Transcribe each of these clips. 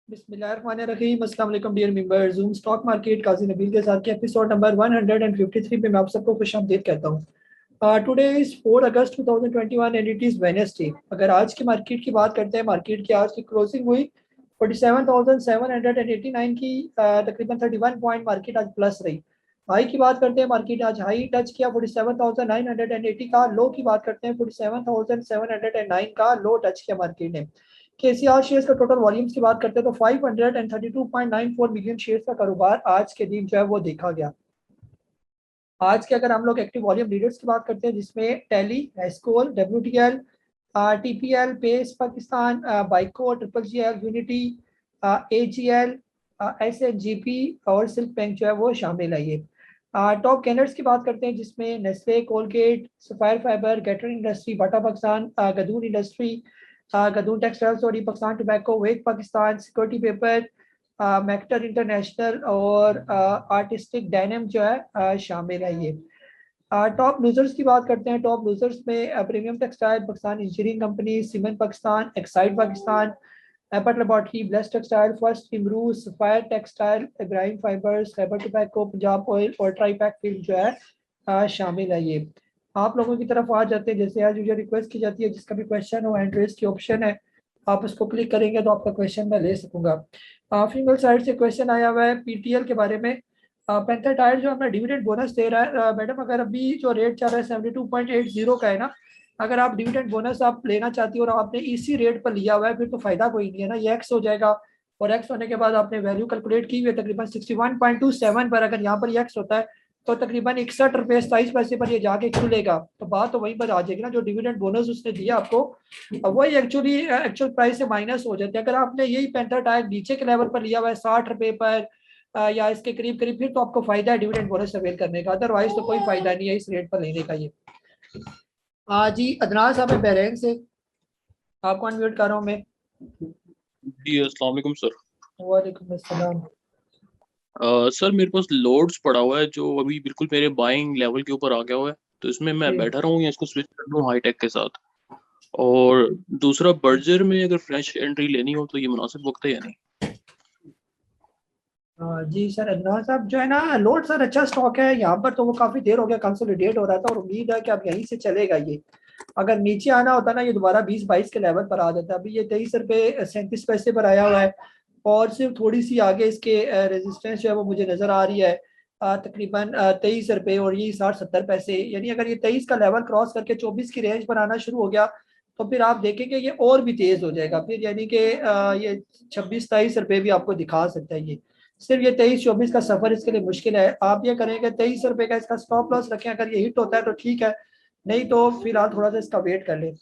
बिस्मिल्लाहिर्रहमानिर्रहीम। अस्सलाम वालेकुम dear members. Zoom stock market Qazi Nabil के साथ के एपिसोड नंबर 153 पे मैं आप सबको खुशामदीद कहता हूँ। Today is 4 August 2021 and it is Wednesday. अगर आज की मार्केट की बात करते हैं, मार्केट की आज की क्लोजिंग हुई 47,789 की। तकरीबन 31 पॉइंट मार्केट आज प्लस रही। हाई की बात करते हैं, मार्केट आज हाई टच किया 47,980 का। लो की बात करते हैं 47,709 का लो टच किया मार्केट ने। केसीआर शेयर्स का टोटल वॉल्यूम्स की बात करते हैं तो 532.94 मिलियन शेयर्स का कारोबार आज के दिन जो है वो देखा गया। आज के अगर हम लोग एक्टिव वॉल्यूम लीडर्स की बात करते हैं, जिसमें टेली, एस्कोल, डब्ल्यूटीएल, टीपीएल, पेस पाकिस्तान, बाइको, ट्रिपल जीएल, यूनिटी, एजीएल, एसएनजीपी और सिल्क बैंक जो है वो शामिल है। ये टॉप गेनर्स की बात करते हैं, जिसमें नेस्ले, कोलगेट, सफायर फाइबर, गेटर industry, Bata Pakistan, Gadoon industry, Gadoon textile, sorry, Pakistan tobacco, वेक Pakistan, security paper, Macter international और आर्टिस्टिक डायनम जो है शामिल है। ये टॉप लूजर्स की बात करते हैं। टॉप लूजर्स में premium textile Pakistan, engineering company, cement Pakistan, Exide Pakistan, Apple laboratory, bless textile, first Imrooz, Sapphire textile, Ibrahim fibres, Khyber tobacco, Punjab oil और ट्राईपैक फील्ड जो है शामिल है। ये आप लोगों की तरफ आ जाते हैं। जैसे आज मुझे रिक्वेस्ट की जाती है, जिसका भी क्वेश्चन हो, हैंड रेज की ऑप्शन है, आप उसको क्लिक करेंगे तो आपका क्वेश्चन मैं ले सकूंगा। फीमेल साइड से क्वेश्चन आया हुआ है पीटीएल के बारे में। पैंथर टायर जो हमें डिविडेंड बोनस दे रहा है, मैडम अगर अभी जो रेट चल रहा है 72.80 का है ना, अगर आप डिविडेंड बोनस आप लेना चाहती हो और आपने इसी रेट पर लिया हुआ है, फिर तो फायदा कोई नहीं है ना, ये एक्स हो जाएगा। और एक्स होने के बाद आपने वैल्यू कैलकुलेट की हुई है तकरीबन 61.27 पर। अगर यहाँ पर ये एक्स होता है तो तकरीबन 61 रुपये 27 पैसे पर ये जाके खुलेगा। तो बात तो वहीं पर आ जाएगी ना, जो डिविडेंड बोनस उसने दिया आपको वही एक्चुअल प्राइस से माइनस हो जाते हैं। अगर आपने यही पैंथर टायर नीचे के लेवल पर लिया हुआ है 60 रुपए पर या इसके करीब करीब, फिर तो आपको फायदा है डिविडेंड बोनस अवेल करने का, अदरवाइज तो कोई फायदा नहीं है इस रेट पर लेने का। ये जी अदनान साहब है बहरैन से, आपको अनम्यूट कर रहा हूँ मैं। जी अस्सलाम वालेकुम सर। वालेकुम अस्सलाम। सर मेरे पास लोड्स पड़ा हुआ है जो अभी बिल्कुल मेरे बाइंग लेवल के ऊपर आ गया हुआ है, तो इसमें मैं जी बैठा रहूँ या इसको स्विच कर दूँ हाईटेक के साथ? और दूसरा, बर्जर में अगर फ्रेश एंट्री लेनी हो तो ये मुनासिब वक्त है या नहीं? जी सर, अदनान साहब जो है ना, लोड सर अच्छा स्टॉक है यहाँ पर, तो वो काफी देर हो गया कंसोलिडेट हो रहा था और उम्मीद है कि अब यहीं से चलेगा ये। अगर नीचे आना होता ना, ये दोबारा 20-22 के लेवल पर आ जाता है। अभी ये 23 रुपये 37 पैसे पर आया हुआ है और सिर्फ थोड़ी सी आगे इसके रेजिस्टेंस जो है वो मुझे नजर आ रही है तकरीबन 23 रुपये और ये 60-70 पैसे। यानी अगर ये 23 का लेवल क्रॉस करके 24 की रेंज पर आना शुरू हो गया तो फिर आप देखेंगे ये और भी तेज हो जाएगा फिर, यानी कि ये 26-23 रुपये भी आपको दिखा सकता है। ये सिर्फ ये 23-24 का सफर इसके लिए मुश्किल है। आप ये करेंगे 23 रुपये का इसका स्टॉप लॉस रखें, अगर ये हिट होता है तो ठीक है, नहीं तो फिलहाल थोड़ा सा इसका वेट कर लें।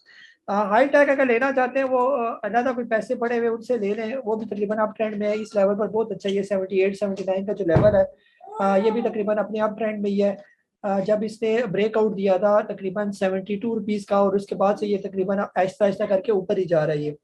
हाई टैक अगर लेना चाहते हैं वो अलग कोई पैसे पड़े हुए उनसे ले लें, वो भी तकरीबन अप ट्रेंड में है इस लेवल पर, बहुत अच्छा। ये 78-79 का जो लेवल है ये भी तकरीबन अपने अप ट्रेंड में ही है। जब इसने ब्रेकआउट दिया था तकरीबन 72 रुपीज़ का, और उसके बाद से ये तकरीबन आहिस्ता आहिस्ता करके ऊपर ही जा रहा है ये।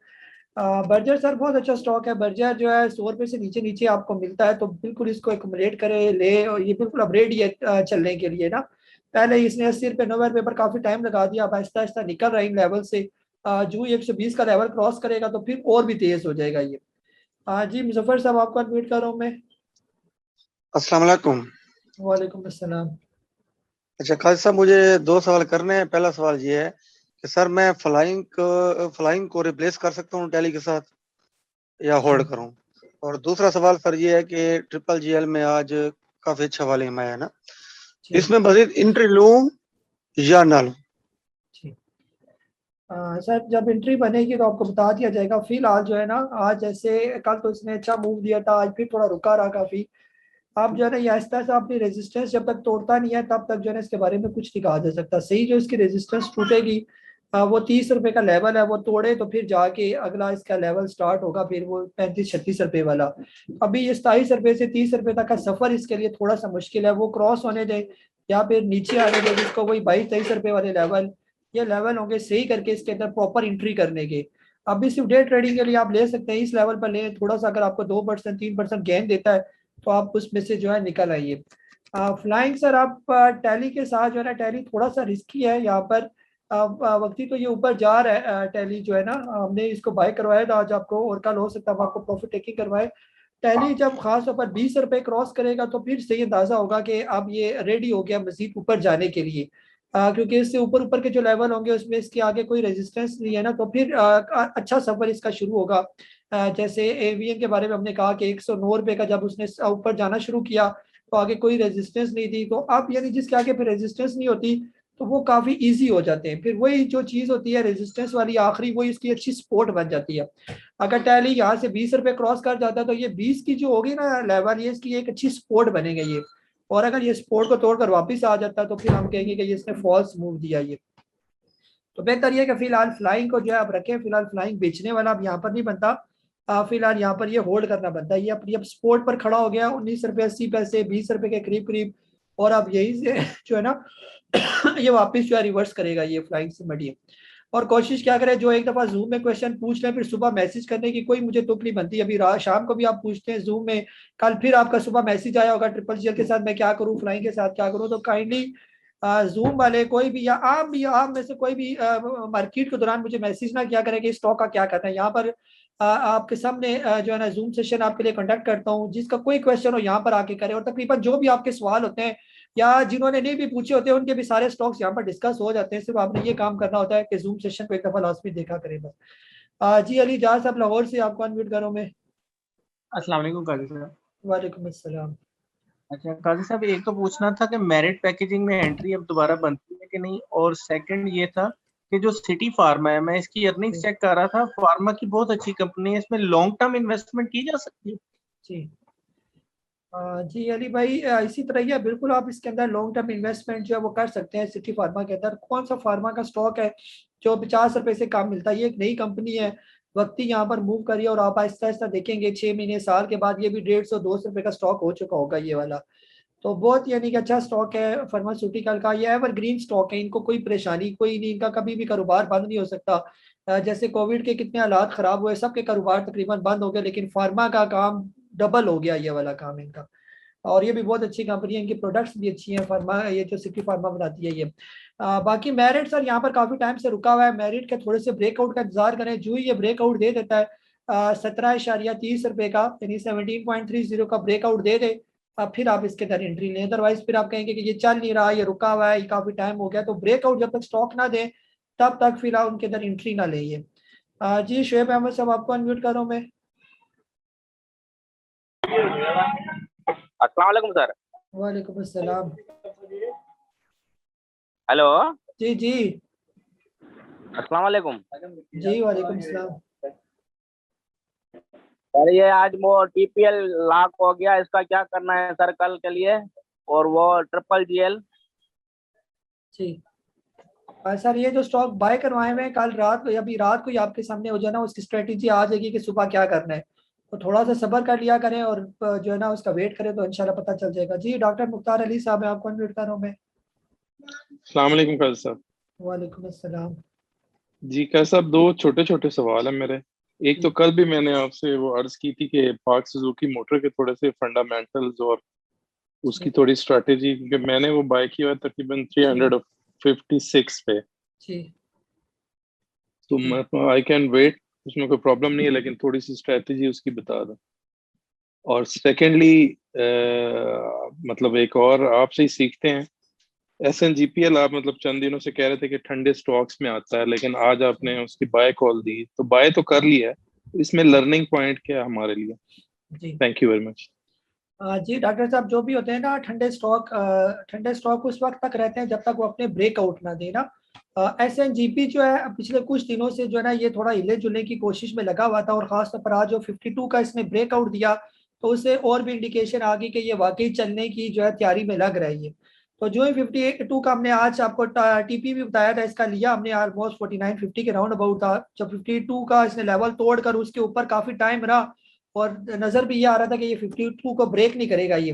बर्जर सर बहुत अच्छा स्टॉक है। बर्जर जो है 100 रुपये से नीचे नीचे आपको मिलता है, तो बिल्कुल इसको एकमलेट करे ले, और ये बिल्कुल अब रेडी है चलने के लिए ना। पहले इसने 80 रुपये 90 रुपये पर काफी टाइम लगा दिया, अब आहिस्ता आहिस्ता निकल रहा है इन लेवल से। जो 120 का लेवल क्रॉस करेगा तो फिर और भी तेज हो जाएगा ये। जी मुजफ्फर साहब, आपको अनम्यूट कर रहा हूँ मैं। अस्सलाम वालेकुम। वालेकुम अस्सलाम। अच्छा खालिद साहब, मुझे दो सवाल करने हैं। पहला सवाल ये है कि सर मैं फ्लाइंग को रिप्लेस कर सकता हूँ टैली के साथ या होल्ड करूँ? और दूसरा सवाल सर ये है कि ट्रिपल जीएल में आज काफी अच्छा वॉल्यूम आया है ना, इसमें मजीद एंट्री लूँ या ना लूँ? सर जब एंट्री बनेगी तो आपको बता दिया जाएगा। फिलहाल जो है ना, आज जैसे कल तो इसने अच्छा मूव दिया था, आज फिर थोड़ा रुका रहा काफी। आप जो है ना, ये आहिस्ता आहिस्ता अपनी रेजिस्टेंस जब तक तोड़ता नहीं है तब तक जो है ना इसके बारे में कुछ नहीं कहा जा सकता। सही जो इसकी रेजिस्टेंस टूटेगी वो 30 रुपए का लेवल है, वो तोड़े तो फिर जाके अगला इसका लेवल स्टार्ट होगा, फिर वो 35-36 रुपए वाला। अभी ये 27 रुपए से 30 रुपए तक का सफर इसके लिए थोड़ा सा मुश्किल है, वो क्रॉस होने दें या फिर नीचे आने दें जिसको वही 22-23 रुपए वाले लेवल, ये लेवल होंगे सही करके इसके अंदर प्रॉपर एंट्री करने के। अभी सिर्फ डे ट्रेडिंग के लिए आप ले सकते हैं, इस लेवल पर लें, थोड़ा सा अगर आपको 2% 3% गेन देता है तो आप उसमें से जो है निकल आइए। फ्लाइंग सर आप टैली के साथ जो है ना, टैली थोड़ा सा रिस्की है यहाँ पर। वक्ती तो ये ऊपर जा रहा है टैली जो है ना, हमने इसको बाय करवाया था आज आपको, और कल हो सकता है हम आपको प्रॉफिट टेकिंग करवाए। टैली जब खास तौर पर 20 रुपए क्रॉस करेगा तो फिर सही अंदाजा होगा कि अब ये रेडी हो गया मजीद ऊपर जाने के लिए, क्योंकि इससे ऊपर ऊपर के जो लेवल होंगे उसमें इसके आगे कोई रेजिस्टेंस नहीं है ना, तो फिर अच्छा सफर इसका शुरू होगा। जैसे एवीएन के बारे में हमने कहा कि 109 रुपए का जब उसने ऊपर जाना शुरू किया तो आगे कोई रेजिस्टेंस नहीं थी, तो अब यानी जिसके आगे फिर रेजिस्टेंस नहीं होती तो वो काफी इजी हो जाते हैं, फिर वही जो चीज होती है रेजिस्टेंस वाली आखिरी, वही इसकी अच्छी सपोर्ट बन जाती है। अगर टैली यहाँ से 20 रुपए क्रॉस कर जाता है तो ये 20 की जो होगी ना लेवल, ये इसकी एक अच्छी सपोर्ट बनेगा ये, और अगर ये सपोर्ट को तोड़कर वापस आ जाता है तो फिर हम कहेंगे कि ये इसने फॉल्स मूव दिया ये। तो बेहतर ये कि फिलहाल फ्लाइंग को जो है आप रखें, फिलहाल फ्लाइंग बेचने वाला अब यहाँ पर नहीं बनता, फिलहाल यहाँ पर ये होल्ड करना बनता है। ये अपनी अब सपोर्ट पर खड़ा हो गया 19 रुपए 80 पैसे 20 रुपए के करीब करीब, और अब यही से जो है ना ये वापस जो है रिवर्स करेगा ये फ्लाइंग से मडिए। और कोशिश क्या करें, जो एक दफा जूम में क्वेश्चन पूछ लें फिर सुबह मैसेज करने की कोई मुझे तुक नहीं बनती। अभी रात शाम को भी आप पूछते हैं जूम में, कल फिर आपका सुबह मैसेज आया होगा ट्रिपल जीएल के साथ मैं क्या करूं, फ्लाइंग के साथ क्या करूं, तो काइंडली जूम वाले कोई भी या आप में से कोई भी मार्केट के दौरान मुझे मैसेज ना किया करें कि स्टॉक का क्या करना है। यहाँ पर आपके सामने जो है ना जूम सेशन आपके लिए कंडक्ट करता हूँ, जिसका कोई क्वेश्चन हो यहाँ पर आके करे, और तकरीबन जो भी आपके सवाल होते हैं या जिन्होंने नहीं भी पूछे होते हैं उनके भी सारे स्टॉक्स यहाँ पर डिस्कस हो जाते हैं। सिर्फ आपने ये काम करना होता है कि जूम सेशन को एक दफा लास्ट में देखा करें बस। जी अली जाज साहब लाहौर से, आपको अनम्यूट करो मैं। अस्सलाम वालेकुम काजी साहब। वालेकुम अस्सलाम। अच्छा काजी साहब, एक तो पूछना था कि मेरिट पैकेजिंग में एंट्री अब दोबारा बनती है कि नहीं, और सेकंड ये था कि जो सिटी फार्मा है, मैं इसकी अर्निंग्स चेक कर रहा था, फार्मा की बहुत अच्छी कंपनी है, इसमें लॉन्ग टर्म इन्वेस्टमेंट की जा सकती है? जी जी अली भाई, इसी तरह ही है बिल्कुल, आप इसके अंदर लॉन्ग टर्म इन्वेस्टमेंट जो है वो कर सकते हैं। सिटी फार्मा के अंदर कौन सा फार्मा का स्टॉक है जो 50 रुपए से कम मिलता है, ये एक नई कंपनी है, वक्ती यहाँ पर मूव करिए और आप आहिस्ता आहिस्ता देखेंगे 6 महीने साल के बाद ये भी 150-200 रुपए का स्टॉक हो चुका होगा ये वाला। तो बहुत यानी कि अच्छा स्टॉक है फार्मास्यूटिकल का, ये एवरग्रीन स्टॉक है, इनको कोई परेशानी कोई नहीं, इनका कभी भी कारोबार बंद नहीं हो सकता। जैसे कोविड के कितने हालात खराब हुए, सबके कारोबार तकरीबन बंद हो गए, लेकिन फार्मा का काम डबल हो गया ये वाला काम इनका। और ये भी बहुत अच्छी कंपनी है, इनकी प्रोडक्ट्स भी अच्छी हैं फार्मा, ये जो सिटी फार्मा बनाती है ये। बाकी मेरिट सर यहाँ पर काफी टाइम से रुका हुआ है, मेरिट के थोड़े से ब्रेकआउट का इंतजार करें, जो ही ये ब्रेकआउट दे देता है 17.30 रुपए का, यानी 17.30 का ब्रेकआउट दे दे, अब फिर आप इसके अंदर एंट्री लें। अदरवाइज फिर आप कहेंगे कि ये चल नहीं रहा, ये रुका हुआ है, ये काफी टाइम हो गया, तो ब्रेकआउट जब तक स्टॉक ना दे तब तक फिलहाल उनके अंदर एंट्री ना ले। जी शुएब अहमद साहब, आपको अनम्यूट कर रहा हूं मैं। अस्सलाम वालेकुम सर। वालेकुम अस्सलाम। हेलो जी जी अस्सलाम वालेकुम जी वालेकुम अस्सलाम। सर ये आज वो टीपीएल लॉक हो गया, इसका क्या करना है सर कल के लिए, और वो ट्रिपल जीएल? जी सर ये जो स्टॉक बाय करवाए हुए हैं, कल रात को अभी रात को ही आपके सामने हो जाना, उसकी स्ट्रेटेजी आ जाएगी कि सुबह क्या करना है, तो थोड़ा सा सब्र कर लिया करें और जो है ना उसका वेट करें तो इंशाल्लाह पता चल जाएगा। जी डॉक्टर मुख्तार अली साहब, मैं आपको अनम्यूट कर रहा हूँ मैं। अस्सलाम वालेकुम काजी साहब। वालेकुम अस्सलाम। जी काजी साहब, दो छोटे छोटे सवाल है मेरे। एक तो कल भी मैंने आपसे वो अर्ज की थी कि पाक सुजुकी मोटर के थोड़े से फंडामेंटल्स और उसकी थोड़ी स्ट्रेटेजी, क्योंकि मैंने वो बाय किया है तकरीबन 356 पे, जी तो आई कैन वेट, उसमें कोई प्रॉब्लम नहीं है, लेकिन थोड़ी सी स्ट्रेटेजी उसकी बता दो। और सेकेंडली मतलब एक और आपसे ही सीखते हैं, SNGPL आप मतलब चंद दिनों से कह रहे थे कि ठंडे स्टॉक्स में आता है, लेकिन आज आपने उसकी बाय कॉल दी, तो बाय तो कर लिया है, इसमें लर्निंग पॉइंट क्या है हमारे लिए? जी थैंक यू वेरी मच। जी डॉक्टर साहब, जो भी होते हैं ना ठंडे स्टॉक उस वक्त तक रहते हैं जब तक वो अपने ब्रेकआउट ना देना। SNGP जो है पिछले कुछ दिनों से जो है ना ये थोड़ा हिले जुलने की कोशिश में लगा हुआ था, और खासतौर पर आज जो 52 का इसने ब्रेकआउट दिया तो उससे और भी इंडिकेशन आ गई कि ये वाकई चलने की जो है तैयारी में लग रही है। तो जो ही 52 का हमने आज आपको TP भी बताया था, इसका लिया हमने ऑलमोस्ट 49-50 के राउंड अबाउट था, जब 52 का इसने लेवल तोड़कर उसके ऊपर काफी टाइम रहा और नजर भी ये आ रहा था कि ये 52 को ब्रेक नहीं करेगा ये,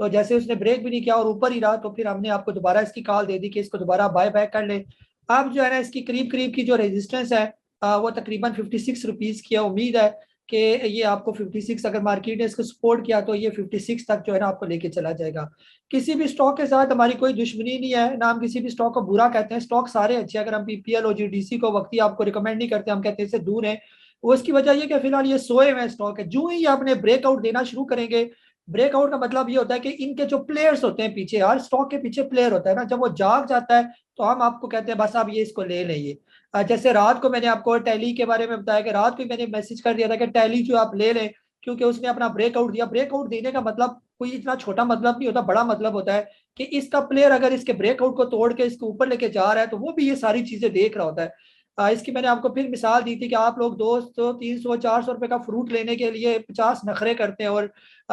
तो जैसे उसने ब्रेक भी नहीं किया और ऊपर ही रहा, तो फिर हमने आपको दोबारा इसकी कॉल दे दी कि इसको दोबारा बाय बैक कर ले। अब जो है ना इसकी करीब करीब की जो रेजिस्टेंस है वो तकरीबन 56 रुपीज की है। उम्मीद है कि ये आपको 56, अगर मार्केट ने इसको सपोर्ट किया तो ये 56 तक जो है ना आपको लेके चला जाएगा। किसी भी स्टॉक के साथ हमारी कोई दुश्मनी नहीं है, ना हम किसी भी स्टॉक को बुरा कहते हैं, स्टॉक सारे अच्छे हैं। अगर हम पीपीएल और जीडीसी को वक्ती आपको रिकमेंड नहीं करते, हम कहते हैं इससे दूर हैं। वो इसकी वजह ये कि फिलहाल ये सोए हुए स्टॉक है। जो ही आपने ब्रेकआउट देना शुरू करेंगे, ब्रेकआउट का मतलब ये होता है कि इनके जो प्लेयर्स होते हैं पीछे, हर स्टॉक के पीछे प्लेयर होता है ना, जब वो जाग जाता है तो हम आपको कहते हैं बस आप ये इसको ले लें। जैसे रात को मैंने आपको टैली के बारे में बताया कि रात को मैंने मैसेज कर दिया था कि टैली जो आप ले लें, क्योंकि उसने अपना ब्रेकआउट दिया। ब्रेकआउट देने का मतलब कोई इतना छोटा मतलब नहीं होता, बड़ा मतलब होता है कि इसका प्लेयर अगर इसके ब्रेकआउट को तोड़ के इसको ऊपर लेके जा रहा है तो वो भी ये सारी चीजें देख रहा होता है। इसकी मैंने आपको फिर मिसाल दी थी कि आप लोग 200, 300, 400 रुपए का फ्रूट लेने के लिए 50 नखरे करते हैं, और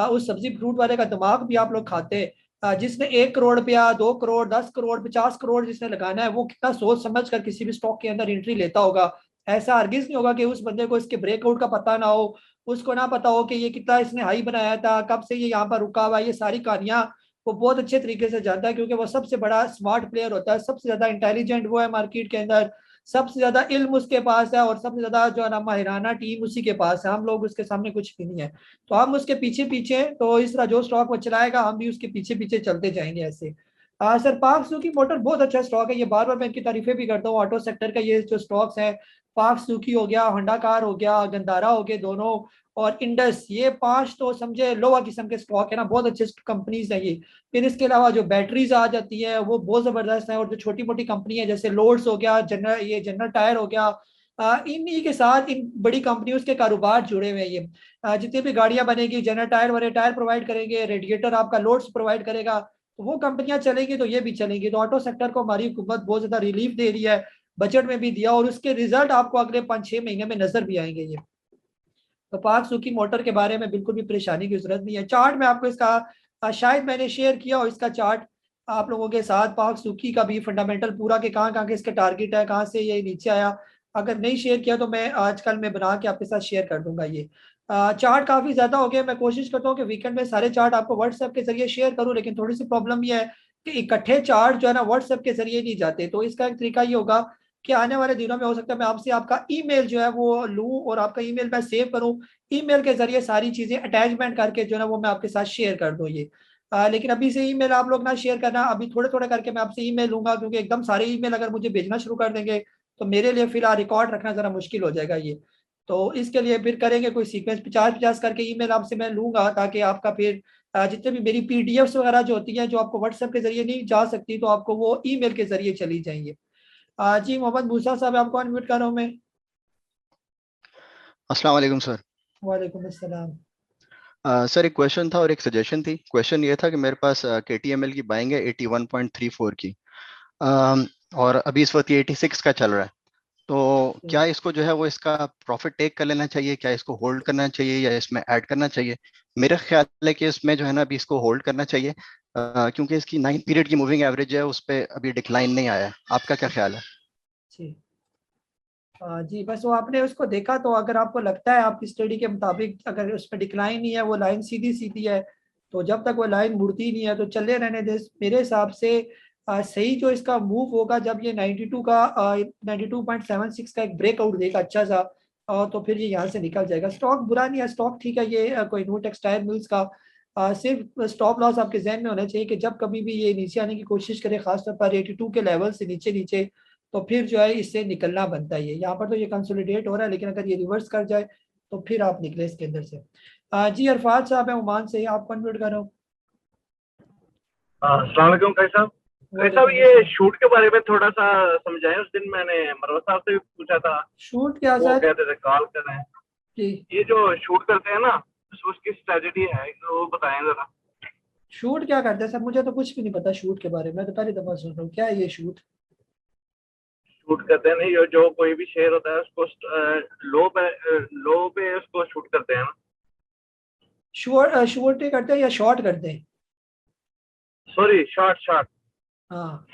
उस सब्जी फ्रूट वाले का दिमाग भी आप लोग खाते हैं। जिसने 1 करोड़ रुपया, 2 करोड़, 10 करोड़, 50 करोड़ जिसने लगाना है, वो कितना सोच समझ कर किसी भी स्टॉक के अंदर एंट्री लेता होगा। ऐसा हरगिज नहीं होगा कि उस बंदे को इसके ब्रेकआउट का पता ना हो, उसको ना पता हो कि ये कितना इसने हाई बनाया था, कब से ये यहाँ पर रुका हुआ है। ये सारी कहानियां वो बहुत अच्छे तरीके से जानता है, क्योंकि वो सबसे बड़ा स्मार्ट प्लेयर होता है, सबसे ज्यादा इंटेलिजेंट वो है मार्केट के अंदर, सबसे ज्यादा इल्म उसके पास है, और सबसे ज्यादा जो है ना माहिराना टीम उसी के पास है। हम लोग उसके सामने कुछ भी नहीं है, तो हम उसके पीछे पीछे, तो इस तरह जो स्टॉक वो चलाएगा हम भी उसके पीछे पीछे चलते जाएंगे ऐसे। सर पार्क सुजुकी मोटर बहुत अच्छा स्टॉक है, ये बार बार मैं इनकी तारीफें भी करता हूँ। ऑटो सेक्टर का ये जो स्टॉक्स है, पार्क सुजुकी हो गया, होंडा कार हो गया, गंदारा हो गए दोनों, और इंडस, ये 5 तो समझे लोअर किस्म के स्टॉक है ना, बहुत अच्छे कंपनीज है ये। फिर इसके अलावा जो बैटरीज आ जाती है वो बहुत जबरदस्त है, और जो छोटी मोटी कंपनी है जैसे लोड्स हो गया, जनरल टायर हो गया, इन्हीं के साथ इन बड़ी कंपनियों के कारोबार जुड़े हुए हैं ये। जितनी भी गाड़ियां बनेगी, जनरल टायर वाले टायर प्रोवाइड करेंगे, रेडिएटर आपका लोड्स प्रोवाइड करेगा, तो वो कंपनियां चलेंगी तो ये भी चलेंगी। तो ऑटो सेक्टर को हमारी हुकूमत बहुत ज्यादा रिलीफ दे रही है, बजट में भी दिया, और उसके रिजल्ट आपको अगले 5-6 महीने में नजर भी आएंगे ये। तो पार्क सुजुकी मोटर के बारे में बिल्कुल भी परेशानी की जरूरत नहीं है। चार्ट में आपको इसका शायद मैंने शेयर किया, और इसका चार्ट आप लोगों के साथ, पार्क सुजुकी का भी फंडामेंटल पूरा के कहाँ कहाँ के इसके टारगेट है, कहाँ से ये नीचे आया। अगर नहीं शेयर किया तो मैं आजकल मैं बना के आपके साथ शेयर कर दूंगा ये। चार्ट काफी ज्यादा हो गया, मैं कोशिश करता हूँ कि वीकेंड में सारे चार्ट आपको व्हाट्सएप के जरिए शेयर करूँ, लेकिन थोड़ी सी प्रॉब्लम ये है कि इकट्ठे चार्ट जो है ना व्हाट्सएप के जरिए नहीं जाते। तो इसका एक तरीका ये होगा कि आने वाले दिनों में हो सकता है मैं आपसे आपका ईमेल जो है वो लूं, और आपका ईमेल मैं सेव करूं, ईमेल के जरिए सारी चीजें अटैचमेंट करके जो है ना वो मैं आपके साथ शेयर कर दूं ये। लेकिन अभी से ईमेल आप लोग ना शेयर करना, अभी थोड़े थोड़े करके मैं आपसे ईमेल लूंगा, क्योंकि एकदम सारे ईमेल अगर मुझे भेजना शुरू कर देंगे तो मेरे लिए फिलहाल रिकॉर्ड रखना जरा मुश्किल हो जाएगा ये। तो इसके लिए फिर करेंगे कोई सीक्वेंस, 50-50 करके ईमेल आपसे मैं लूंगा, ताकि आपका फिर जितने भी मेरी पीडीएफ्स वगैरह जो होती हैं जो आपको व्हाट्सएप के जरिए नहीं जा सकती, तो आपको वो ईमेल के जरिए चली जाएंगे। जी मोहम्मद मूसा साहब, आपको अनम्यूट कर रहा हूँ मैं। अस्सलाम वालेकुम सर। वालेकुम अस्सलाम। सर एक क्वेश्चन था और एक सजेशन थी। क्वेश्चन ये था कि मेरे पास KTML की बाइंग है 81.34 की, और अभी इस वक्त ये 86 का चल रहा है। तो क्या इसको जो है वो इसका प्रॉफिट टेक कर लेना चाहिए, क्या इसको होल्ड करना चाहिए, या इसमें ऐड करना चाहिए? मेरा ख्याल है कि इसमें जो है ना अभी इसको होल्ड करना चाहिए, क्योंकि इसकी 9 पीरियड की मूविंग एवरेज है, उस पर अभी डिक्लाइन नहीं आया है। आपका क्या ख्याल है? जी जी, बस वो आपने उसको देखा, तो अगर आपको लगता है आपकी स्टडी के मुताबिक अगर उस पर डिक्लाइन नहीं है, वो लाइन सीधी सीधी है, तो जब तक वो लाइन मुड़ती नहीं है तो चले रहने दे। मेरे हिसाब से सही जो इसका मूव होगा जब ये 92 का 92.76 का एक ब्रेकआउट देगा अच्छा सा, तो फिर ये यहाँ से निकल जाएगा। स्टॉक बुरा नहीं है, स्टॉक ठीक है ये, कोई नू टेक्सटाइल मिल्स का। सिर्फ स्टॉप लॉस आपके जहन में होना चाहिए कि जब कभी भी ये नीचे आने की कोशिश करे, खासतौर पर 82 के लेवल से नीचे नीचे, तो फिर जो है इससे निकलना बनता है। ये यहाँ पर तो ये कंसोलिडेट हो रहा है, लेकिन अगर ये रिवर्स कर जाए तो फिर आप निकले इसके अंदर से। जी अरफात साहब, मैं ओमान से, आपको अनम्यूट कर रहा हूँ। अस्सलाम वालेकुम भाई साहब। भाई साहब ये शूट के बारे में थोड़ा सा समझाएं। उस दिन मैंने मरवा साहब से भी पूछा था, शूट क्या वो सर? कहते थे कॉल करें। जी, ये जो शूट करते हैं ना, उसकी स्ट्रेटजी है तो वो बताएं जरा। शूट क्या करते हैं सर? मुझे तो कुछ भी नहीं पता शूट के बारे में, मैं तो पहली दफा सुन रहा हूँ। क्या है ये शूट? शूट करते हैं नहीं, जो कोई भी शेयर होता है उसको लो पे उसको शूट करते हैं ना। शूट करते हैं या शॉर्ट करते हैं? Sorry, short. हाँ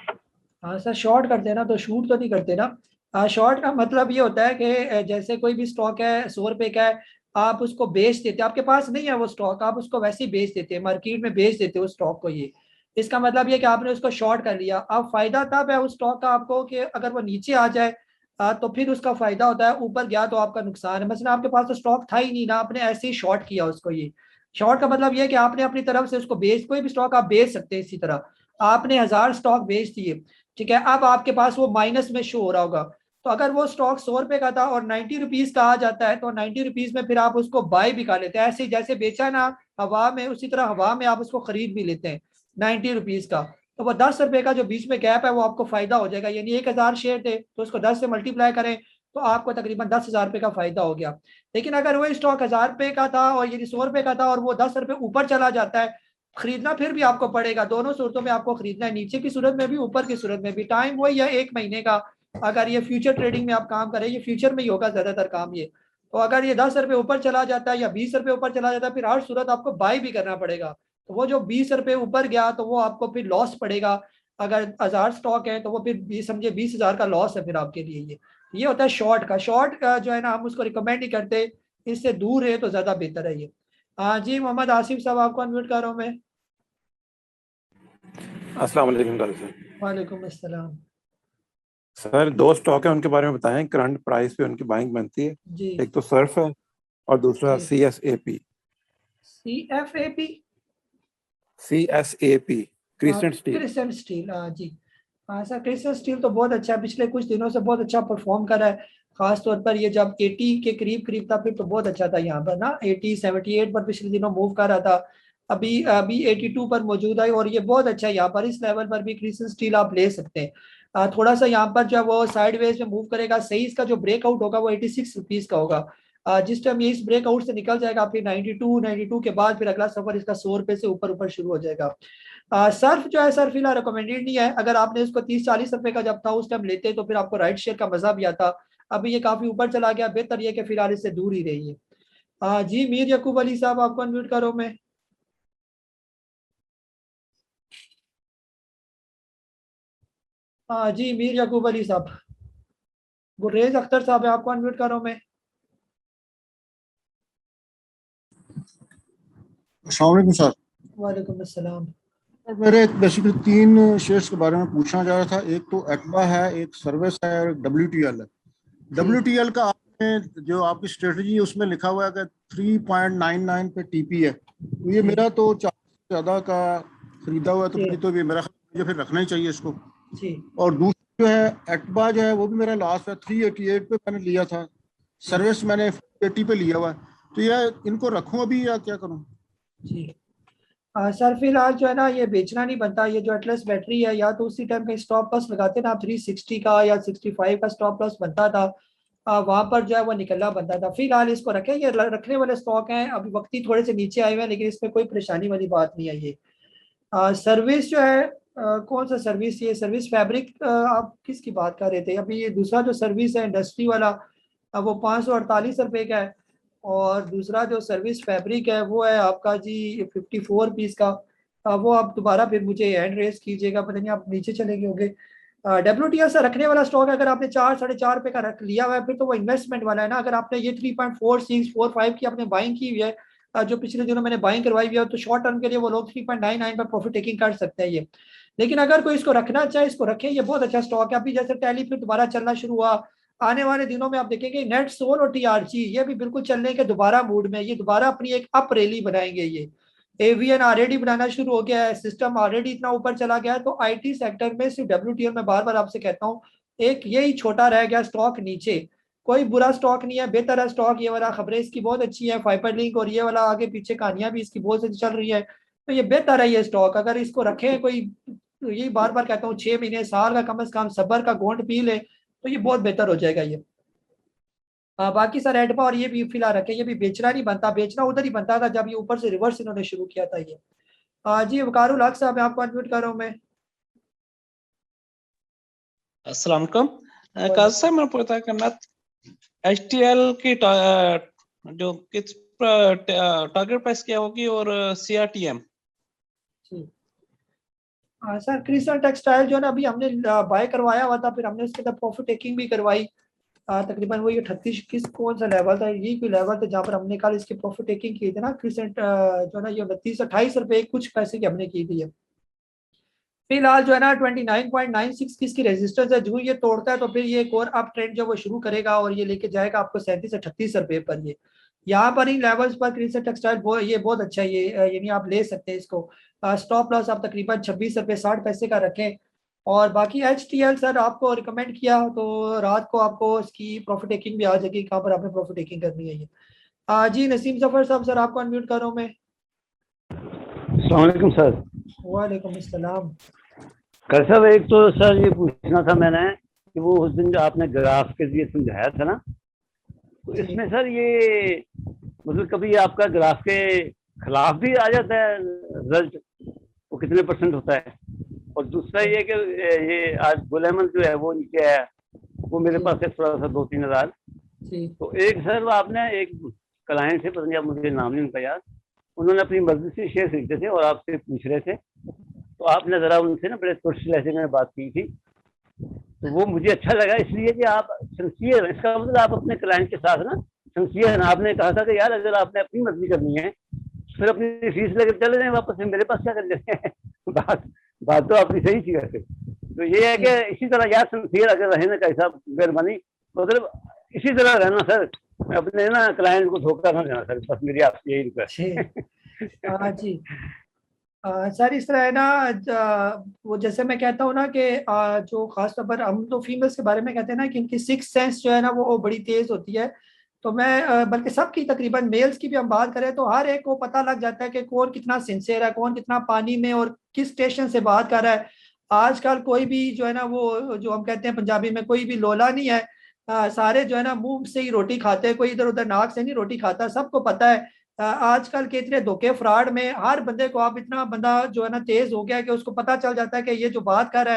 हाँ सर, शॉर्ट करते हैं ना, तो शूट तो नहीं करते ना। शॉर्ट का मतलब ये होता है कि जैसे कोई भी स्टॉक है 100 रुपए का है, आप उसको बेच देते हैं, आपके पास नहीं है वो स्टॉक, आप उसको वैसे ही बेच देते हैं, मार्केट में बेच देते हो स्टॉक को। ये इसका मतलब ये कि आपने उसको शॉर्ट कर लिया। अब फायदा तब है उस स्टॉक का आपको कि अगर वो नीचे आ जाए, तो फिर उसका फायदा होता है, ऊपर गया तो आपका नुकसान है। मसलन आपके पास तो स्टॉक था ही नहीं ना, आपने ऐसे ही शॉर्ट किया उसको। ये शॉर्ट का मतलब ये है कि आपने अपनी तरफ से उसको बेच, कोई भी स्टॉक आप बेच सकते हैं इसी तरह। आपने 1000 स्टॉक बेच दिए, ठीक है, अब आपके पास वो माइनस में शो हो रहा होगा। तो अगर वो स्टॉक 100 रुपए का था और 90 रुपीज का आ जाता है, तो 90 रुपीज में फिर आप उसको बाय भी कर लेते हैं। ऐसे ही जैसे बेचा ना हवा में, उसी तरह हवा में आप उसको खरीद भी लेते हैं 90 रुपीज का। तो वो 10 रुपए का जो बीच में गैप है वो आपको फायदा हो जाएगा। यानी 1000 शेयर थे तो उसको 10 से मल्टीप्लाई करें तो आपको तकरीबन 10,000 रुपए का फायदा हो गया। लेकिन अगर वो स्टॉक 1000 रुपए का था और यदि 100 रुपए का था और वो 10 रुपए ऊपर चला जाता है, खरीदना फिर भी आपको पड़ेगा। दोनों सूरतों में आपको खरीदना है, नीचे की सूरत में भी ऊपर की सूरत में भी। टाइम वही है 1 महीने का। अगर ये फ्यूचर ट्रेडिंग में आप काम करें, ये फ्यूचर में ही होगा ज्यादातर काम ये। तो अगर ये 10 रुपए ऊपर चला जाता है या 20 रुपए ऊपर चला जाता है, फिर हर सूरत आपको बाय भी करना पड़ेगा। तो वो जो 20 रुपए ऊपर गया तो वो आपको फिर लॉस पड़ेगा। अगर 1000 स्टॉक है तो वो फिर समझे 20,000 का लॉस है फिर आपके लिए। ये होता है शॉर्ट का। शॉर्ट का जो है ना, हम उसको रिकमेंड नहीं करते, इससे दूर है तो ज्यादा बेहतर है ये। हाँ जी, मोहम्मद आसिफ साहब आपको अनम्यूट कर रहा हूँ मैं। अस्सलाम वालेकुम सर। वालेकुम अस्सलाम। सर 2 स्टॉक है, उनके बारे में बताएं, करंट प्राइस पे उनकी बाइंग बनती है। जी एक तो सर्फ है और दूसरा जी। CSAP। CFAP, CSAP crescent steel. Crescent steel, हाँ जी। हाँ सर, क्रिसेंट स्टील तो बहुत अच्छा है, पिछले कुछ दिनों से बहुत अच्छा परफॉर्म कर रहा है। खास तौर पर ये जब 80 के करीब करीब था फिर तो बहुत अच्छा था यहाँ पर ना, 80 78 पर पिछले दिनों मूव कर रहा था। अभी अभी 82 पर मौजूद है और ये बहुत अच्छा है। यहाँ पर इस लेवल पर भी क्रिसेंट स्टील आप ले सकते हैं। थोड़ा सा यहाँ पर जो है वो साइडवेज में मूव करेगा, सही इसका जो ब्रेकआउट होगा वो 86 रुपीज का होगा। जिस टाइम ये इस ब्रेकआउट से निकल जाएगा फिर 92 के बाद फिर अगला सफर इसका 100 रुपए से ऊपर ऊपर शुरू हो जाएगा। सर्फ जो है सर फिलहाल रिकमेंडेड नहीं है। अगर आपने इसको 30-40 रुपए का जब था उस टाइम लेते तो फिर आपको राइट शेयर का मजा भी आता। अभी ये काफी ऊपर चला गया, बेहतर ये कि फिलहाल इससे दूर ही रहिए। जी मीर यकूब अली साहब आपको अनम्यूट करो मैं। जी मीर यकूब अली साहब। गुरेज अख्तर साहब है, आपको अनम्यूट करो मैं। अस्सलाम वालेकुम सर। वालेकुम अस्सलाम। सर मेरे बेसिकली 3 शेयर्स के बारे में पूछना चाह रहा था। एक तो एक्वा है, एक सर्विस है और WTL है। WTL का आपने जो आपकी स्ट्रेटजी है उसमें लिखा हुआ है कि 3.99 पे TP है, तो ये मेरा तो 4 से ज्यादा का खरीदा हुआ है, तो फिर तो ये मेरा मुझे फिर रखना ही चाहिए इसको। जी। और दूसरा जो है एक्वा जो है वो भी मेरा लास्ट है 388 पे मैंने लिया था। सर्विस मैंने 80 पे लिया हुआ है, तो ये इनको रखूं अभी या क्या करूं? जी सर फिलहाल जो है ना ये बेचना नहीं बनता। ये जो एटलस बैटरी है, या तो उसी टाइम का स्टॉप लॉस लगाते ना आप, 360 का या 65 का स्टॉप लॉस बनता था, वहां पर जो है वो निकलना बनता था। फिलहाल इसको रखें, ये रखने वाले स्टॉक हैं। अभी वक्ती थोड़े से नीचे आए हुए हैं लेकिन इसमें कोई परेशानी वाली बात नहीं है। ये सर्विस जो है, कौन सा सर्विस, ये सर्विस फैब्रिक आप किसकी बात कर रहे थे? अभी ये दूसरा जो सर्विस है इंडस्ट्री वाला, वो 548 रुपये का है। और दूसरा जो सर्विस फैब्रिक है वो है आपका जी 54 पीस का। वो आप दोबारा फिर मुझे हैंड रेस कीजिएगा, पता नहीं आप नीचे चले गए होंगे। WTL से रखने वाला स्टॉक है। अगर आपने 4-4.5 रुपये का रख लिया हुआ है फिर तो वो इन्वेस्टमेंट वाला है ना। अगर आपने ये 3.4645 की आपने बाइंग की हुई है, जो पिछले दिनों मैंने बाइंग करवाई हुई है, तो शॉर्ट टर्म के लिए वो लोग 3.99 पर प्रॉफिट टेकिंग कर सकते हैं ये। लेकिन अगर कोई इसको रखना चाहे इसको रखें, ये बहुत अच्छा स्टॉक है। अभी जैसे टैली फिर दोबारा चलना शुरू हुआ, आने वाले दिनों में आप देखेंगे नेट सोल और TRG ये भी बिल्कुल चलने के दोबारा मूड में, ये दोबारा अपनी एक अप रैली बनाएंगे। ये AVN ऑलरेडी बनाना शुरू हो गया है, सिस्टम ऑलरेडी इतना ऊपर चला गया है। तो IT सेक्टर में सिर्फ WTL में बार बार आपसे कहता हूँ, एक यही छोटा रह गया स्टॉक नीचे। कोई बुरा स्टॉक नहीं है, बेहतर है स्टॉक ये वाला। खबरें इसकी बहुत अच्छी है, फाइबर लिंक और ये वाला आगे पीछे कहानियां भी इसकी बहुत अच्छी चल रही है। तो ये बेहतर है ये स्टॉक, अगर इसको रखें कोई, यही बार बार कहता हूँ 6 महीने साल का कम से कम सब्र का गोंड पी ले तो ये बहुत बेहतर हो जाएगा ये। बाकी सर एडपा और ये भी फिलहाल रखे, ये भी बेचना नहीं बनता। बेचना उधर ही बनता था जब ये ऊपर से रिवर्स इन्होंने शुरू किया था ये। जी वकारुल हक साहब आपको अनम्यूट कर रहा हूं मैं। अस्सलाम वालेकुम काजी साहब, मैं पता करना HTL की जो किस टारगेट प्राइस क्या होगी और CRTM। सर क्रिस्टल टेक्सटाइल जो है ना अभी हमने बाय करवाया हुआ था, फिर हमने उसके साथ प्रॉफिट टेकिंग भी करवाई। तकरीबन वही 38 किस कौन सा लेवल था, ये कोई लेवल था जहाँ पर हमने कल इसकी प्रॉफिट टेकिंग की थी ना। क्रिसेंट जो है ना ये 29-28 रुपए कुछ पैसे की हमने की थी। फिलहाल जो है ना 29.96 की इसकी रेजिस्टेंस है, जो ये तोड़ता है तो फिर ये एक और अप ट्रेंड जो वो शुरू करेगा और ये लेके जाएगा आपको 37-38 रुपए पर। ये यहाँ पर इन लेवल्स पर क्रिस टेक्सटाइल ये बहुत अच्छा है, ये यानी आप ले सकते हैं इसको। स्टॉप लॉस आप तकरीबन 26 रुपए 60 पैसे का रखें। और बाकी HTL सर आपको रिकमेंड किया तो रात को आपको इसकी प्रॉफिट टेकिंग भी आ जाएगी, कहाँ पर आपने प्रॉफिट टेकिंग करनी है ये। जी नसीम जफर साहब, सर आपको अनम्यूट कर रहा हूँ मैं। अस्सलाम वालेकुम सर। वालेकुम अस्सलाम। कर सर, एक तो सर ये पूछना था मैंने कि वो उस दिन जो आपने ग्राफ के लिए समझाया था ना, तो इसमें सर ये मतलब कभी आपका ग्राफ के खिलाफ भी आ जाता है रिजल्ट, वो कितने % होता है? और दूसरा ये कि ये आज गुलेमन जो है वो नीचे है, वो मेरे पास है थोड़ा सा 2-3 हज़ार। तो एक सर आपने एक क्लाइंट से, पता नहीं आप, मुझे नाम नहीं उनका याद, उन्होंने अपनी मर्जी से शेयर खरीदे थे और आपसे पूछ रहे थे, तो आपने जरा उनसे ना बड़े स्पष्ट लहजे में बात की थी, तो वो मुझे अच्छा लगा इसलिए कि आप सिंसियर हैं। इसका मतलब आप अपने क्लाइंट के साथ ना सिंसियर हैं। आपने कहा था कि यार अगर आपने अपनी मर्जी करनी है फिर अपनी फीस लेकर चले जाए वापस, मेरे पास क्या कर लेते हैं। बात तो आपकी सही थी वैसे। तो ये है कि इसी तरह यार सिंसियर अगर रहे ना, कैसा मेहरबानी, मतलब इसी तरह रहना सर, अपने ना क्लाइंट को धोखा ना देना सर, बस मेरी आपसे यही रिक्वेस्ट है। हाँ जी सर, इस तरह है ना, वो जैसे मैं कहता हूँ ना कि जो खास तौर पर हम तो फीमेल्स के बारे में कहते हैं ना कि इनकी 6th सेंस जो है ना वो बड़ी तेज होती है। तो मैं बल्कि सबकी तकरीबन मेल्स की भी हम बात करें तो हर एक को पता लग जाता है कि कौन कितना सिंसियर है, कौन कितना पानी में और किस स्टेशन से बात कर रहा है। आजकल कोई भी जो है ना वो जो हम कहते हैं पंजाबी में, कोई भी लोला नहीं है। सारे जो है ना मुंह से ही रोटी खाते हैं, कोई इधर उधर नाक से नहीं रोटी खाता, सबको पता है। आजकल के इतने धोखे फ्रॉड में हर बंदे को आप, इतना बंदा जो है ना तेज हो गया है कि उसको पता चल जाता है कि ये जो बात कर रहा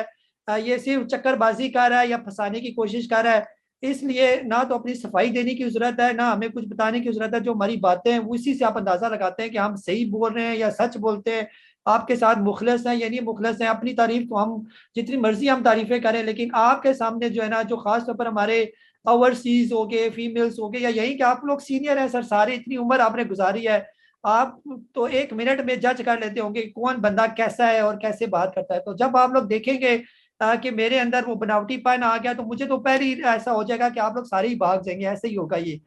है ये सिर्फ चक्करबाजी कर रहा है या फंसाने की कोशिश कर रहा है। इसलिए ना तो अपनी सफाई देने की जरूरत है, ना हमें कुछ बताने की जरूरत है। जो हमारी बातें हैं उसी से आप अंदाजा लगाते हैं कि हम सही बोल रहे हैं या सच बोलते हैं, आपके साथ मुखलस हैं या नहीं मुखलस हैं। अपनी तारीफ को हम जितनी मर्जी हम तारीफें करें, लेकिन आपके सामने जो है ना, जो खास तौर पर हमारे ओवरसीज हो गए, फीमेल्स हो गए, या यही कि आप लोग सीनियर हैं सर, सारे इतनी उम्र आपने गुजारी है, आप तो 1 मिनट में जज कर लेते होंगे कौन बंदा कैसा है और कैसे बात करता है। तो जब आप लोग देखेंगे कि मेरे अंदर वो बनावटीपन आ गया, तो मुझे तो पहले ही ऐसा हो जाएगा कि आप लोग सारे ही भाग जाएंगे, ऐसे ही होगा ये।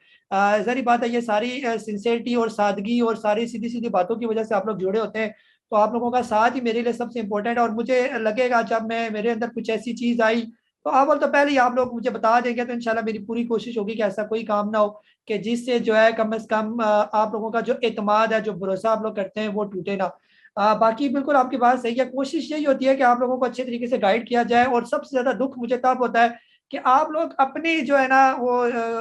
जरी बात है, ये सारी सिंसियरिटी और सादगी और सारी सीधी सीधी बातों की वजह से आप लोग जुड़े होते हैं। तो आप लोगों का साथ ही मेरे लिए सबसे इम्पोर्टेंट है। और मुझे लगेगा जब मैं मेरे अंदर कुछ ऐसी चीज आई तो अव्वल तो पहले ही आप लोग मुझे बता देंगे, तो इंशाल्लाह मेरी पूरी कोशिश होगी कि ऐसा कोई काम ना हो कि जिससे जो है कम से कम आप लोगों का जो एतमाद है, जो भरोसा आप लोग करते हैं, वो टूटे ना। बाकी बिल्कुल आपकी बात सही है, कोशिश यही होती है कि आप लोगों को अच्छे तरीके से गाइड किया जाए। और सबसे ज्यादा दुख मुझे तब होता है कि आप लोग अपनी जो है ना वो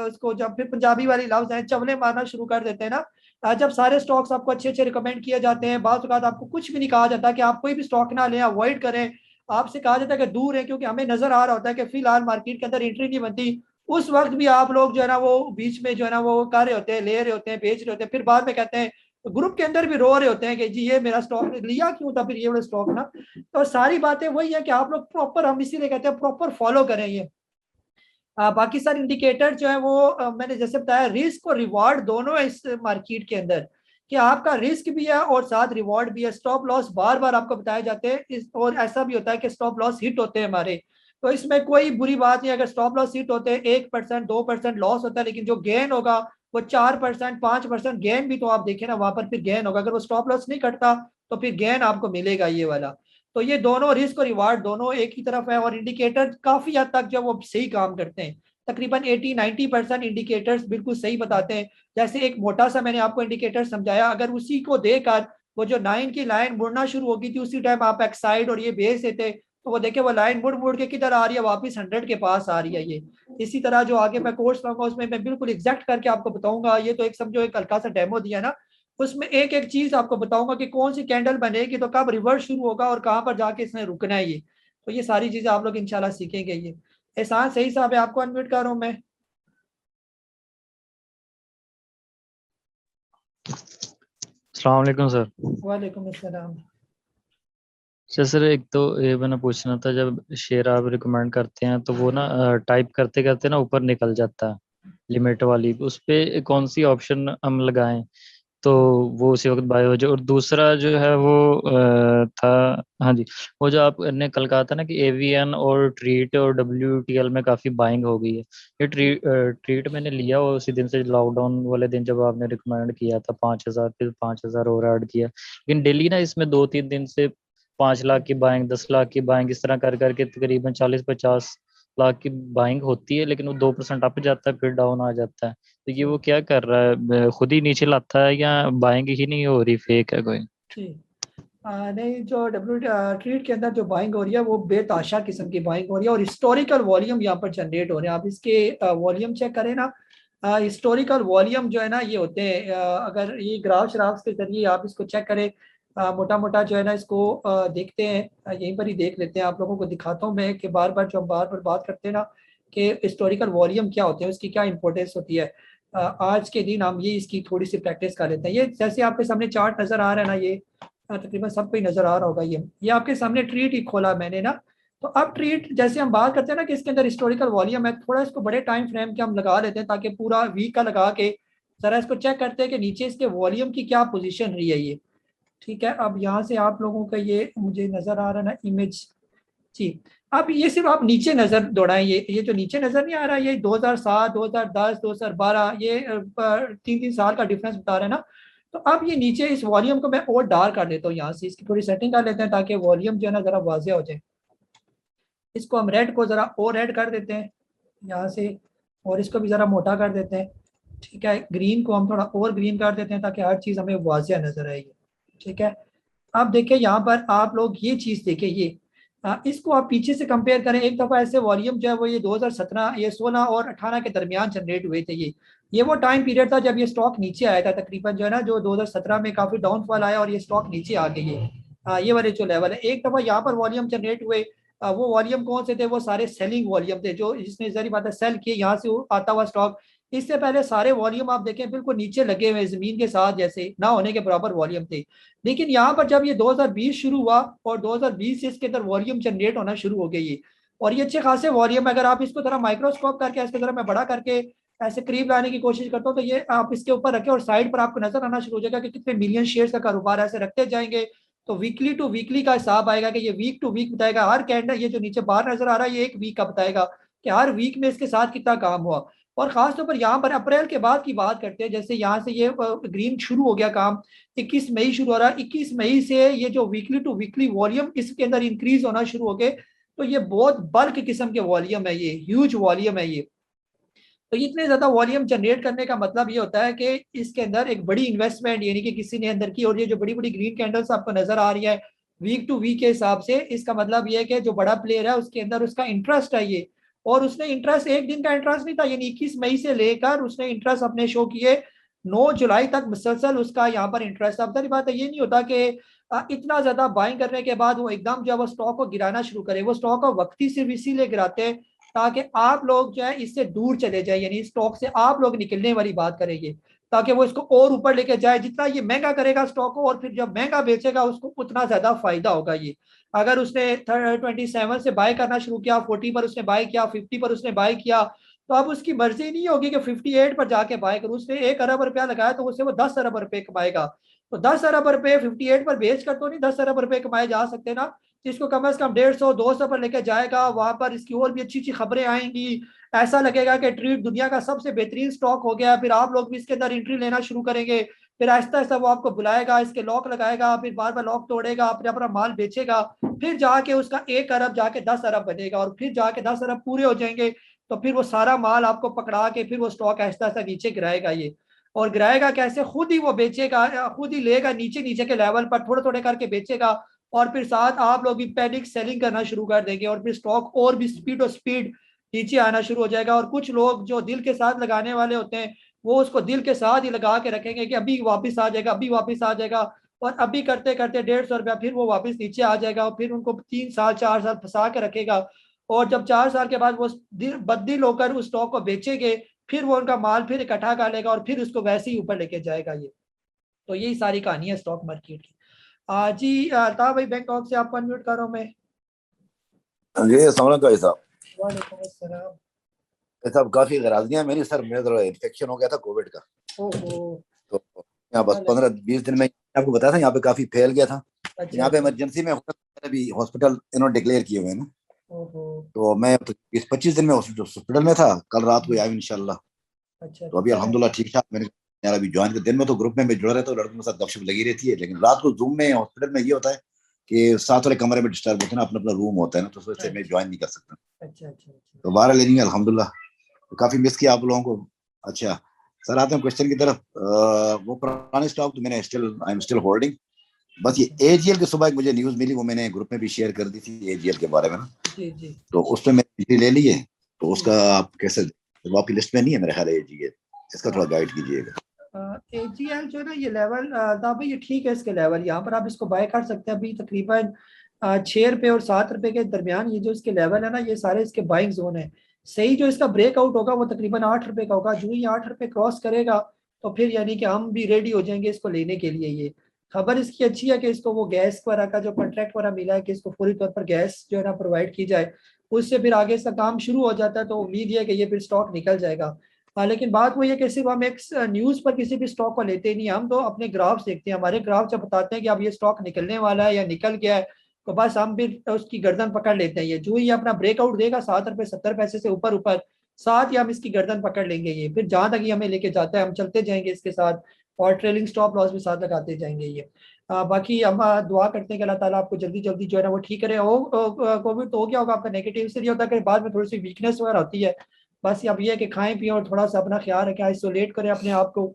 उसको, जब फिर पंजाबी वाली लफ्ज है, चवले मारना शुरू कर देते हैं ना। जब सारे स्टॉक्स आपको अच्छे अच्छे रिकमेंड किए जाते हैं, बात औक़ात आपको कुछ भी नहीं कहा जाता कि आप कोई भी स्टॉक ना लें, अवॉइड करें, आपसे कहा जाता है कि दूर है, क्योंकि हमें नजर आ रहा होता है कि फिलहाल मार्केट के अंदर एंट्री नहीं बनती। उस वक्त भी आप लोग जो है ना वो बीच में जो है ना वो कर रहे होते हैं, ले रहे होते हैं, बेच रहे होते हैं, फिर बाद में कहते हैं, ग्रुप के अंदर भी रो रहे होते हैं कि जी ये मेरा स्टॉक लिया क्यों था, फिर ये वाला स्टॉक ना। तो सारी बातें वही है कि आप लोग प्रॉपर, हम इसीलिए कहते हैं प्रॉपर फॉलो करें ये। बाकी सारे इंडिकेटर जो है वो मैंने जैसे बताया, रिस्क और रिवॉर्ड दोनों है इस मार्केट के अंदर, कि आपका रिस्क भी है और साथ रिवॉर्ड भी है। स्टॉप लॉस बार बार आपको बताए जाते हैं, और ऐसा भी होता है कि स्टॉप लॉस हिट होते हैं हमारे, तो इसमें कोई बुरी बात नहीं। अगर स्टॉप लॉस हिट होते हैं, 1% 2% लॉस होता है, लेकिन जो गेन होगा वो 4% 5% गेन भी तो आप देखें ना, वहां पर फिर गेन होगा। अगर वो स्टॉप लॉस नहीं कटता तो फिर गेन आपको मिलेगा ये वाला। तो ये दोनों रिस्क और रिवार्ड दोनों एक ही तरफ है, और इंडिकेटर काफी हद तक जो वो सही काम करते हैं, तकरीबन 80-90% इंडिकेटर्स बिल्कुल सही बताते हैं। जैसे एक मोटा सा मैंने आपको इंडिकेटर समझाया, अगर उसी को देकर वो जो 9 की लाइन मुड़ना शुरू होगी थी, उसी टाइम आप एक्साइड और ये बेच देते, तो वो देखे वो लाइन मुड़ मुड़ के किधर आ रही है, वापस 100 के पास आ रही है ये। इसी तरह जो आगे मैं कोर्स लाऊंगा उसमें मैं बिल्कुल एग्जैक्ट करके आपको बताऊंगा। ये तो एक समझो एक हल्का सा डेमो दिया ना, उसमें एक एक चीज आपको बताऊंगा कि कौन सी कैंडल बनेगी तो कब रिवर्स शुरू होगा और कहाँ पर जाके इसने रुकना है ये। तो ये सारी चीजें आप लोग इंशाल्लाह सीखेंगे। ये एहसान सही साहब है, आपको अनम्यूट कर रहा हूँ मैं। अस्सलाम वालेकुम सर। वालेकुम अस्सलाम। सर एक तो ये मैंने पूछना था, जब शेयर आप रिकमेंड करते हैं तो वो ना टाइप करते करते ना ऊपर निकल जाता है लिमिट वाली, उस पे कौन सी ऑप्शन हम लगाएं तो वो उसी वक्त बाय हो जाए। और दूसरा जो है वो था, हाँ जी, वो जो आपने कल कहा था ना कि एवीएन और ट्रीट और WTL में काफ़ी बाइंग हो गई है। ये ट्रीट मैंने लिया और उसी दिन से, लॉकडाउन वाले दिन जब आपने रिकमेंड किया था 5,000, फिर 5,000 और ऐड किया, लेकिन डेली ना इसमें 2-3 दिन से 5 लाख की बाइंग, 10 लाख की बाइंग, इस तरह कर करके तकरीबन 40-50 लाख की बाइंग होती है, लेकिन वो 2% अप जाता है फिर डाउन आ जाता है। तो ये वो क्या कर रहा है, खुद ही नीचे लाता है या बाइंग ही नहीं हो रही, फेक है कोई? जी नहीं, जो ट्रीट के अंदर जो बाइंग हो रही है वो बेताशा किस्म की बाइंग हो रही है और हिस्टोरिकल वॉल्यूम यहाँ पर जनरेट हो रहे हैं। आप इसके वॉल्यूम चेक करें ना, हिस्टोरिकल वॉल्यूम जो है ना ये होते हैं, अगर ये ग्राफ श्राफ्स के जरिए आप इसको चेक करें, मोटा मोटा जो है ना इसको देखते हैं, यहीं पर ही देख लेते हैं, आप लोगों को दिखाता हूँ मैं कि बार बार जो हम बार बार बात करते हैं ना कि हिस्टोरिकल वॉल्यूम क्या होते हैं, उसकी क्या इंपॉर्टेंस होती है। आज के दिन हम ये इसकी थोड़ी सी प्रैक्टिस कर लेते हैं। ये जैसे आपके सामने चार्ट नजर आ रहा है ना, ये तकरीबन सबको ही नजर आ रहा होगा, ये आपके सामने ट्रीट ही खोला मैंने ना। तो अब ट्रीट जैसे हम बात करते हैं ना कि इसके अंदर हिस्टोरिकल वॉल्यूम है, थोड़ा इसको बड़े टाइम फ्रेम के हम लगा लेते हैं ताकि पूरा वीक का लगा के जरा इसको चेक करते हैं कि नीचे इसके वॉल्यूम की क्या पोजीशन रही है ये। ठीक है, अब यहाँ से आप लोगों का ये मुझे नजर आ रहा है ना इमेज जी। अब ये सिर्फ आप नीचे नजर दौड़ाएं, ये जो नीचे नजर नहीं आ रहा, ये 2007, 2010, 2012, ये 3-3 साल का डिफरेंस बता रहे हैं ना। तो अब ये नीचे इस वॉल्यूम को मैं और डार्क कर देता हूँ, यहाँ से इसकी थोड़ी सेटिंग कर लेते हैं ताकि वॉल्यूम जो है ना जरा वाजिया हो जाए। इसको हम रेड को जरा और रेड कर देते हैं यहाँ से, और इसको भी जरा मोटा कर देते हैं। ठीक है, ग्रीन को हम थोड़ा और ग्रीन कर देते हैं ताकि हर चीज हमें वाजिया नजर आएगी। ठीक है, अब देखिए यहाँ पर आप लोग ये चीज देखिए, ये इसको आप पीछे से कंपेयर करें। एक दफा ऐसे वॉल्यूम जो है वो ये 2017, ये 16 और 18 के दरमियान जनरेट हुए थे। ये वो टाइम पीरियड था जब ये स्टॉक नीचे आया था, तकरीबन जो है ना जो 2017 में काफी डाउनफॉल आया और ये स्टॉक नीचे आ गई है। ये वाले जो लेवल है, एक दफा यहाँ पर वॉल्यूम जनरेट हुए। वो वॉल्यूम कौन से थे? वो सारे सेलिंग वॉल्यूम थे, जो जिसने जरी बात है सेल किए यहाँ से आता हुआ स्टॉक। इससे पहले सारे वॉल्यूम आप देखें बिल्कुल नीचे लगे हुए, जमीन के साथ जैसे ना होने के बराबर वॉल्यूम थे। लेकिन यहाँ पर जब ये 2020 शुरू हुआ और 2020 से इसके अंदर वॉल्यूम जनरेट होना शुरू हो गई, और ये अच्छे खासे वॉल्यूम, अगर आप इसको थोड़ा माइक्रोस्कोप करके इसके तरह मैं बड़ा करके ऐसे करीब लाने की कोशिश करता हूँ, तो ये आप इसके ऊपर रखें और साइड पर आपको नजर आना शुरू हो जाएगा कि कितने मिलियन शेयर्स का कारोबार ऐसे रखते जाएंगे। तो वीकली टू वीकली का हिसाब आएगा कि ये वीक टू वीक बताएगा, हर कैंडल ये जो नीचे बाहर नजर आ रहा है ये एक वीक का बताएगा कि हर वीक में इसके साथ कितना काम हुआ। और खासतौर पर यहाँ पर अप्रैल के बाद की बात करते हैं, जैसे यहाँ से ये ग्रीन शुरू हो गया काम, 21 मई शुरू हो रहा है, 21 मई से ये जो वीकली टू वीकली वॉल्यूम इसके अंदर इंक्रीज होना शुरू हो गए। तो ये बहुत बल्क किस्म के वॉल्यूम है, ये ह्यूज वॉल्यूम है ये। तो इतने ज्यादा वॉल्यूम जनरेट करने का मतलब ये होता है कि इसके अंदर एक बड़ी इन्वेस्टमेंट यानी कि किसी ने अंदर की, और ये जो बड़ी बड़ी ग्रीन कैंडल्स आपको नजर आ रही है वीक टू वीक के हिसाब से, इसका मतलब ये है कि जो बड़ा प्लेयर है उसके अंदर उसका इंटरेस्ट है ये। और उसने इंटरेस्ट एक दिन का इंटरेस्ट नहीं था, यानी 21 मई से लेकर उसने इंटरेस्ट अपने शो किए 9 जुलाई तक मुसलसल उसका यहाँ पर इंटरेस्ट। अब सारी बात है, ये नहीं होता कि इतना ज्यादा बाइंग करने के बाद वो एकदम जो है वो स्टॉक को गिराना शुरू करे। वो स्टॉक को वक्ती सिर्फ इसीलिए गिराते हैं ताकि आप लोग जो है इससे दूर चले जाए, यानी स्टॉक से आप लोग निकलने वाली बात करेंगे, ताकि वो इसको और ऊपर लेके जाए। जितना ये महंगा करेगा स्टॉक को और फिर जब महंगा बेचेगा उसको उतना ज्यादा फायदा होगा ये। अगर उसने 27 से बाय करना शुरू किया, 40 पर उसने बाय किया, 50 पर उसने बाय किया, तो अब उसकी मर्जी नहीं होगी कि 58 पर जाके बाय करूं। उसने 1 अरब रुपया लगाया तो उससे वो 10 अरब रुपए कमाएगा। तो 10 अरब रुपए 58 पर बेच कर तो नहीं 10 अरब रुपए कमाए जा सकते ना। इसको कम से कम 150-200 पर लेके जाएगा, वहां पर इसकी और भी अच्छी अच्छी खबरें आएंगी। ऐसा लगेगा कि ट्रीट दुनिया का सबसे बेहतरीन स्टॉक हो गया, फिर आप लोग भी इसके अंदर एंट्री लेना शुरू करेंगे। फिर आहिस्ता आहिस्ता वो आपको बुलाएगा, इसके लॉक लगाएगा, फिर बार बार लॉक तोड़ेगा, फिर अपना माल बेचेगा, फिर जाके उसका 1 अरब जाके 10 अरब बनेगा, और फिर जाके 10 अरब पूरे हो जाएंगे। तो फिर वो सारा माल आपको पकड़ा के फिर वो स्टॉक आहिस्ता आहिस्ता नीचे गिराएगा ये। और गिराएगा कैसे? खुद ही वो बेचेगा, खुद ही लेगा नीचे नीचे के लेवल पर थोड़े थोड़े करके बेचेगा, और फिर साथ आप लोग भी पैनिक सेलिंग करना शुरू कर देंगे, और फिर स्टॉक और भी स्पीड नीचे आना शुरू हो जाएगा। और कुछ लोग जो दिल के साथ लगाने वाले होते हैं वो उसको दिल के साथ ही लगा के रखेंगे कि अभी वापस आ जाएगा, अभी वापस आ जाएगा, और अभी करते करते 150 रुपया फिर वो वापस नीचे आ जाएगा, और फिर उनको 3 साल 4 साल फंसा के रखेगा। और जब 4 साल के बाद वो बददिल होकर उस स्टॉक को बेचेंगे, फिर वो उनका माल फिर इकट्ठा कर लेगा और फिर उसको वैसे ही ऊपर लेके जाएगा ये। तो यही सारी कहानी है स्टॉक मार्केट की। जी अल्ताफ भाई बैंकॉक से आपको अनम्यूट कर रहा हूं मैं। जी अस्सलाम वालेकुम साहब। वालेकुम अस्सलाम। साहब काफी गराजियां मेरी सर, मेरे तो इन्फेक्शन हो गया था कोविड का। ओहो। तो यहाँ बस 15-20 दिन में आपको बताया था यहाँ पे काफी फैल गया था। अच्छा यहाँ पे अच्छा। इमरजेंसी में अभी हॉस्पिटल इन्होंने डिक्लेयर किए हुए हैं ना, ओहो। तो मैं 20-25 दिन में हॉस्पिटल में था, कल रात को आया इंशाल्लाह। अच्छा तो अभी अल्हम्दुलिल्लाह ठीक ठाक। मैंने यार अभी ज्वाइन कर, दिन में तो ग्रुप में मैं जुड़ा रहता हूँ, लड़कों के साथ गपशप लगी रहती है, लेकिन रात को जूम में हॉस्पिटल में ये होता है कि साथ वाले कमरे में डिस्टर्ब होते हैं ना, अपना अपना रूम होता है ना, तो उस वजह से मैं ज्वाइन नहीं कर सकता। अच्छा अच्छा। तो बारह लेनी अल्हम्दुलिल्लाह, तो काफी मिस किया आप लोगों को। अच्छा सर, आते हैं क्वेश्चन की तरफ। वो पुराने स्टॉक तो मैंने आई एम स्टिल होल्डिंग। बस ये एजीएल की सुबह मुझे न्यूज मिली, वो मैंने ग्रुप में भी शेयर कर दी थी एजीएल के बारे में ना, जी जी। तो उसमें मैंने ले ली है। तो उसका आप कैसे, वो आपकी लिस्ट में नहीं है मेरे ख्याल एजीएल, इसका थोड़ा गाइड कीजिएगा। एजीएल जो है ना, ये लेवल भाई ये ठीक है, इसके लेवल यहाँ पर आप इसको बाय कर सकते हैं। अभी तकरीबन 6 रुपए और 7 रुपए के दरमियान ये जो इसके लेवल है ना, ये सारे इसके बाइंग जोन है। सही जो इसका ब्रेकआउट होगा वो तकरीबन 8 रुपए का होगा। जो ही 8 रुपए क्रॉस करेगा तो फिर यानी कि हम भी रेडी हो जाएंगे इसको लेने के लिए। ये खबर इसकी अच्छी है कि इसको वो गैस वगैरह का जो कॉन्ट्रैक्ट वगैरह मिला है कि इसको पूरी तौर पर गैस जो है ना प्रोवाइड की जाए, उससे फिर आगे इसका काम शुरू हो जाता है। तो उम्मीद है कि ये फिर स्टॉक निकल जाएगा। लेकिन बात वो ये कि सिर्फ हम एक न्यूज़ पर किसी भी स्टॉक को लेते नहीं, हम तो अपने ग्राफ्स देखते हैं। हमारे ग्राफ जब बताते हैं कि अब ये स्टॉक निकलने वाला है या निकल गया है, तो बस हम फिर उसकी गर्दन पकड़ लेते हैं। ये जो ही अपना ब्रेकआउट देगा 7 रुपए 70 पैसे से ऊपर ऊपर, साथ ही हम इसकी गर्दन पकड़ लेंगे। ये फिर जहां तक ये हमें लेके जाता है हम चलते जाएंगे इसके साथ, और ट्रेलिंग स्टॉप लॉस भी साथ लगाते जाएंगे। ये बाकी हम दुआ करते हैं कि अल्लाह ताला आपको जल्दी जल्दी जो है ना वो ठीक करे। कोविड तो हो गया होगा आपका, नेगेटिव से ये होता है कि बाद में थोड़ी सी वीकनेस वगैरह होती है। बस अब ये है कि खाएं पिए और थोड़ा सा अपना ख्याल रखें, आइसोलेट करें अपने आप को।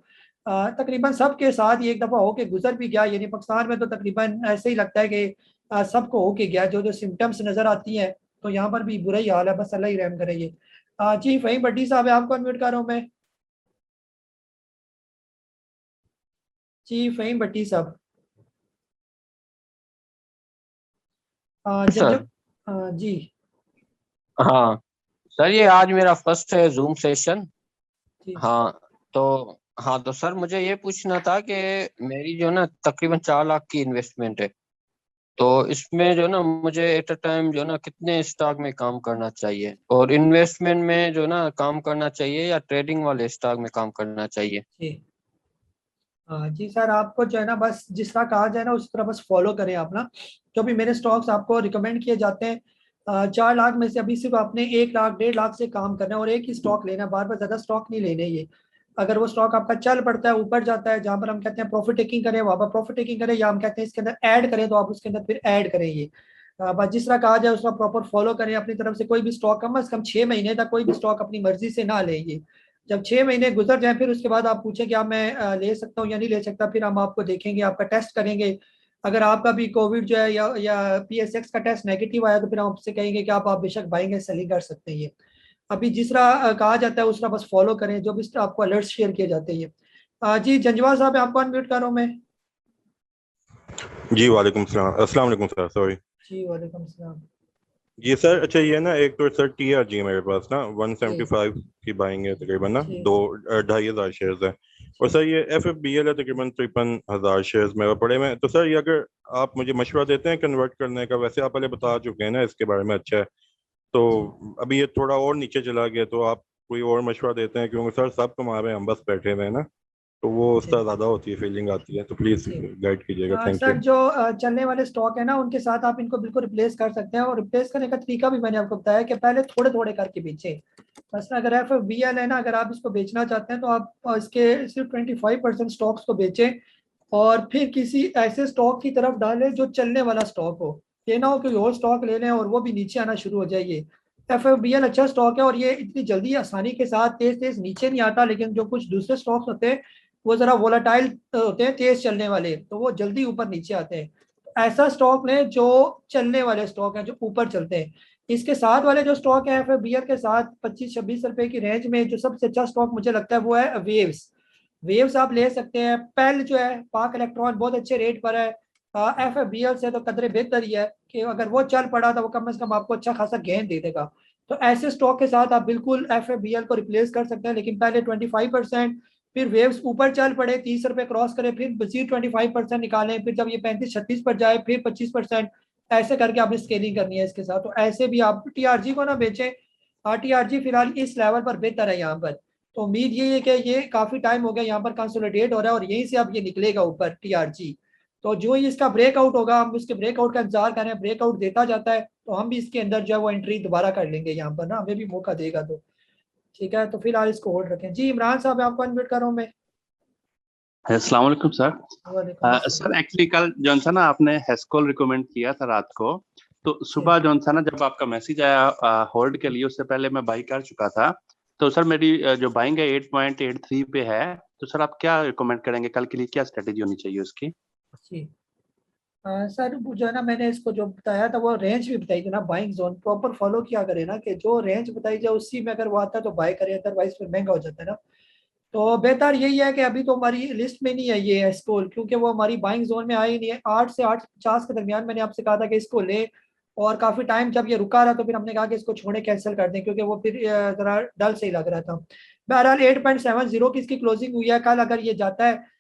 तकरीबन सबके साथ ये एक दफ़ा होके गुजर भी गया। यानी पाकिस्तान में तो तकरीबन ऐसे ही लगता है कि सबको होके गया, जो जो सिम्टम्स नज़र आती हैं। तो यहाँ पर भी बुरा ही हाल है, बस अल्लाह ही रहम करे। ये जी फ़हीम भट्टी साहब है, आपको अनम्यूट कर रहा हूँ मैं। जी फ़हीम भट्टी साहब। सर जी हाँ सर, ये आज मेरा फर्स्ट है जूम सेशन। हाँ तो सर मुझे ये पूछना था कि मेरी जो ना तकरीबन 4 लाख की इन्वेस्टमेंट है, तो इसमें जो ना मुझे एट अ टाइम जो ना कितने स्टॉक में काम करना चाहिए, और इन्वेस्टमेंट में जो ना काम करना चाहिए या ट्रेडिंग वाले स्टॉक में काम करना चाहिए? जी सर, आपको जो है ना बस जिस तरह कहा जाए ना उस तरह बस फॉलो करें आप ना। जो भी मेरे स्टॉक्स आपको रिकमेंड किए जाते हैं, 4 लाख में से अभी सिर्फ आपने 1 लाख 1.5 लाख से काम करना है और एक ही स्टॉक लेना, बार बार ज्यादा स्टॉक नहीं लेने। ये अगर वो स्टॉक आपका चल पड़ता है, ऊपर जाता है, जहां पर हम कहते हैं प्रॉफिट टेकिंग करें वहां पर प्रॉफिट टेकिंग करें, या हम कहते हैं इसके अंदर ऐड करें तो आप उसके अंदर फिर ऐड करें। ये बस जिस तरह कहा जाए उसका प्रॉपर फॉलो करें अपनी तरफ से। कोई भी स्टॉक कम से कम 6 महीने तक कोई भी स्टॉक अपनी मर्जी से ना लें। ये जब 6 महीने गुजर जाए फिर उसके बाद आप पूछें कि आप मैं ले सकता हूँ या नहीं ले सकता, फिर हम आपको देखेंगे, आपका टेस्ट करेंगे। अगर आपका भी कोविड जो है या PSX का टेस्ट नेगेटिव आया तो फिर हम आपसे कहेंगे कि आप बेशक बाइंग सेलिंग कर सकते हैं। ये अभी जिस तरह कहा जाता है उस तरह बस फॉलो करें, जो भी आपको अलर्ट शेयर किए जाते हैं। जी जंजवा साहब, आपको अनम्यूट कर रहा हूँ मैं। जी वालेकुम सलाम, अस्सलाम वालेकुम सर, सॉरी जी वालेकुम सलाम। जी सर। अच्छा ये ना एक तो सर TRG है मेरे पास ना 175 की बाइंग है तकरीबन ना, 2,500 शेयर्स है, और सर ये FFBL है तकरीबन 53,000 शेयर्स मेरे पड़े में। तो सर ये अगर आप मुझे मशवरा देते हैं कन्वर्ट करने का, वैसे आप पहले बता चुके हैं ना इसके बारे में, अच्छा है, तो अभी ये थोड़ा और नीचे चला गया, तो आप कोई और मशवरा देते हैं, क्योंकि सर सब कमा रहे हैं, हम बस बैठे हुए हैं ना, तो वो उस तरह ज्यादा होती है, फीलिंग आती है, तो प्लीज गाइड कीजिएगा, थैंक सर यू। जो चलने वाले स्टॉक है ना उनके साथ आप इनको बिल्कुल रिप्लेस कर सकते हैं, और रिप्लेस करने का तरीका भी मैंने आपको बताया कि पहले थोड़े थोड़े करके बेचें। बस अगर FFBL है ना, अगर आप इसको बेचना चाहते हैं तो आप इसके सिर्फ 25% स्टॉक्स को बेचें और फिर किसी ऐसे स्टॉक की तरफ डालें जो चलने वाला स्टॉक हो। ये ना हो कि और स्टॉक ले लें और वो भी नीचे आना शुरू हो जाए। FFBL अच्छा स्टॉक है और ये इतनी जल्दी आसानी के साथ तेज तेज नीचे नहीं आता, लेकिन जो कुछ दूसरे स्टॉक्स होते हैं वो जरा वोलाटाइल होते हैं, तेज चलने वाले, तो वो जल्दी ऊपर नीचे आते हैं। ऐसा स्टॉक लें जो चलने वाले स्टॉक हैं, जो ऊपर चलते हैं। इसके साथ वाले जो स्टॉक है FFBL के साथ 25-26 रुपए की रेंज में जो सबसे अच्छा स्टॉक मुझे लगता है वो है वेव्स। वेव्स आप ले सकते हैं। पेल जो है पाक इलेक्ट्रॉन बहुत अच्छे रेट पर है। FFBL से तो कदरे बेहतर ही है कि अगर वो चल पड़ा तो वो कम से कम आपको अच्छा खासा गेन दे देगा। तो ऐसे स्टॉक के साथ आप बिल्कुल FFBL को रिप्लेस कर सकते हैं, लेकिन पहले 25%, फिर वेव्स ऊपर चल पड़े 30 रुपए क्रॉस करे, फिर मजीद 25% निकालें, फिर जब ये 35-36 पर जाए फिर 25%, ऐसे करके आपने स्केलिंग करनी है इसके साथ। तो ऐसे भी आप TRG को ना बेचें। TRG फिलहाल इस लेवल पर बेहतर है यहाँ पर। तो उम्मीद यही है कि ये काफी टाइम हो गया यहाँ पर कंसोलिडेट हो रहा है और यहीं से अब ये निकलेगा ऊपर TRG। तो जो ही इसका ब्रेकआउट होगा हम उसके ब्रेकआउट का इंतजार कर रहे हैं, ब्रेकआउट देता जाता है तो हम भी इसके अंदर जो है वो एंट्री दोबारा कर लेंगे यहाँ पर ना, हमें भी मौका देगा तो ठीक है। तो फिलहाल इसको होल्ड रखें। जी इमरान साहब आपको अनम्यूट कर रहा हूँ मैं। अस्सलाम वालेकुम सर। वालेकुम सर एक्चुअली कल जो था ना आपने हेस्कोल रिकमेंड किया था रात को, तो सुबह जो था ना जब आपका मैसेज आया होल्ड के लिए, उससे पहले मैं बाई कर चुका था। तो सर मेरी जो बाइंग है 8.83 पे है, तो सर आप क्या रिकमेंड करेंगे, कल के लिए क्या स्ट्रेटेजी होनी चाहिए उसकी? जी सर जो है ना मैंने इसको जो बताया था वो रेंज भी बताई थी ना, बाइंग जोन प्रॉपर फॉलो किया करे ना, कि जो रेंज बताई जाए उसी में अगर वो आता है तो बाय करें, अदरवाइज फिर महंगा हो जाता है ना। तो बेहतर यही है कि अभी तो हमारी लिस्ट में नहीं है ये स्कूल, क्योंकि वो हमारी बाइंग जोन में आई नहीं है। 8 से 8:50 के दरमियान मैंने आपसे कहा था कि इसको ले, और काफी टाइम जब ये रुका रहा तो फिर हमने कहा कि इसको छोड़े, कैंसिल कर दें, क्योंकि वो फिर जरा डल से ही लग रहा था। बहरहाल 8.70 की इसकी क्लोजिंग हुई है। कल अगर ये जाता है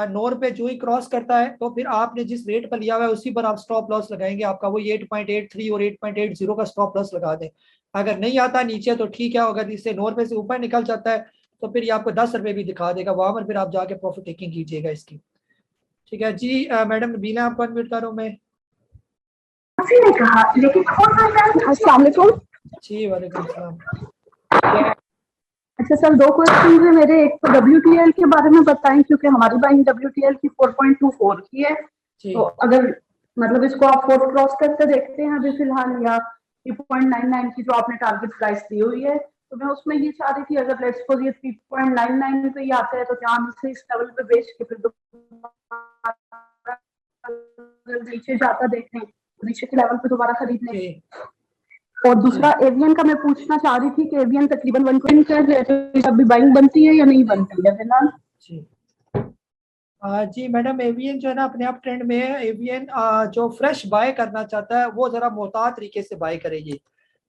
9 रुपए जो ही क्रॉस करता है तो फिर आपने जिस रेट पर लिया हुआ है उसी पर आप स्टॉप लॉस लगाएंगे। आपका वो 8.83 और 8.80 का स्टॉप लॉस लगा दें। अगर नहीं आता नीचे तो ठीक है, अगर इससे 9 रुपए से ऊपर निकल जाता है तो फिर ये आपको 10 रुपए भी दिखा देगा, वहां पर फिर आप जाके प्रॉफिट टेकिंग कीजिएगा इसकी। ठीक है जी मैडम नबीला आपको अनम्यूट कर रहा हूं मैं। ने कहा लेकिन अस्सलाम वालेकुम। जी वालेकुम सलाम। अच्छा सर, दो क्वेश्चन है मेरे। एक तो WTL के बारे में बताएं, क्योंकि हमारी बाइंग WTL की 4.24 की है, तो अगर मतलब इसको आप फोर्थ क्रॉस करते देखते हैं अभी फिलहाल, या 3.99 की जो आपने टारगेट प्राइस दी हुई है, तो मैं उसमें ये चाह रही थी अगर लेट्स सपोज ये 3.99 पे ही आता है तो क्या हम इसे इस लेवल पे बेच के फिर नीचे जाता देखते हैं, नीचे के लेवल पे दोबारा खरीद लें। और दूसरा एवियन का मैं पूछना चाह रही थी कि एवियन तकरीबन 120 का अभी बाइंग बनती है या नहीं बनती है फिलहाल? जी मैडम एवियन जो है ना अपने आप ट्रेंड में है। एवियन जो फ्रेश बाय करना चाहता है वो जरा मोहतात तरीके से बाय करेगी,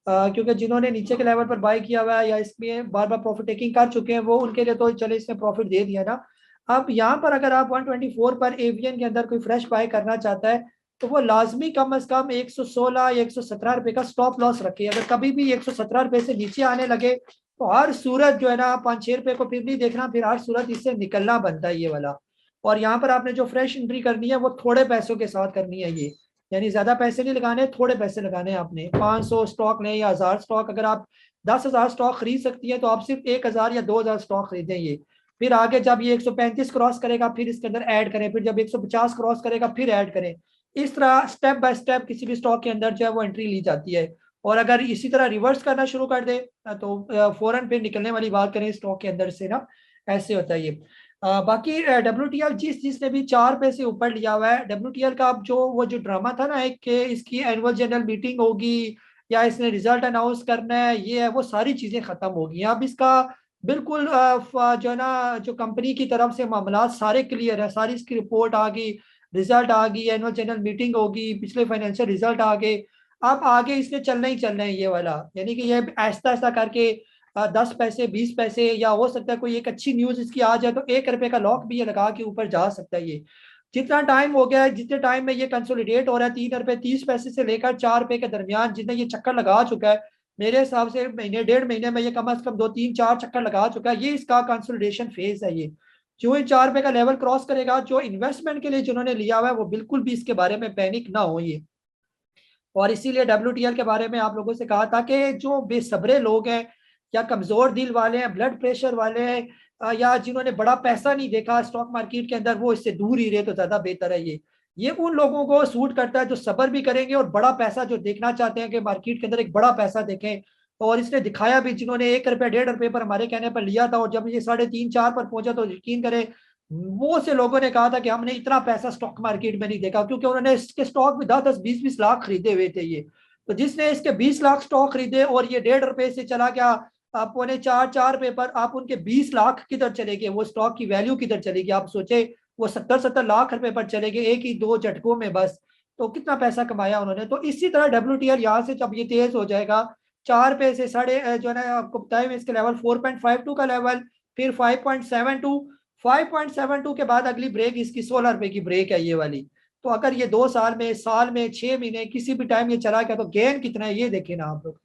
क्योंकि जिन्होंने नीचे के लेवल पर बाय किया हुआ है या इसमें बार बार प्रॉफिट टेकिंग कर चुके हैं वो उनके लिए तो चले इसने प्रॉफिट दे दिया ना। अब यहाँ पर अगर आप 124 पर एवियन के अंदर कोई फ्रेश बाय करना चाहता है तो वो लाजमी कम अज कम 116 या 117 रुपए का स्टॉप लॉस रखे। अगर कभी भी 117 रुपए से नीचे आने लगे तो हर सूरत जो है ना 5-6 रुपए को फिर नहीं देखना, फिर हर सूरत इससे निकलना बनता है ये वाला। और यहाँ पर आपने जो फ्रेश एंट्री करनी है वो थोड़े पैसों के साथ करनी है ये, यानी ज्यादा पैसे नहीं लगाने, थोड़े पैसे लगाने हैं आपने। 500 स्टॉक लें या 1000 स्टॉक, अगर आप 10,000 स्टॉक खरीद सकती है तो आप सिर्फ 1000 या 2000 स्टॉक खरीदें ये। फिर आगे जब ये 135 क्रॉस करेगा फिर इसके अंदर ऐड करें, फिर जब 150 क्रॉस करेगा फिर ऐड करें। इस तरह स्टेप बाय स्टेप किसी भी स्टॉक के अंदर जो है वो एंट्री ली जाती है। और अगर इसी तरह रिवर्स करना शुरू कर दे तो फौरन फिर निकलने वाली बात करें स्टॉक के अंदर से ना, ऐसे होता है ये। बाकी WTL जिसने भी 4 पैसे ऊपर लिया हुआ है WTL का, अब जो वो जो ड्रामा था ना एक कि इसकी एनुअल जनरल मीटिंग होगी या इसने रिजल्ट अनाउंस करना है, ये है वो सारी चीजें खत्म हो गई। अब इसका बिल्कुल जो है ना जो कंपनी की तरफ से मामला सारे क्लियर है, सारी इसकी रिपोर्ट आ गई, रिजल्ट आ गई, एनुअल जनरल मीटिंग होगी, पिछले फाइनेंशियल रिजल्ट आ गए। अब आगे इसने चलना ही चलना है ये वाला, यानी कि ये ऐसा ऐसा करके 10 पैसे 20 पैसे, या हो सकता है कोई एक अच्छी न्यूज इसकी आ जाए तो 1 रुपए का लॉक भी ये लगा के ऊपर जा सकता है ये। जितना टाइम हो गया है, जितने टाइम में ये कंसोलिडेट हो रहा है 3 रुपए 30 पैसे से लेकर 4 रुपए के दरमियान जितना ये चक्कर लगा चुका है, मेरे हिसाब से महीने 1.5 महीने में ये कम से कम 2-3-4 चक्कर लगा चुका है। ये इसका कंसोलिडेशन फेज है ये। जो ही 4 रुपए का लेवल क्रॉस करेगा, जो इन्वेस्टमेंट के लिए जिन्होंने लिया हुआ है वो बिल्कुल भी इसके बारे में पैनिक ना हो ये। और इसीलिए WTL के बारे में आप लोगों से कहा था कि जो बेसब्रे लोग हैं या कमजोर दिल वाले हैं, ब्लड प्रेशर वाले हैं, या जिन्होंने बड़ा पैसा नहीं देखा स्टॉक मार्केट के अंदर, वो इससे दूर ही रहे तो ज्यादा बेहतर है ये उन लोगों को सूट करता है जो सब्र भी करेंगे और बड़ा पैसा जो देखना चाहते हैं कि मार्केट के अंदर एक बड़ा पैसा देखें। और इसने दिखाया भी, जिन्होंने 1 रुपया 1.5 रुपए पर हमारे कहने पर लिया था और जब ये 3.5-4 पर पहुंचा तो यकीन करें वो से लोगों ने कहा था कि हमने इतना पैसा स्टॉक मार्केट में नहीं देखा, क्योंकि उन्होंने इसके स्टॉक में 10-10 20-20 लाख खरीदे हुए थे ये। तो जिसने इसके 20 लाख स्टॉक खरीदे और ये 1.5 रुपए से चला गया 4.4 रुपए पर, आप उनके 20 लाख किधर चले गए, वो स्टॉक की वैल्यू किधर चलेगी? आप सोचे वो 70-70 लाख रुपए पर चले गए एक ही 2 झटकों में बस, तो कितना पैसा कमाया उन्होंने। तो इसी तरह WTL यहाँ से जब ये तेज हो जाएगा 4 रुपए से जो है ना आपको बताया मैं इसके लेवल 4.52 का लेवल, फिर 5.72 के बाद अगली ब्रेक इसकी 16 रुपए की ब्रेक है ये वाली। तो अगर ये 2 साल में 6 महीने किसी भी टाइम ये चला गया तो गेन कितना है ये देखे ना आप लोग।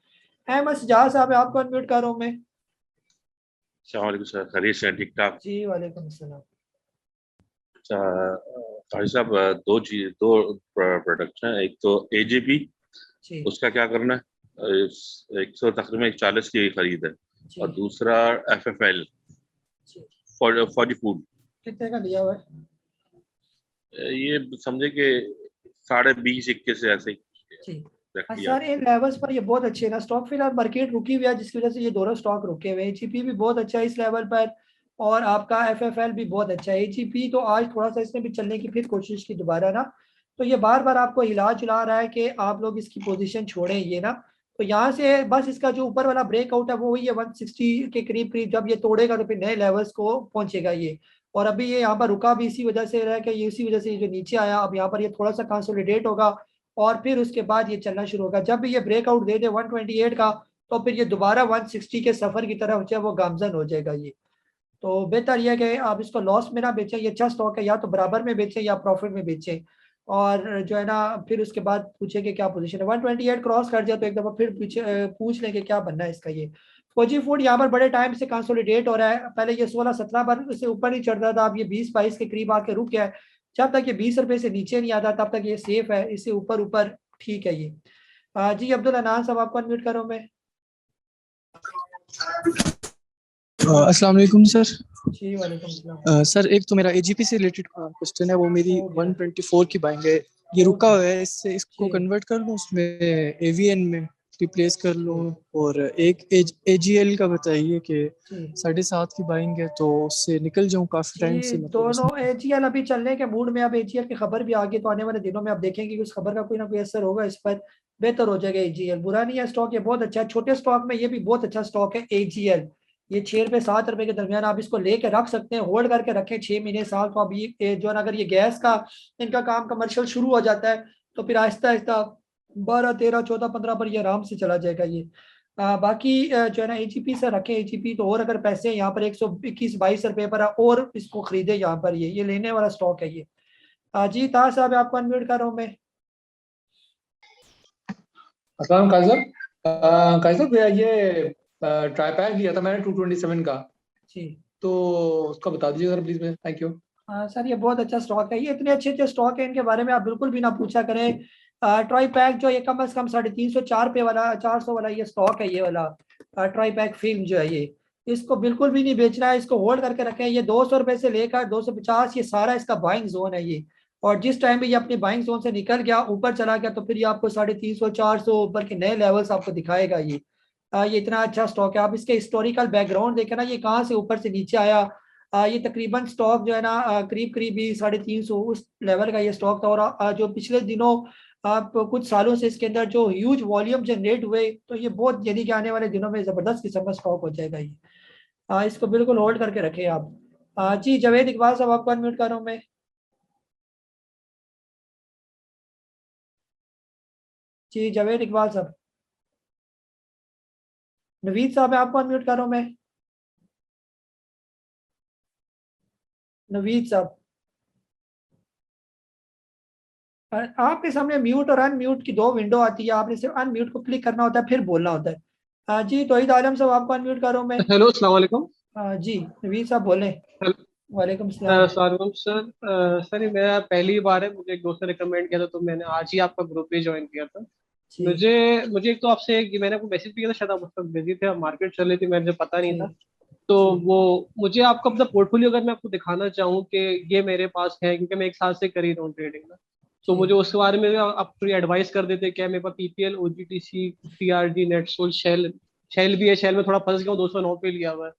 अहमद सजाद साहब आपको अनम्यूट कर रहा हूं मैं। अस्सलाम वालेकुम सर, खैरियत से हैं? ठीक ठाक? जी वालेकुम सलाम। अच्छा भाई साहब, दो प्रोडक्ट हैं। एक तो एजीपी, जी उसका क्या करना है? एक तो तकरीबन 40 की खरीद है, और दूसरा एफएफएल फॉर फूड, कितने का लिया हुआ है? ये समझे कि 20.5-21 से ऐसे ही जी रख हाँ लिया। सर, इन लेवल्स पर ये बहुत अच्छे है ना स्टॉक। फिलहाल मार्केट रुकी हुई है जिसकी वजह से ये दोनों स्टॉक रुके हुए हैं। एजीपी भी बहुत अच्छा है इस लेवल पर, और आपका एफएफएल भी बहुत अच्छा है। एजीपी तो आज थोड़ा सा इसने भी चलने की फिर कोशिश की दोबारा ना, तो ये बार बार आपको हिला चुला रहा है कि आप लोग इसकी पोजीशन छोड़ें ये ना। तो यहाँ से बस इसका जो ऊपर वाला ब्रेकआउट है वो वही है 160 के करीब करीब, जब ये तोड़ेगा तो फिर नए लेवल्स को पहुंचेगा ये। और अभी ये यहाँ पर रुका भी इसी वजह से रहा कि ये इसी वजह से ये जो नीचे आया, अब यहाँ पर ये थोड़ा सा कंसोलिडेट होगा और फिर उसके बाद ये चलना शुरू होगा। जब भी ये ब्रेकआउट दे दे 128 का, तो फिर ये दोबारा 160 के सफर की तरफ जो है वो गामजन हो जाएगा ये। तो बेहतर यह है कि आप इसको लॉस में ना बेचें, ये अच्छा स्टॉक है, या तो बराबर में बेचें या प्रॉफिट में बेचें। और जो है ना फिर उसके बाद पूछे कि क्या पोजीशन है। 128 क्रॉस कर जाए तो एक दफा फिर पूछ लें कि क्या बनना है इसका ये। फौजी फूड यहाँ पर बड़े टाइम से कंसोलिडेट हो रहा है। पहले ये 16-17 पर से ऊपर नहीं चढ़ रहा था, अब ये 20-22 के करीब आके रुक गया है। जब तक ये 20 रुपए से नीचे नहीं आता तब तक ये सेफ है, इससे ऊपर ऊपर ठीक है ये। जी अब्दुल अनान साहब, आपको अनम्यूट करो मैं। अस्सलाम वालेकुम सर। जी वालेकुम सलाम। सर एक तो मेरा एजीपी से रिलेटेड क्वेश्चन है, वो मेरी 124 की बाइंग है, ये रुका हुआ है, इससे इसको कन्वर्ट कर लूँ उसमें एवीएन में रिप्लेस कर लूँ। और एक एजीएल का बताइए कि 7.5 की बाइंग है तो उससे निकल जाऊँ काफी टाइम से। मतलब दोनों एजीएल अभी चलने के मूड में, अब एजीएल की खबर भी आ गई तो आने वाले दिनों में आप देखेंगे कि उस खबर का कोई ना कोई असर होगा इस पर, बेहतर हो जाएगा एजीएल। बुरा नहीं है स्टॉक, ये बहुत अच्छा है। छोटे स्टॉक में ये भी बहुत अच्छा स्टॉक है एजीएल। ये 6 रुपए 7 रुपए के दरमियान आप इसको लेके रख सकते हैं, होल्ड करके रखें 6 महीने साल। तो अभी जो है अगर ये गैस का इनका काम कमर्शियल शुरू हो जाता है तो फिर आहिस्ता आहिस्ता 12, 13, 14, 15 पर ये आराम से चला जाएगा ये। बाकी जो है ना एजीपी से रखें एजीपी तो, और अगर पैसे यहाँ पर 121-22 रुपए पर और इसको खरीदे यहाँ पर, ये लेने वाला स्टॉक है ये। जी ताज साहब, आपको अनम्यूट कर रहा हूँ मैं। अस्सलाम कायसर भैया, ये ट्राईपैक लिया था मैंने 227 का, जी तो उसका बता दीजिए प्लीज में। Thank you. सर ये बहुत अच्छा स्टॉक है, ये इतने अच्छे अच्छे स्टॉक है, इनके बारे में आप बिल्कुल भी ना पूछा करें। ट्राई पैक जो ये कम से कम 350-4 रुपए वाला 400 वाला ये स्टॉक है, ये वाला ट्राई पैक फिल्म जो है ये, इसको बिल्कुल भी नहीं बेचना है, इसको होल्ड करके रखें। ये 200 रुपए से लेकर 250 ये सारा इसका बाइंग जोन है ये। और जिस टाइम भी ये अपने बाइंग जोन से निकल गया ऊपर चला गया तो फिर ये आपको 350-400 ऊपर के नए लेवल्स आपको दिखाएगा ये। ये इतना अच्छा स्टॉक है। आप इसके हिस्टोरिकल बैकग्राउंड देखें ना, ये कहाँ से ऊपर से नीचे आया। ये तकरीबन स्टॉक जो है ना करीब करीब 350 उस लेवल का ये स्टॉक था। और जो पिछले दिनों आप कुछ सालों से इसके अंदर जो ह्यूज वॉल्यूम जनरेट हुए, तो ये बहुत यानी कि आने वाले दिनों में जबरदस्त किस्म का स्टॉक हो जाएगा ये। इसको बिल्कुल होल्ड करके रखें आप। जी जावेद इकबाल साहब, आपको अनम्यूट कर रहा हूँ मैं। जी जावेद इकबाल साहब। नवीद साहब, आपको अनम्यूट कर रहा हूँ मैं। नवीद साहब, आपके सामने म्यूट और अनम्यूट की 2 विंडो आती है, आपने सिर्फ अनम्यूट को क्लिक करना होता है फिर बोलना होता है। जी तौहीद आलम साहब, आपको अनम्यूट कर रहा हूँ मैं। हेलो, अस्सलाम वालेकुम। जी नवीद साहब बोलें। वालेकुम सलाम। सर सर ये मेरा पहली बार है, मुझे एक दोस्त ने रिकमेंड किया था तो मैंने आज ही आपका ग्रुप भी ज्वाइन किया था। मुझे एक तो आपसे मैंने आपको मैसेज भी किया था, शायद आप उस वक्त बिजी थे, मार्केट चल रही थी, मुझे पता नहीं था। तो वो मुझे आपका अपना पोर्टफोलियो अगर मैं आपको दिखाना चाहूँ कि ये मेरे पास है, क्योंकि मैं 1 साल से कर ही रहा हूँ ट्रेडिंग में, तो मुझे उस बारे में आप थोड़ी एडवाइस कर देते। क्या मेरे पास पीपीएल, ओजीटीसी, टीआरडी, नेटसोल, शेल भी है। शेल में थोड़ा फंस गया हूँ, 209 पे लिया हुआ है।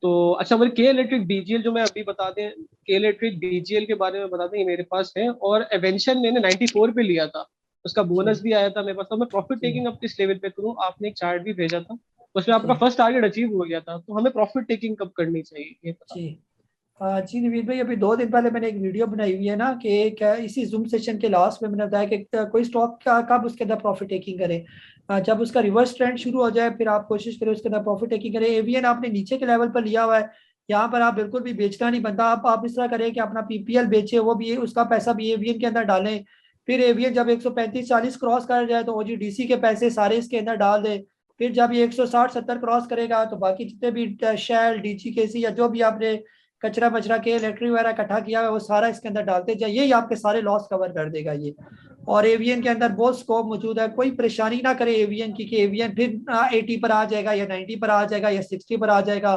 तो अच्छा, मुझे के इलेक्ट्रिक डीजीएल जो मैं अभी बता दें, के इलेक्ट्रिक डीजीएल के बारे में बता दें, ये मेरे पास है। और एवेंशन मैंने 94 पे लिया था, उसका बोनस भी आया था मेरे पास। तो मैं प्रॉफिट टेकिंग अब किस लेवल पे करूँ? आपने एक चार्ट भी भेजा था, उसमें आपका फर्स्ट टारगेट अचीव हो गया था, तो हमें प्रॉफिट टेकिंग कब करनी चाहिए ये बता। जी नवीद भाई, अभी 2 दिन पहले मैंने एक वीडियो बनाई हुई है ना कि क्या इसी जूम सेशन के लास्ट में मैंने बताया कि कोई स्टॉक का कब उसके अंदर प्रॉफिट टेकिंग करें। जब उसका रिवर्स ट्रेंड शुरू हो जाए फिर आप कोशिश करें उसके अंदर प्रॉफिट टेकिंग करें। एवीएन आपने नीचे के लेवल पर लिया हुआ है, यहाँ पर आप बिल्कुल भी बेचना नहीं बनता। आप इस तरह करें कि अपना पीपीएल बेचे, वो भी उसका पैसा भी एवीएन के अंदर डालें। फिर एवीएन जब 135-40 क्रॉस कर जाए तो ओजीडीसी के पैसे सारे इसके अंदर डाल दें। फिर जब ये 160-70 क्रॉस करेगा तो बाकी जितने भी शेल DGKC या जो भी आपने कचरा बचरा के इलेक्ट्रिक वगैरह इकट्ठा किया है वो सारा इसके अंदर डालते जाए, यही आपके सारे लॉस कवर कर देगा ये। और एवीएन के अंदर बहुत स्कोप मौजूद है, कोई परेशानी ना करे एवीएन की कि एवीएन फिर 80 पर आ जाएगा या 90 पर आ जाएगा या 60 पर आ जाएगा।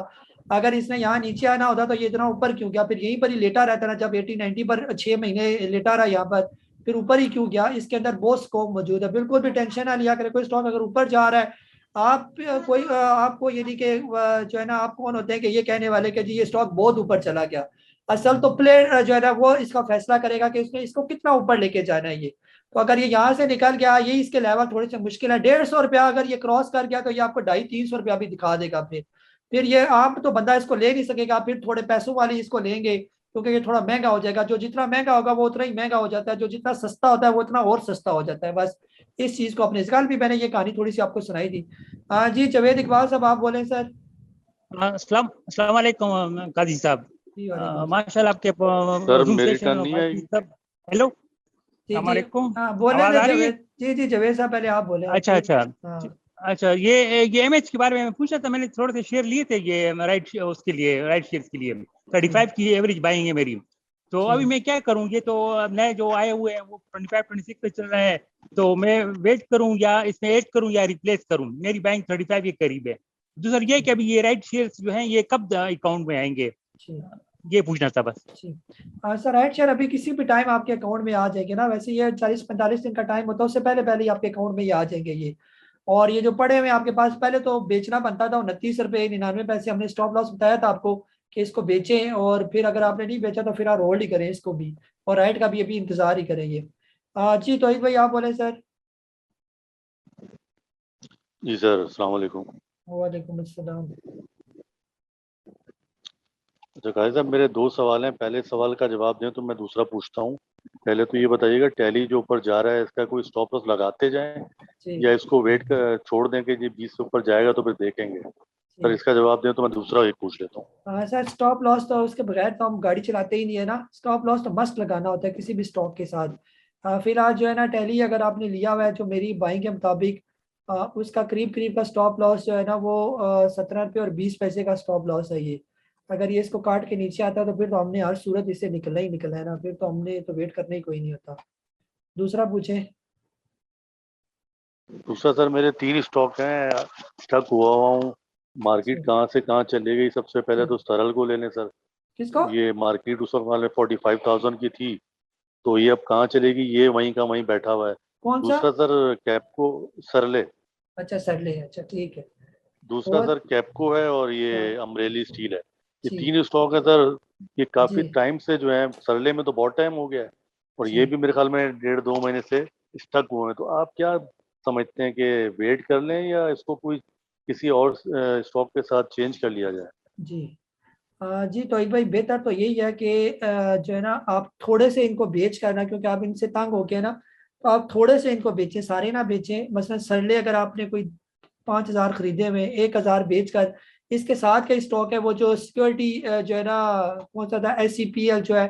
अगर इसने यहाँ नीचे आना होता तो ये इतना ऊपर क्यों गया, फिर यहीं पर ही लेटा रहता ना, जब 80-90 पर 6 महीने लेटा रहा यहाँ पर, फिर ऊपर ही क्यों गया। इसके अंदर बहुत स्कोप मौजूद है, बिल्कुल भी टेंशन ना लिया करे। कोई स्टॉक अगर ऊपर जा रहा है, आप कोई आपको ये नहीं कि जो है ना, आप कौन होते हैं कि ये कहने वाले कि जी ये स्टॉक बहुत ऊपर चला गया। असल तो प्लेयर जो है ना वो इसका फैसला करेगा कि उसने इसको कितना ऊपर लेके जाना है ये। तो अगर ये यहाँ से निकल गया, ये इसके लेवल थोड़े से मुश्किल है। 150 रुपया अगर ये क्रॉस कर गया तो ये आपको 250-300 रुपया भी दिखा देगा। फिर ये आम तो बंदा इसको ले नहीं सकेगा, फिर थोड़े पैसों वाले इसको लेंगे क्योंकि ये थोड़ा महंगा हो जाएगा। जो जितना महंगा होगा वो उतना ही महंगा हो जाता है, जो जितना सस्ता होता है वो उतना और सस्ता हो जाता है। बस इस चीज को अपने, इस कल भी मैंने ये कहानी थोड़ी सी आपको सुनाई थी। जी जावेद इकबाल साहब आप बोलें सर। अस्सलाम वालेकुम काजी साहब, माशाल्लाह आपके सर मेरी टर्न नहीं आई। हेलो अस्सलाम वालेकुम, बोले आवाज आ रही है? जी जावेद साहब पहले आप बोले। अच्छा ये एमएच के बारे में पूछा था मैंने, थोड़े से शेयर लिए थे ये राइट शेयर्स के लिए 35 की एवरेज बाइंग है मेरी। तो अभी मैं क्या करूँ, ये तो नए जो आए हुए हैं वो 25-26 पे चल रहे हैं, तो मैं वेट करूँ या इसमें ऐड करूँ या रिप्लेस करूँ? मेरी बाइंग 35 के करीब है। दूसरा ये कि अभी ये राइट शेयर्स जो हैं ये कब अकाउंट में आएंगे, ये पूछना था बस। सर राइट शेयर अभी किसी भी टाइम आपके अकाउंट में आ जाएंगे ना, वैसे ये 40-45 दिन का टाइम होता है, उससे पहले पहले ही आपके अकाउंट में ये आ जाएंगे ये। और ये जो पड़े हुए आपके पास, पहले तो बेचना बनता था 29 रुपये 99 पैसे, हमने स्टॉप लॉस बताया था आपको कि इसको बेचें, और फिर अगर आपने नहीं बेचा तो फिर आप होल्ड ही करें इसको भी, और राइट का भी अभी इंतजार ही करेंगे। जी तौहीद भाई आप बोले सर। जी सर अस्सलाम वालेकुम। वालेकुम अस्सलाम। अच्छा काजी साहब मेरे दो सवाल हैं, पहले सवाल का जवाब दें तो मैं दूसरा पूछता हूँ। पहले तो ये बताइएगा टैली जो ऊपर जा रहा है इसका कोई स्टॉप लॉस लगाते जाएं या इसको वेट कर छोड़ दें कि जी 20 से ऊपर जाएगा तो फिर देखेंगे? सर इसका जवाब दें तो मैं दूसरा एक पूछ लेता हूँ। सर स्टॉप लॉस तो उसके बगैर तो हम गाड़ी चलाते ही नहीं है ना, स्टॉप लॉस तो मस्ट लगाना होता है किसी भी स्टॉक के साथ। फिर आज जो है ना टैली अगर आपने लिया हुआ है, जो मेरी बाइंग के मुताबिक उसका करीब का स्टॉप लॉस जो है ना वो 17 रुपये और 20 पैसे का स्टॉप लॉस है ये। अगर ये इसको काट के नीचे आता है तो फिर तो हमने हर सूरत इससे निकलना ही निकलना है ना, फिर तो हमने तो वेट करने ही कोई नहीं होता। दूसरा पूछे। दूसरा सर मेरे 3 स्टॉक हैं, स्टक हुआ हूँ, मार्केट कहाँ से कहाँ चली गई। सबसे पहले तो सरल को ले लें सर। किसको? ये मार्केट उस वक्त 45,000 की थी, तो ये अब कहाँ चलेगी? ये वहीं का वहीं बैठा हुआ है। कौन सा? दूसरा सर कैपको सरले। अच्छा सरले, अच्छा ठीक है। दूसरा सर कैपको है और ये अमरेली स्टील है। ये 3 स्टॉक है सर, ये काफी टाइम से जो है, सरले में तो बहुत टाइम हो गया है और ये भी मेरे ख्याल में 1.5-2 महीने से स्टक हुए हैं। तो आप क्या समझते हैं कि वेट कर लें या इसको कोई किसी और स्टॉक के साथ चेंज कर लिया जाए? जी तो एक भाई बेहतर तो यही है कि जो है ना आप थोड़े से इनको बेच करना, क्योंकि आप इनसे तंग हो गए ना, तो आप थोड़े से इनको बेचें, सारे ना बेचें। मसलन सरले अगर आपने कोई 5,000 खरीदे हुए, 1,000 बेच कर इसके साथ का स्टॉक है वो जो सिक्योरिटी जो है ना कौन सा था, SCPL जो है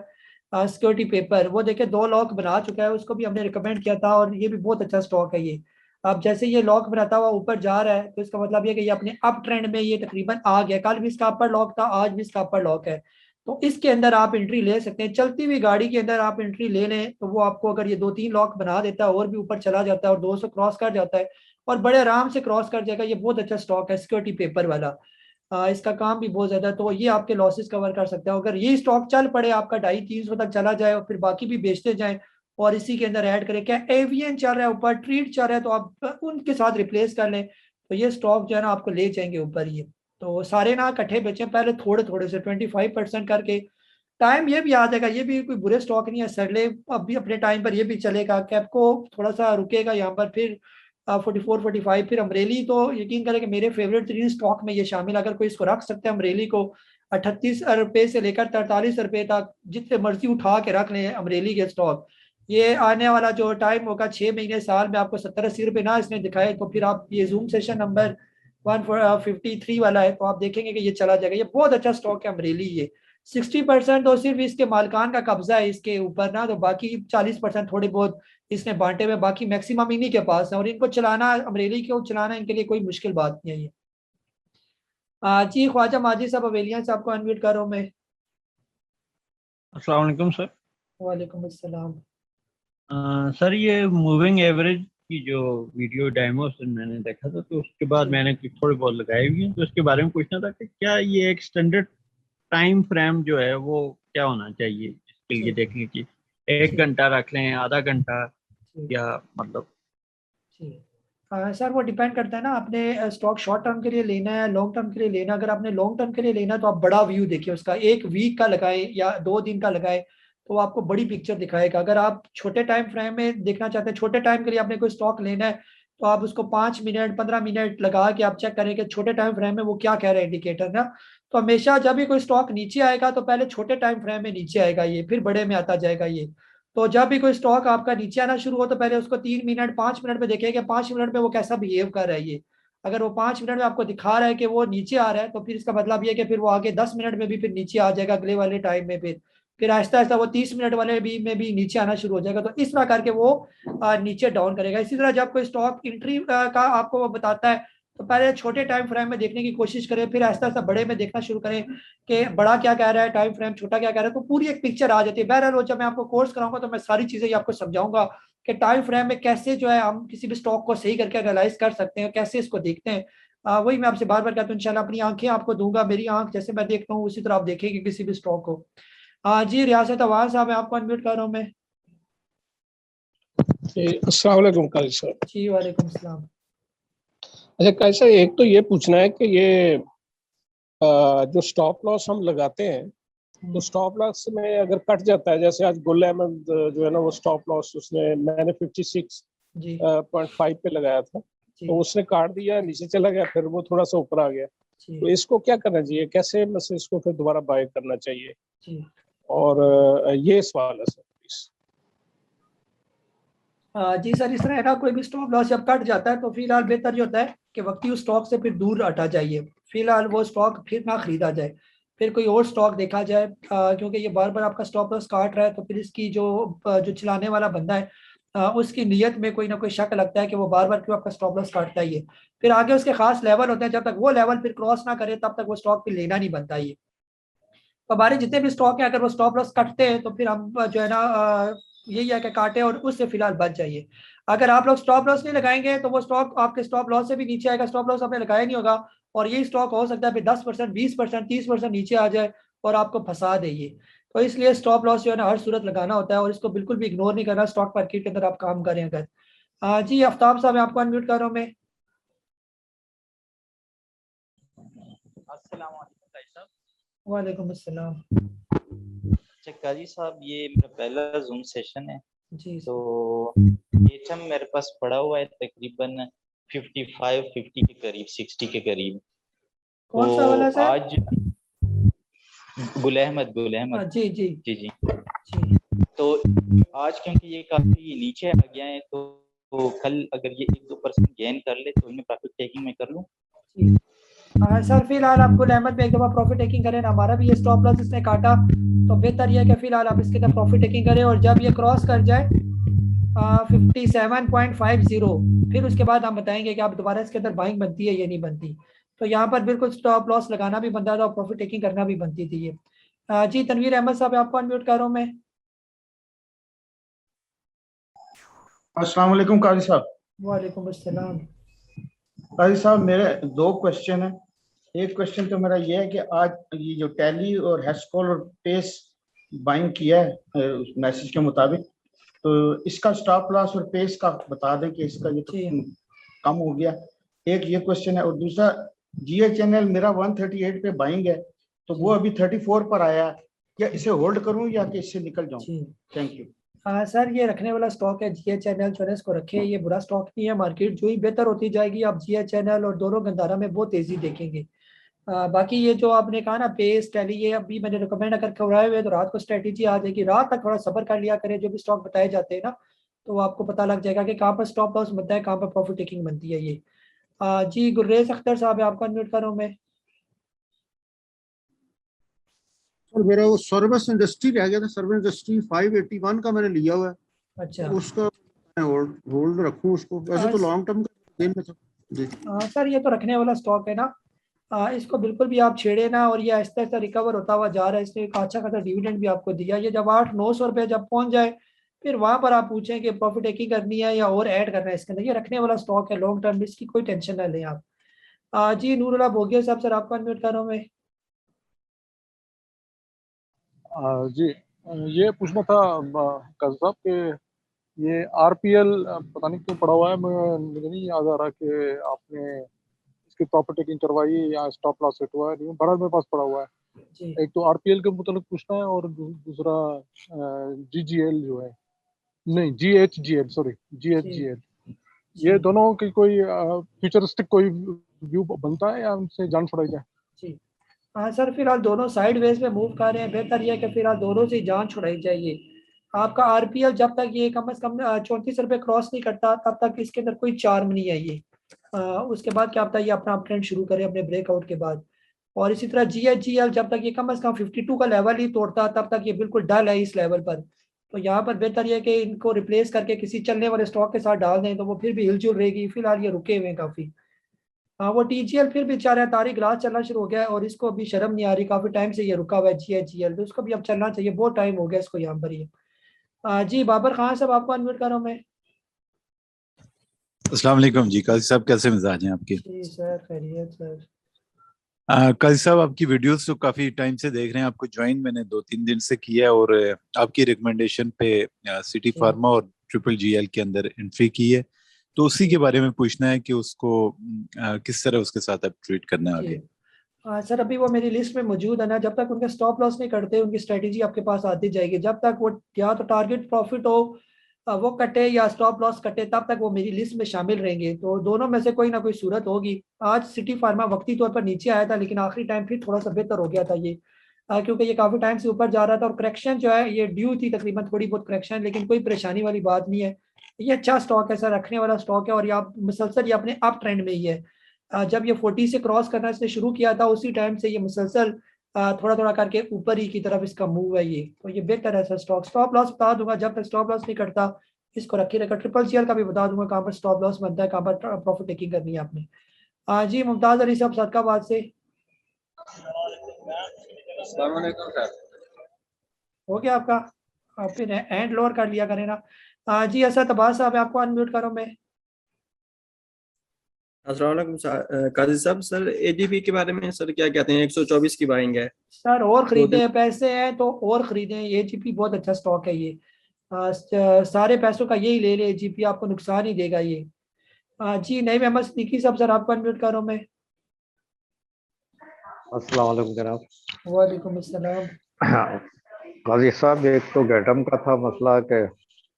सिक्योरिटी पेपर, वो देखे 2 लॉक बना चुका है, उसको भी हमने रिकमेंड किया था और ये भी बहुत अच्छा स्टॉक है ये। अब जैसे ये लॉक बनाता हुआ ऊपर जा रहा है तो इसका मतलब ये कि ये अपने अप ट्रेंड में ये तकरीबन आ गया। कल भी इसका अपर लॉक था, आज भी इसका अपर लॉक है, तो इसके अंदर आप एंट्री ले सकते हैं। चलती हुई गाड़ी के अंदर आप एंट्री ले लें तो वो आपको अगर ये 2-3 लॉक बना देता है और भी ऊपर चला जाता है और 200 क्रॉस कर जाता है और बड़े आराम से क्रॉस कर जाएगा। ये बहुत अच्छा स्टॉक है सिक्योरिटी पेपर वाला, इसका काम भी बहुत ज्यादा, तो ये आपके लॉसेस कवर कर सकते हैं। अगर ये स्टॉक चल पड़े आपका 250-300 तक चला जाए और फिर बाकी भी बेचते जाएं और इसी के अंदर ऐड करें, क्या एवियन चल रहा है ऊपर, ट्रीट चल रहा है, तो आप उनके साथ रिप्लेस कर लें तो ये स्टॉक जो है ना आपको ले जाएंगे ऊपर। ये तो सारे ना इकट्ठे बेचें, पहले थोड़े थोड़े से 25% करके। टाइम ये भी आ जाएगा, ये भी कोई बुरे स्टॉक नहीं है। सरले अब भी अपने टाइम पर ये भी चलेगा, कैपको थोड़ा सा रुकेगा यहाँ पर, फिर 44-45, फिर अमरेली तो यकीन करें कि मेरे फेवरेट 3 स्टॉक में ये शामिल। अगर कोई इसको रख सकते हैं अमरेली को 38 रुपये से लेकर 43 रुपये तक जितने मर्जी उठा के रख लें अमरेली के स्टॉक। ये आने वाला जो टाइम होगा 6 महीने साल में आपको 70-80 रुपये ना इसने दिखाए तो फिर आप ये जूम सेशन नंबर 153 वाला है तो आप देखेंगे कि ये चला जाएगा। ये बहुत अच्छा स्टॉक है अमरेली। ये 60% तो सिर्फ इसके मालिकान का कब्जा है इसके ऊपर ना, तो बाकी 40% थोड़े बहुत इसने बांटे हुए, बाकी मैक्सिमम इन्हीं के पास है, और इनको चलाना, अमरेली को चलाना इनके लिए कोई मुश्किल बात नहीं है ये। जी ख्वाजा माजी साहब अवेलियन साहब को अनम्यूट कर रहा हूं मैं। अस्सलाम वालेकुम सर। वालेकुम अस्सलाम। सर ये मूविंग एवरेज की जो वीडियो डेमो मैंने देखा था, तो उसके बाद मैंने कुछ थोड़े बहुत लगाए हुए हैं, तो उसके बारे में पूछना था कि क्या ये एक स्टैंडर्ड टाइम फ्रेम जो है वो क्या होना चाहिए इसके लिए देखने की? 1 घंटा रख लें, आधा घंटा, या मतलब? सर वो डिपेंड करता है ना, आपने स्टॉक शॉर्ट टर्म के लिए लेना है, लॉन्ग टर्म के लिए लेना है। अगर आपने लॉन्ग टर्म के लिए लेना है तो आप बड़ा व्यू देखिए उसका, 1 वीक का लगाए या 2 दिन का लगाए, तो आपको बड़ी पिक्चर दिखाएगा। अगर आप छोटे टाइम फ्रेम में देखना चाहते हैं, छोटे टाइम के लिए आपने कोई स्टॉक लेना है, तो आप उसको 5 मिनट 15 मिनट लगा के आप चेक करें कि छोटे टाइम फ्रेम में वो क्या कह रहा है इंडिकेटर ना। तो हमेशा जब भी कोई स्टॉक नीचे आएगा तो पहले छोटे टाइम फ्रेम में नीचे आएगा ये, फिर बड़े में आता जाएगा ये। तो जब भी कोई स्टॉक आपका नीचे आना शुरू हो तो पहले उसको 3 मिनट 5 मिनट में देखिए कि 5 मिनट में वो कैसा बिहेव कर रहा है ये। अगर वो 5 मिनट में आपको दिखा रहा है कि वो नीचे आ रहा है, तो फिर इसका मतलब ये कि फिर वो आगे 10 मिनट में भी फिर नीचे आ जाएगा अगले वाले टाइम में, फिर आहिस्ता आहिस्ता वो 30 मिनट वाले में भी नीचे आना शुरू हो जाएगा। तो इस तरह करके वो नीचे डाउन करेगा। इसी तरह जब कोई स्टॉक एंट्री का आपको वो बताता है, तो पहले छोटे टाइम फ्रेम में देखने की कोशिश करें, फिर आहिस्ता आहिस्ता बड़े में देखना शुरू करें कि बड़ा क्या कह रहा है टाइम फ्रेम, छोटा क्या कह रहा है, तो पूरी एक पिक्चर आ जाती है। बहरहाल वो जब मैं आपको कोर्स कराऊंगा तो मैं सारी चीजें आपको समझाऊंगा कि टाइम फ्रेम में कैसे जो है हम किसी भी स्टॉक को सही करके एनालाइज कर सकते हैं, कैसे इसको देखते हैं। वही मैं आपसे बार बार कहता हूँ, इंशाल्लाह अपनी आंखें आपको दूंगा, मेरी आंख जैसे मैं देखता हूँ उसी तरह आप देखेंगे किसी भी स्टॉक को। जी रियासत अवान साहब मैं आपको अनम्यूट कर रहा हूँ मैं। अस्सलाम वालेकुम काजी साहब। जी वालेकुम सलाम। अच्छा काजी साहब, एक तो ये पूछना है कि ये जो स्टॉप लॉस हम लगाते हैं, तो स्टॉप लॉस में अगर कट जाता है, जैसे आज गुल अहमद जो है ना वो स्टॉप लॉस मैंने 56.5 पे लगाया था, तो उसने काट दिया, नीचे चला गया, फिर वो थोड़ा सा ऊपर आ गया, तो इसको क्या करना चाहिए, कैसे मतलब इसको फिर दोबारा बाय करना चाहिए? और ये सवाल है सर प्लीज। जी सर, इस तरह है ना, कोई भी स्टॉप लॉस जब कट जाता है तो फिलहाल बेहतर ये होता है कि वक्ती उस स्टॉक से फिर दूर हटा जाइए, फिलहाल वो स्टॉक फिर ना खरीदा जाए, फिर कोई और स्टॉक देखा जाए, क्योंकि ये बार बार आपका स्टॉप लॉस काट रहा है, तो फिर इसकी जो चलाने वाला बंदा है उसकी नीयत में कोई ना कोई शक लगता है कि वो बार बार क्यों आपका स्टॉप लॉस काटता है ये। फिर आगे उसके खास लेवल होते हैं, जब तक वो लेवल फिर क्रॉस ना करे तब तक वो स्टॉक फिर लेना नहीं बनता ये। तो हमारे जितने भी स्टॉक हैं अगर वो स्टॉप लॉस कटते हैं तो फिर हम जो है ना यही है कि काटे और उससे फिलहाल बच जाइए। अगर आप लोग स्टॉप लॉस नहीं लगाएंगे तो वो स्टॉक आपके स्टॉप लॉस से भी नीचे आएगा, स्टॉप लॉस आपने लगाया नहीं होगा, और यही स्टॉक हो सकता है फिर 10%, 20%, 30% नीचे आ जाए और आपको फंसा दे ये। तो इसलिए स्टॉप लॉस जो है ना हर सूरत लगाना होता है और इसको बिल्कुल भी इग्नोर नहीं करना स्टॉक मार्केट के अंदर आप काम करें अगर। जी आफ्ताब साहब मैं आपको अनम्यूट कर रहा हूँ मैं। वालेकुम अस्सलाम। अच्छा काजी साहब, ये मेरा पहला जूम सेशन है जी, तो एचएम मेरे पास पड़ा हुआ है तकरीबन 55-50 के करीब, 60 के करीब। कौन सा वाला सर? आज गुल अहमद जी जी जी जी। तो आज क्योंकि ये काफी नीचे आ गया है, तो कल अगर ये 1-2% गेन कर ले तो इन्हें प्रॉफिट टेकिंग में कर लूं। सर फिलहाल आप गुल अहमद में एक दफा प्रॉफिट टेकिंग करें, हमारा भी ये स्टॉप लॉस इसने काटा, तो बेहतर यह है कि फिलहाल आप इसके अंदर प्रॉफिट टेकिंग करें, और जब ये क्रॉस कर जाए 57.50 फिर उसके बाद हम बताएंगे कि आप दोबारा इसके अंदर बाइंग बनती है या नहीं बनती। तो यहाँ पर बिल्कुल स्टॉप लॉस लगाना भी बनता था और प्रॉफिट टेकिंग करना भी बनती थी ये। जी तनवीर अहमद साहब आपको अनम्यूट कर रहा हूँ मैं। अस्सलाम वालेकुम काजी साहब। वालेकुम अस्सलाम। काजी साहब मेरे 2 क्वेश्चन हैं। एक क्वेश्चन तो मेरा ये है कि आज ये जो टैली और हैशकॉल और पेस बाइंग किया है मैसेज के मुताबिक, तो इसका स्टॉप लॉस और पेस का बता दें कि इसका ये तो कम हो गया। एक ये क्वेश्चन है, और दूसरा GHNL मेरा 138 पे बाइंग है, तो वो अभी 34 पर आया है, क्या इसे होल्ड करूं या कि इससे निकल जाऊं? Thank you. सर ये रखने वाला स्टॉक है GHNL, जो इसको रखे, ये बुरा स्टॉक नहीं है। मार्केट जो ही बेहतर होती जाएगी आप GHNL और दोनों गंदारा में बहुत तेजी देखेंगे। बाकी ये जो आपने कहा ना पेस टैली, ये अभी मैंने रिकमेंड अगर कराए हुए तो रात को स्ट्रेटेजी आ जाएगी, रात तक थोड़ा सब्र कर लिया करें, जो भी स्टॉक बताए जाते हैं ना तो आपको पता लग जाएगा कि कहाँ पर स्टॉप लॉस बनता है, कहाँ पर प्रॉफिट टेकिंग बनती है ये। जी गुर्रेज अख्तर साहब है, आपको अनम्यूट कर रहा हूं मैं। और मेरा वो सर्विस इंडस्ट्री रह गया था, सर्विस इंडस्ट्री 581 का मैंने लिया हुआ है। अच्छा। उसका मैं होल्ड रखूं उसको? वैसे तो लॉन्ग टर्म का गेम में था जी। सर ये तो रखने वाला स्टॉक है ना, इसको बिल्कुल भी आप छेड़े ना, और ये आहिस्ता आहिस्ता रिकवर होता हुआ जा रहा है। इसने एक अच्छा खासा डिविडेंड भी आपको दिया। ये जब 800-900 रुपये जब पहुंच जाए फिर वहां पर आप पूछें कि प्रॉफिट टेकिंग करनी है या और ऐड करना है इसके अंदर। ये रखने वाला स्टॉक है लॉन्ग टर्म, इसकी कोई टेंशन ना लें आप। जी नूरुल्लाह भोगिया साहब, सर आपको अनम्यूट कर रहा हूँ मैं। जी ये पूछना था काजी साहब कि ये आरपीएल पता नहीं क्यों पड़ा हुआ है, मुझे नहीं याद आ रहा कि आपने इसकी प्रॉफिट टेकिंग करवाई या स्टॉप लॉस सेट हुआ है। नहीं, बड़ा मेरे पास पड़ा हुआ है। एक तो आरपीएल के मतलब पूछना है और दूसरा जीजीएल जो है, नहीं जीएचजीएल, सॉरी जीएचजीएल, ये दोनों की कोई फ्यूचरिस्टिक कोई व्यू बनता है या उनसे जान छुड़ाई जाए? जी हाँ सर, फिलहाल दोनों साइड वेज में मूव कर रहे हैं। बेहतर यह है कि फिलहाल दोनों से जान छुड़ाई जाइए। आपका आरपीएल जब तक ये कम से कम 34 रुपये क्रॉस नहीं करता तब तक इसके अंदर कोई चार्म नहीं है ये। उसके बाद क्या बताइए अपना अप ट्रेंड शुरू करें अपने ब्रेकआउट के बाद। और इसी तरह जीएचजीएल जब तक ये कम से कम 52 का लेवल ही तोड़ता तब तक ये बिल्कुल डल है इस लेवल पर। तो यहाँ पर बेहतर यह है कि इनको रिप्लेस करके किसी चलने वाले स्टॉक के साथ डाल दें तो वो फिर भी हिलजुल रहेगी। फिलहाल ये रुके हुए हैं काफ़ी। हाँ वो टीजीएल फिर भी चाह रहा है, तारीख ग्लास चलना शुरू हो गया है और इसको अभी शर्म नहीं आ रही, काफी टाइम से ये रुका हुआ है जीएचजीएल, तो उसको भी अब चलना चाहिए, बहुत टाइम हो गया इसको यहाँ पर ये। जी बाबर खान साहब आपको अनम्यूट कर रहा हूँ मैं। अस्सलाम वालेकुम जी, काजी साहब कैसे मिजाज हैं आपके? जी सर खैरियत सर। काजी साहब आपकी वीडियोस तो काफी टाइम से देख रहे हैं, आपको ज्वाइन मैंने 2-3 दिन से किया है और आपकी रिकमेंडेशन पे सिटी फार्मा और ट्रिपल जीएल के अंदर एंट्री की है, तो उसी के बारे में पूछना है कि उसको किस तरह उसके साथ आप ट्रीट करना है आगे। सर अभी वो मेरी लिस्ट में मौजूद है ना, जब तक उनके स्टॉप लॉस नहीं करते उनकी स्ट्रेटेजी आपके पास आती जाएगी। जब तक वो या तो टारगेट प्रॉफिट हो वो कटे या स्टॉप लॉस कटे तब तक वो मेरी लिस्ट में शामिल रहेंगे। तो दोनों में से कोई ना कोई सूरत होगी। आज सिटी फार्मा वक्ती तौर पर नीचे आया था लेकिन आखिरी टाइम फिर थोड़ा सा बेहतर हो गया था ये, क्योंकि ये काफ़ी टाइम से ऊपर जा रहा था और करेक्शन जो है ये ड्यू थी तकरीबन थोड़ी बहुत करेक्शन, लेकिन कोई परेशानी वाली बात नहीं है। ये अच्छा स्टॉक है सर, रखने वाला स्टॉक है और ये आप मुसलसल ये अपने अप ट्रेंड में ही है। जब ये 40 से क्रॉस करना इसने शुरू किया था उसी टाइम से ये मुसलसल थोड़ा थोड़ा करके ऊपर ही की तरफ इसका मूव है ये, तो ये बेहतर है सर स्टॉक। स्टॉप लॉस बता दूंगा, जब तक स्टॉप लॉस नहीं करता इसको रखी रखा। ट्रिपल सीएल का भी बता दूंगा कहाँ पर स्टॉप लॉस बनता है, कहाँ पर प्रॉफिट टेकिंग करनी है आपने। जी मुमताज अली साहब सदकाबाद से, हो गया आपका? आप फिर हैंड लोअर कर लिया करें ना। जी असद अब्बास साहब आपको अनम्यूट करो मैं। अस्सलाम वालेकुम काजी साहब, सर एजीपी के बारे में सर क्या कहते हैं? 124 की बाइंग है सर, और खरीदे पैसे हैं तो और खरीदें। एजीपी बहुत अच्छा स्टॉक है ये, सारे पैसों का यही ले ले, एजीपी आपको नुकसान ही देगा ये। जी नईम अहमद सिद्दीकी साहब सर आपको अनम्यूट करो मैं। अस्सलाम वालेकुम जनाब। वालेकुम अस्सलाम। काजी साहब एक तो गैटम का था मसला के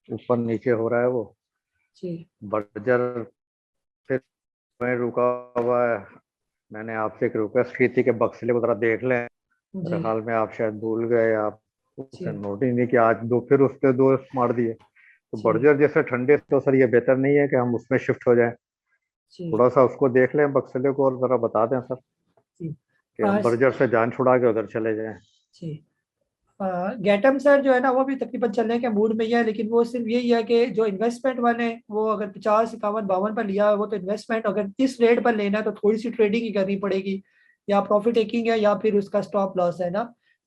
ऊपर नीचे हो रहा है वो जी, बर्जर फिर मैं रुका हुआ है। मैंने आपसे एक रिक्वेस्ट की थी कि बक्सले को जरा देख लें, मेरे ख्याल में आप शायद भूल गए, आप उसे नोट ही नहीं किया। आज दो फिर उस पर 2 मार दिए, तो बर्जर जैसे ठंडे तो सर ये बेहतर नहीं है कि हम उसमें शिफ्ट हो जाएं? थोड़ा सा उसको देख लें बक्सले को और जरा बता दें सर कि हम बर्जर से जान छुड़ा के उधर चले जाएं। जी गैटम सर जो है ना वो भी तकरीबन चलने के मूड में ही है, लेकिन वो सिर्फ यही है कि जो इन्वेस्टमेंट वाले वो अगर 50, 51, 52 पर लिया है वो तो इन्वेस्टमेंट, अगर इस रेट पर लेना है तो थोड़ी सी ट्रेडिंग ही करनी पड़ेगी, या प्रॉफिट टेकिंग है या फिर उसका स्टॉप लॉस है ना।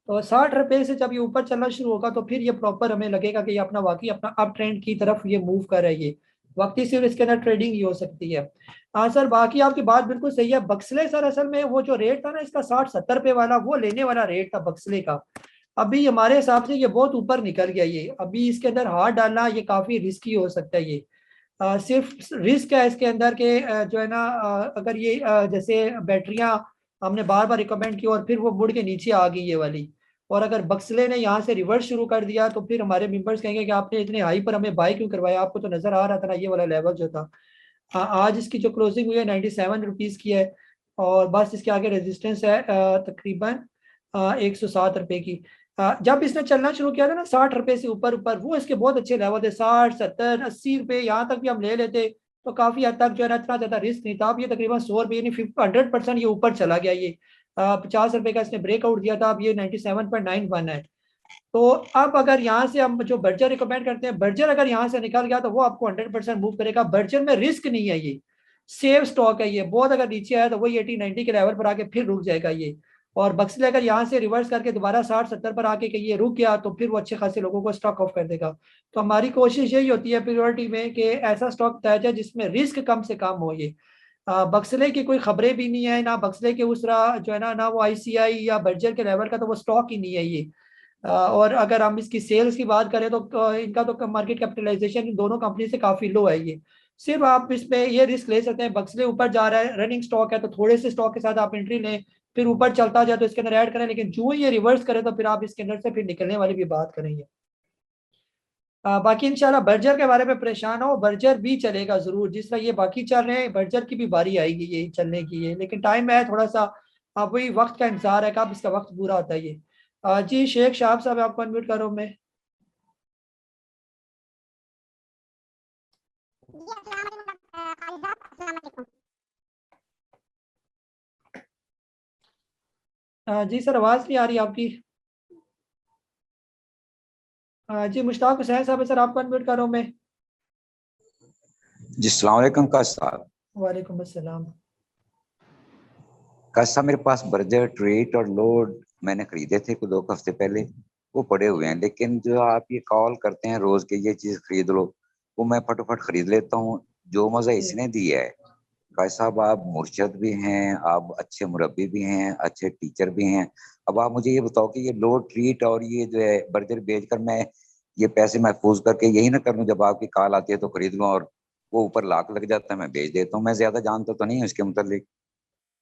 तो 60 रुपये से जब ये ऊपर चलना शुरू होगा तो फिर ये प्रॉपर हमें लगेगा कि ये अपना वाकई अपना अप ट्रेंड की तरफ ये मूव कर रहा है। ये वक्ती सिर्फ इसके अंदर ट्रेडिंग ही हो सकती है। हाँ सर बाकी आपकी बात बिल्कुल सही है। बक्सले सर असल में वो जो रेट था ना इसका 60-70 रुपये वाला, वो लेने वाला रेट था बक्सले का। अभी हमारे हिसाब से ये बहुत ऊपर निकल गया ये, अभी इसके अंदर हाथ डालना ये काफ़ी रिस्की हो सकता है ये। सिर्फ रिस्क है इसके अंदर के जो है ना अगर ये जैसे बैटरियां हमने बार बार रिकमेंड की और फिर वो मुड़ के नीचे आ गई ये वाली, और अगर बक्सले ने यहाँ से रिवर्स शुरू कर दिया तो फिर हमारे मेंबर्स कहेंगे कि आपने इतने हाई पर हमें बाय क्यों करवाया, आपको तो नजर आ रहा था ना ये वाला लेवल जो था। आज इसकी जो क्लोजिंग हुई है 97 रुपीज़ की है और बस इसके आगे रेजिस्टेंस है तकरीबन 107 रुपये की। जब इसने चलना शुरू किया था ना 60 रुपये से ऊपर ऊपर, वो इसके बहुत अच्छे लेवल थे, 60, 70, 80 रुपये यहाँ तक भी हम ले लेते तो काफ़ी हद तक जो है ना इतना ज़्यादा रिस्क नहीं था। अब ये तकरीबन 100 रुपये यानी 100% ये ऊपर चला गया ये। 50 रुपये का इसने ब्रेकआउट दिया था, अब ये 97.91 है। तो अब अगर यहाँ से हम जो बर्जर रिकमेंड करते हैं, बर्जर अगर यहाँ से निकल गया तो वो आपको 100% मूव करेगा। बर्जर में रिस्क नहीं है, ये सेफ स्टॉक है। ये बहुत अगर नीचे आया तो वही 80-90 के लेवल पर आके फिर रुक जाएगा ये। और बक्सले अगर यहाँ से रिवर्स करके दोबारा 60-70 पर आके कि ये रुक गया तो फिर वो अच्छे खासे लोगों को स्टॉक ऑफ कर देगा। तो हमारी कोशिश यही होती है प्रियोरिटी में कि ऐसा स्टॉक तय जाए जिसमें रिस्क कम से कम हो। ये बक्सले की कोई खबरें भी नहीं है ना, बक्सले के उसरा जो है ना वो ICI या बर्जर के लेवल का तो वो स्टॉक ही नहीं है ये। और अगर हम इसकी सेल्स की बात करें तो इनका तो मार्केट कैपिटलाइजेशन इन दोनों कंपनी से काफी लो है। ये सिर्फ आप इसमें ये रिस्क ले सकते हैं, बक्सले ऊपर जा रहा है, रनिंग स्टॉक है तो थोड़े से स्टॉक के साथ आप एंट्री लें, फिर ऊपर चलता जाए तो इसके अंदर ऐड करें, लेकिन जो ये रिवर्स करे तो फिर आप इसके अंदर से फिर निकलने वाली भी बात करेंगे। बाकी इंशाल्लाह बर्जर के बारे में परेशान हो, बर्जर भी चलेगा जरूर, जिस तरह ये बाकी चल रहे हैं बर्जर की भी बारी आएगी ये चलने की है, लेकिन टाइम है थोड़ा सा, वही वक्त का इंतजार है कब इसका वक्त पूरा होता है ये। जी शेख शाह साहब आपको अनम्यूट करो मैं। जी सर आवाज नहीं आ रही आपकी। जी मुश्ताक हुसैन साहब सर आपको अनम्यूट करो मैं। जी अस्सलाम वालेकुम काश साहब। वालेकुम अस्सलाम। काश साहब मेरे पास बर्जर ट्रेट और लोड मैंने खरीदे थे कुछ 2 हफ्ते पहले, वो पड़े हुए हैं, लेकिन जो आप ये कॉल करते हैं रोज के ये चीज खरीद लो, वो मैं फटाफट खरीद लेता हूँ। जो मजा इसने दिया है काश साहब, आप मुर्शद भी हैं, आप अच्छे मुरब्बी भी हैं, अच्छे टीचर भी हैं। अब आप मुझे ये बताओ कि ये लोड ट्रीट और ये जो है बर्जर बेचकर मैं ये पैसे महफूज करके यही ना कर लूं, जब आपकी कॉल आती है तो खरीद लूं और वो ऊपर लाख लग जाता है मैं बेच देता हूँ। मैं ज्यादा जानता तो नहीं हूँ इसके मुतालिक।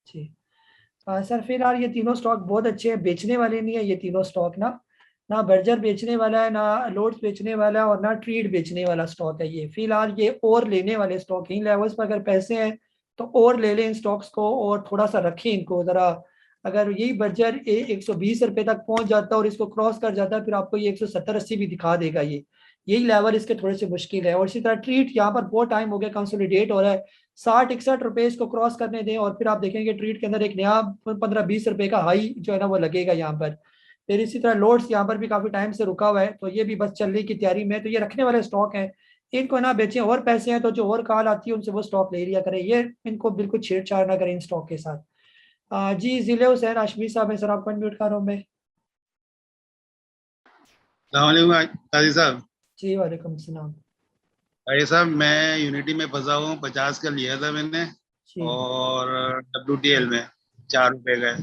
जी सर फिलहाल ये तीनों स्टॉक बहुत अच्छे हैं, बेचने वाले नहीं है ये तीनों स्टॉक ना बर्जर बेचने वाला है, ना लोड्स बेचने वाला है और ना ट्रीट बेचने वाला स्टॉक है ये। फिलहाल ये और लेने वाले स्टॉक इन लेवल्स पर अगर पैसे हैं तो और ले लें इन स्टॉक्स को और थोड़ा सा रखें इनको जरा। अगर यही बर्जर 120 रुपए तक पहुंच जाता है और इसको क्रॉस कर जाता है फिर आपको ये 170-80 भी दिखा देगा ये, यही लेवल इसके थोड़े से मुश्किल है। और इसी तरह ट्रीट यहाँ पर बहुत टाइम हो गया कंसोलिडेट हो रहा है, 60-61 रुपए इसको क्रॉस करने दें और फिर आप देखेंगे ट्रीट के अंदर एक नया 15-20 रुपए का हाई जो है ना वो लगेगा यहाँ पर। फिर इसी तरह लोड्स यहाँ पर भी काफी टाइम से रुका हुआ है, तो ये भी बस चलने की तैयारी में, तो ये रखने वाले स्टॉक हैं, इनको ना बेचें। और पैसे हैं तो जो और कॉल आती है उनसे वो स्टॉक ले लिया करें, ये इनको बिल्कुल छेड़छाड़ ना करें इन स्टॉक के साथ। जी जिले हुसैन हाशमी साहब है सर आपको अनम्यूट कर रहा हूँ मैं। काजी साहब। जी वालेकुम सलाम। भाई साहब मैं यूनिटी में फंसा हूँ, 50 का लिया था मैंने और WTL में 4 रुपए का है,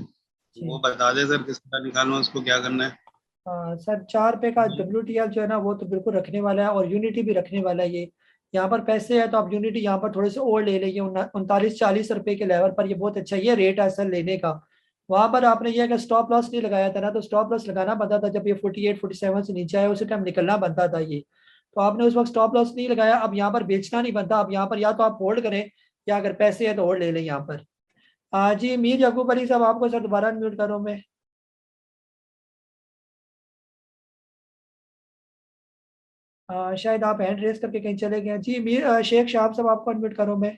वो बता दे सर किस तरह निकालना उसको, क्या करना है। सर 4 रुपए का WTL जो है ना वो तो बिल्कुल रखने वाला है और यूनिटी भी रखने वाला है। ये यहाँ पर पैसे है तो आप यूनिटी यहाँ पर थोड़े से और ले लेंगे 39-40 रुपए के लेवल पर, ये बहुत अच्छा ये रेट है सर लेने का। वहां पर आपने ये अगर स्टॉप लॉस नहीं लगाया था ना तो स्टॉप लॉस लगाना बनता था जब ये 48-47 से नीचे आया उसी टाइम निकलना बनता था ये, तो आपने उस वक्त स्टॉप लॉस नहीं लगाया। अब यहाँ पर बेचना नहीं बनता, अब यहाँ पर या तो आप होल्ड करें या अगर पैसे है तो होल्ड ले लें यहाँ पर। जी मीर यकूब अली साहब आपको सर दोबारा अनम्यूट करूँ मैं। शायद आप हैंड रेस करके कहीं चले गए। जी मीर शेख शाह साहब आपको अनम्यूट करूँ मैं।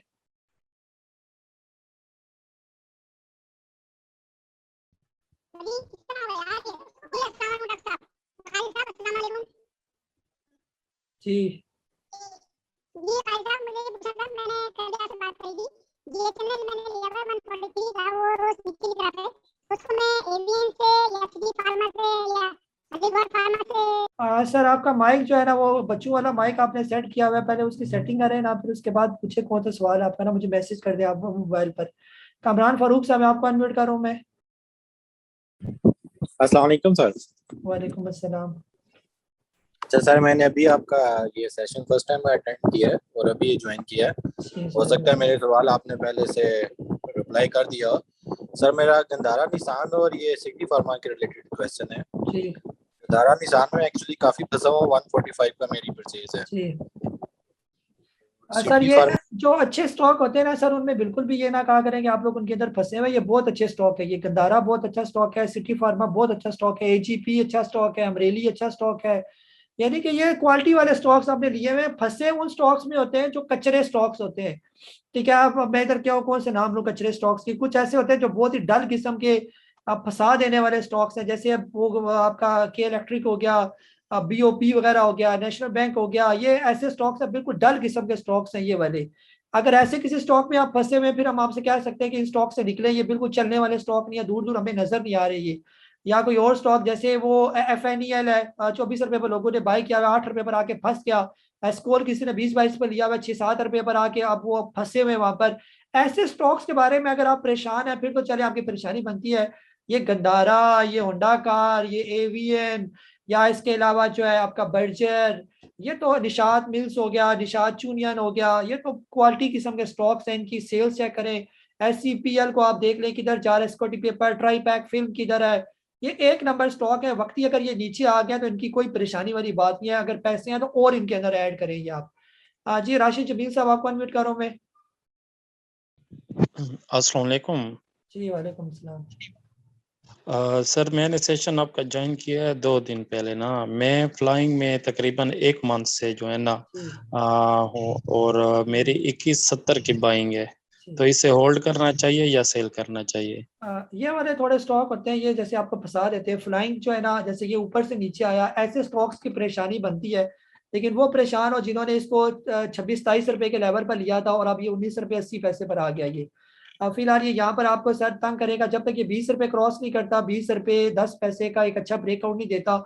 जी जी भाई साहब मुझे ये पूछना था, मैंने कल आपसे बात करी थी, GHNL मैंने लिया हुआ 143 का, वो रोज नीचे की तरफ है, उसको मैं एवीएन से या सिटी फार्मा से या अजीगोर फार्मा से। सर आपका माइक जो है ना वो बच्चों वाला माइक आपने सेट किया हुआ है, पहले उसकी सेटिंग करें ना, फिर उसके बाद पूछे कौन सा सवाल है आपका ना, मुझे मैसेज कर दे आप मोबाइल पर। कामरान फारूक साहब आपको अनम्यूट कर रहा हूँ मैं। अस्सलाम वालेकुम सर। वालेकुम अस्सलाम। अच्छा सर मैंने अभी आपका ये सेशन फर्स्ट टाइम अटेंड किया है और अभी ज्वाइन किया है, हो सकता है मेरे सवाल आपने पहले से रिप्लाई कर दिया हो। सर मेरा गंधारा निशान और ये सिटी फार्मा के रिलेटेड क्वेश्चन है। गंधारा निशान में एक्चुअली काफी फंसा हुआ, 145 का मेरी परचेज है। सर ये जो अच्छे स्टॉक होते हैं ना सर उनमें बिल्कुल भी ये ना कहा करें कि आप लोग उनके अंदर फंसे हुए, ये बहुत अच्छे स्टॉक है। ये गंधारा बहुत अच्छा स्टॉक है, सिटी फार्मा बहुत अच्छा स्टॉक है, AGP अच्छा स्टॉक है, अमरेली अच्छा स्टॉक है, यानी कि ये क्वालिटी वाले स्टॉक्स आपने लिए हुए। फंसे उन स्टॉक्स में होते हैं जो कचरे स्टॉक्स होते हैं, ठीक है। आप मैं इधर क्या कौन से नाम लूं कचरे स्टॉक्स की, कुछ ऐसे होते हैं जो बहुत ही डल किस्म के आप फंसा देने वाले स्टॉक्स हैं, जैसे अब वो आपका के इलेक्ट्रिक हो गया, BOP वगैरह हो गया, नेशनल बैंक हो गया, ये ऐसे स्टॉक्स हैं, बिल्कुल डल किस्म के स्टॉक्स हैं ये वाले। अगर ऐसे किसी स्टॉक में आप फंसे हुए फिर हम आपसे कह सकते हैं कि इन स्टॉक से निकले, ये बिल्कुल चलने वाले स्टॉक नहीं है, दूर दूर हमें नजर नहीं आ रहे ये। या कोई और स्टॉक जैसे वो FNEL है, 24 रुपए पर लोगों ने बाय किया, 8 रुपए पर आके फंस गया। स्कोर किसी ने 20-22 पर लिया हुआ, 6-7 रुपए पर आके अब वो फंसे हुए वहां पर। ऐसे स्टॉक्स के बारे में अगर आप परेशान हैं फिर तो चले, आपकी परेशानी बनती है। ये गंदारा, ये होंडा कार, ये एवियन, या इसके अलावा जो है आपका बर्जर, ये तो निशात मिल्स हो गया, निशात चूनियन हो गया, ये तो क्वालिटी किस्म के स्टॉक्स हैं, इनकी सेल्स चेक करें। SCPL को आप देख लें किधर जा रहा है, Scottie paper, try pack film किधर है, ये एक नंबर स्टॉक है। वक्ती अगर ये नीचे आ गया तो इनकी कोई परेशानी वाली बात नहीं है, अगर पैसे हैं तो और इनके अंदर ऐड करेंगे आप। जी राशिद जमील साहब आपको अनम्यूट करो मैं। अस्सलाम वालेकुम। जी वालेकुम सलाम। सर मैंने सेशन आपका ज्वाइन किया है 2 दिन पहले ना। मैं फ्लाइंग में तकरीबन 1 मंथ से जो है ना हूँ, और मेरी 2170 की बाइंग है, तो इसे होल्ड करना चाहिए या सेल करना चाहिए? ये वाले थोड़े स्टॉक होते हैं, ये जैसे आपको फंसा देते हैं। फ्लाइंग जो है ना, जैसे ये ऊपर से नीचे आया, ऐसे स्टॉक्स की परेशानी बनती है। लेकिन वो परेशान हो जिन्होंने इसको 26-27 रुपए के लेवल पर लिया था और अब ये 19 रुपए 80 पैसे पर आ गया ये। फिलहाल ये यहाँ पर आपको सर तंग करेगा, जब तक ये 20 रुपए क्रॉस नहीं करता, 20 रुपए 10 पैसे का एक अच्छा ब्रेकआउट नहीं देता,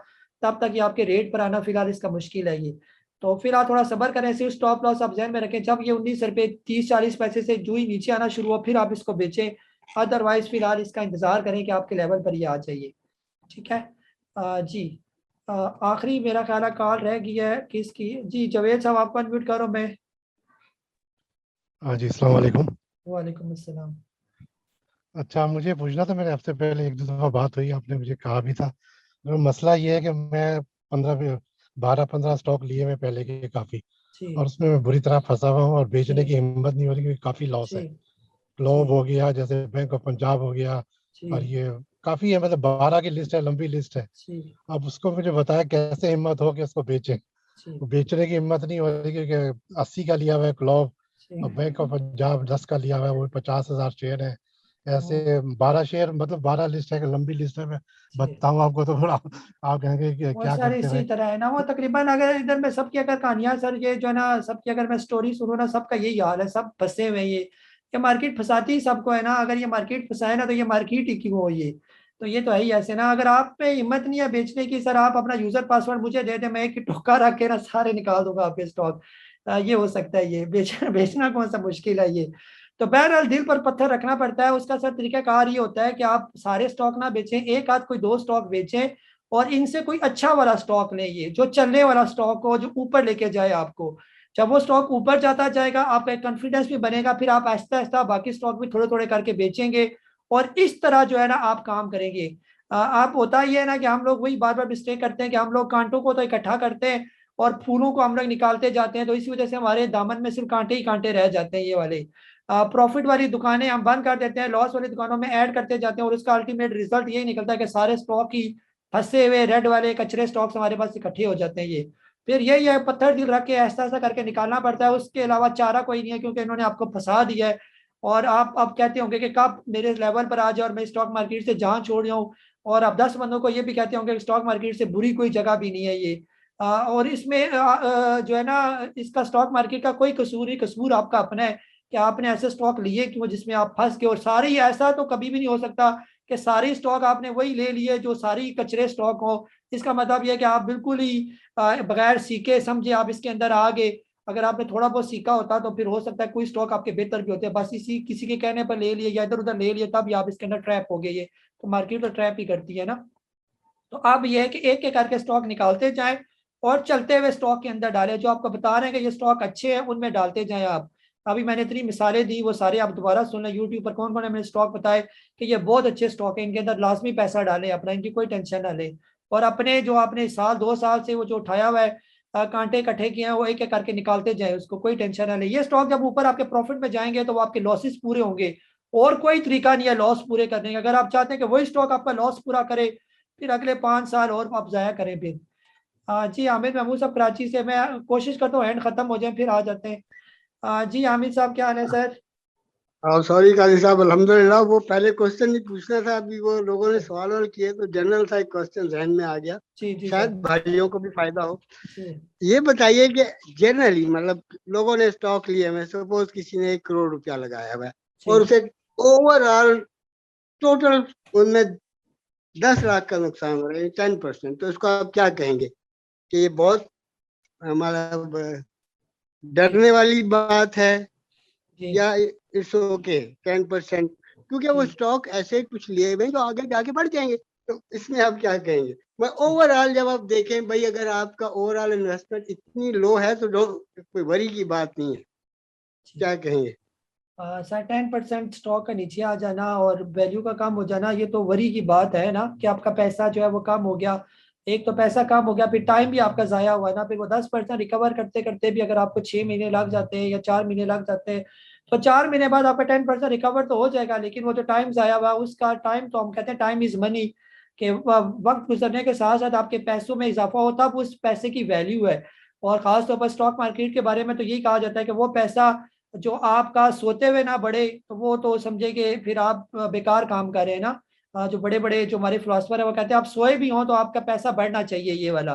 तब तक ये आपके रेट पर आना फिलहाल इसका मुश्किल है ये। तो फिलहाल थोड़ा सब्र करें, सिर्फ स्टॉप लॉस आप जहन में रखें, जब ये 19 रुपए 30-40 पैसे से जो ही नीचे आना शुरू हो फिर आप इसको बेचें, अदरवाइज फिलहाल इसका इंतजार करें कि आपके लेवल पर ये आ जाइए। ठीक है जी। आखिरी मेरा ख्याल है कॉल रह गई है किसकी? जी जावेद साहब आपको अनम्यूट करो मैं। हाँ जी अस्सलाम वालेकुम। वालेकुम अस्सलाम। अच्छा मुझे पूछना था, मैंने आपसे पहले 1-2 दफ़ा बात हुई, आपने मुझे कहा भी था। मसला ये है कि मैं 12-15 स्टॉक लिए मैं पहले के काफ़ी, और उसमें मैं बुरी तरह फंसा हुआ हूँ और बेचने की हिम्मत नहीं हो रही क्योंकि काफ़ी लॉस है। ग्लोब हो गया, जैसे बैंक ऑफ पंजाब हो गया, और ये काफ़ी है, मतलब 12 की लिस्ट है, लंबी लिस्ट है। अब उसको मुझे बताया कैसे हिम्मत हो कि उसको बेचें। बेचने की हिम्मत नहीं हो रही क्योंकि 80 का लिया हुआ है ग्लोब, और बैंक ऑफ पंजाब 10 का लिया हुआ है, वो 50,000 शेयर है। ऐसे 12 शेयर, मतलब 12 लिस्ट है, लंबी लिस्ट है। मैं बताऊं आपको तो आप कहेंगे कि वो क्या सर करते इसी हैं। तरह है ना, वो तकरीबन अगर इधर में सबकी अगर कहानियां सर ये जो है ना, सबकी अगर मैं स्टोरी सुनूं ना, सबका यही हाल है, सब फंसे हुए हैं ये मार्केट फंसाती ही सबको है ना। अगर ये मार्केट फंसाए ना तो ये मार्केट ही क्यों हो ये, तो ये तो है ही ऐसे ना। अगर आप पे हिम्मत नहीं है बेचने की सर, आप अपना यूजर पासवर्ड मुझे दे दे, मैं एक टोका रख के ना सारे निकाल दूंगा आपके स्टॉक। ये हो सकता है, ये बेचना कौन सा मुश्किल है ये। तो बहरहाल दिल पर पत्थर रखना पड़ता है। उसका सर तरीकाकार ये होता है कि आप सारे स्टॉक ना बेचें, एक आध कोई 2 स्टॉक बेचें, और इनसे कोई अच्छा वाला स्टॉक लें, ये जो चलने वाला स्टॉक हो, जो ऊपर लेके जाए आपको। जब वो स्टॉक ऊपर जाता जाएगा आपका एक कॉन्फिडेंस भी बनेगा, फिर आप आहिस्ता आहिस्ता बाकी स्टॉक भी थोड़े थोड़े करके बेचेंगे, और इस तरह जो है ना आप काम करेंगे। आप होता ही है ना कि हम लोग वही बार बार मिस्टेक करते हैं कि हम लोग कांटों को तो इकट्ठा करते हैं और फूलों को हम लोग निकालते जाते हैं, तो इसी वजह से हमारे दामन में सिर्फ कांटे ही कांटे रह जाते हैं ये वाले। प्रॉफिट वाली दुकानें हम बंद कर देते हैं, लॉस वाली दुकानों में ऐड करते जाते हैं, और उसका अल्टीमेट रिजल्ट यही निकलता है कि सारे स्टॉक ही फंसे हुए रेड वाले कचरे स्टॉक्स हमारे पास इकट्ठे हो जाते हैं ये। फिर यही है, पत्थर दिल रख के ऐसा ऐसा करके निकालना पड़ता है, उसके अलावा चारा कोई नहीं है, क्योंकि इन्होंने आपको फंसा दिया है। और आप अब कहते होंगे कि कब मेरे लेवल पर आ जाए और मैं स्टॉक मार्केट से जान छोड़ जाऊं, और अब 10 बंदों को ये भी कहते होंगे कि स्टॉक मार्केट से बुरी कोई जगह भी नहीं है ये। और इसमें जो है ना, इसका स्टॉक मार्केट का कोई कसूर ही, कसूर आपका अपना है कि आपने ऐसे स्टॉक लिए क्यों जिसमें आप फंस गए। और सारे ही ऐसा तो कभी भी नहीं हो सकता कि सारी स्टॉक आपने वही ले लिए जो सारी कचरे स्टॉक हो। इसका मतलब यह है कि आप बिल्कुल ही बगैर सीखे समझे आप इसके अंदर आ गए। अगर आपने थोड़ा बहुत सीखा होता तो फिर हो सकता है कोई स्टॉक आपके बेहतर भी होते हैं, बस इसी किसी के कहने पर ले लिए या इधर उधर ले लिए, तब आप इसके अंदर ट्रैप हो गए। ये तो मार्केट तो ट्रैप ही करती है ना। तो अब यह है कि एक एक करके स्टॉक निकालते जाएं और चलते हुए स्टॉक के अंदर डालें। जो आपको बता रहे हैं कि ये स्टॉक अच्छे हैं उनमें डालते जाएं आप। अभी मैंने इतनी मिसालें दी, वो सारे आप दोबारा सुन लें यूट्यूब पर, कौन कौन है मैंने स्टॉक बताए कि ये बहुत अच्छे स्टॉक है, इनके अंदर लाजमी पैसा डालें अपना, इनकी कोई टेंशन ना लें। और अपने जो आपने साल 2 साल से वो जो उठाया हुआ है कांटे इकट्ठे किए हैं, वो एक एक करके निकालते जाए, उसको कोई टेंशन ना लें। ये स्टॉक जब ऊपर आपके प्रॉफिट में जाएंगे तो वो आपके लॉसेस पूरे होंगे, और कोई तरीका नहीं है लॉस पूरे करने का। अगर आप चाहते हैं कि वही स्टॉक आपका लॉस पूरा करे, फिर अगले 5 साल और आप जाया करें फिर। जी हामिद महमूद साहब कराची से, मैं कोशिश करता हूँ हैंड खत्म हो जाए फिर आ जाते हैं। जी हामिद साहब क्या हाल है सर? सॉरी काजी साहब, अल्हम्दुलिल्लाह वो पहले क्वेश्चन नहीं पूछना था, अभी वो लोगों ने सवाल और किए तो जनरल सा एक क्वेश्चन जहन में आ गया, शायद भाइयों को भी फायदा हो। ये बताइए कि जनरली मतलब लोगों ने स्टॉक लिए में, सपोज किसी ने 1 करोड़ रुपया लगाया हुआ है और उसे ओवरऑल टोटल उनमें 10 लाख का नुकसान हो रहा है, 10%, तो इसको आप क्या कहेंगे कि ये बहुत हमारा डरने वाली बात है या इट्स ओके 10%, क्योंकि वो स्टॉक ऐसे कुछ लिए हुए तो आगे जाके बढ़ जाएंगे, तो इसमें आप क्या कहेंगे? मैं ओवरऑल जब आप देखें भाई, अगर आपका ओवरऑल इन्वेस्टमेंट इतनी लो है तो कोई वरी की बात नहीं है, क्या कहेंगे? सर 10% स्टॉक का नीचे आ जाना और वैल्यू का कम हो जाना, ये तो वरी की बात है ना, कि आपका पैसा जो है वो कम हो गया। एक तो पैसा कम हो गया, फिर टाइम भी आपका ज़ाया हुआ ना, फिर वो 10% रिकवर करते करते भी अगर आपको 6 महीने लग जाते हैं या 4 महीने लग जाते हैं, तो 4 महीने बाद आपका 10% रिकवर तो हो जाएगा, लेकिन वो जो टाइम ज़ाया हुआ उसका टाइम, तो हम कहते हैं टाइम इज़ मनी, कि वक्त गुजरने के साथ साथ आपके पैसों में इजाफा होता है, उस पैसे की वैल्यू है। और ख़ासतौर पर स्टॉक मार्केट के बारे में तो यही कहा जाता है कि वो पैसा जो आपका सोते हुए ना बढ़े, तो वो तो समझे कि फिर आप बेकार काम कर रहे हैं ना। जो बड़े बड़े जो हमारे फिलोसफर है वो कहते हैं आप सोए भी हों तो आपका पैसा बढ़ना चाहिए, ये वाला।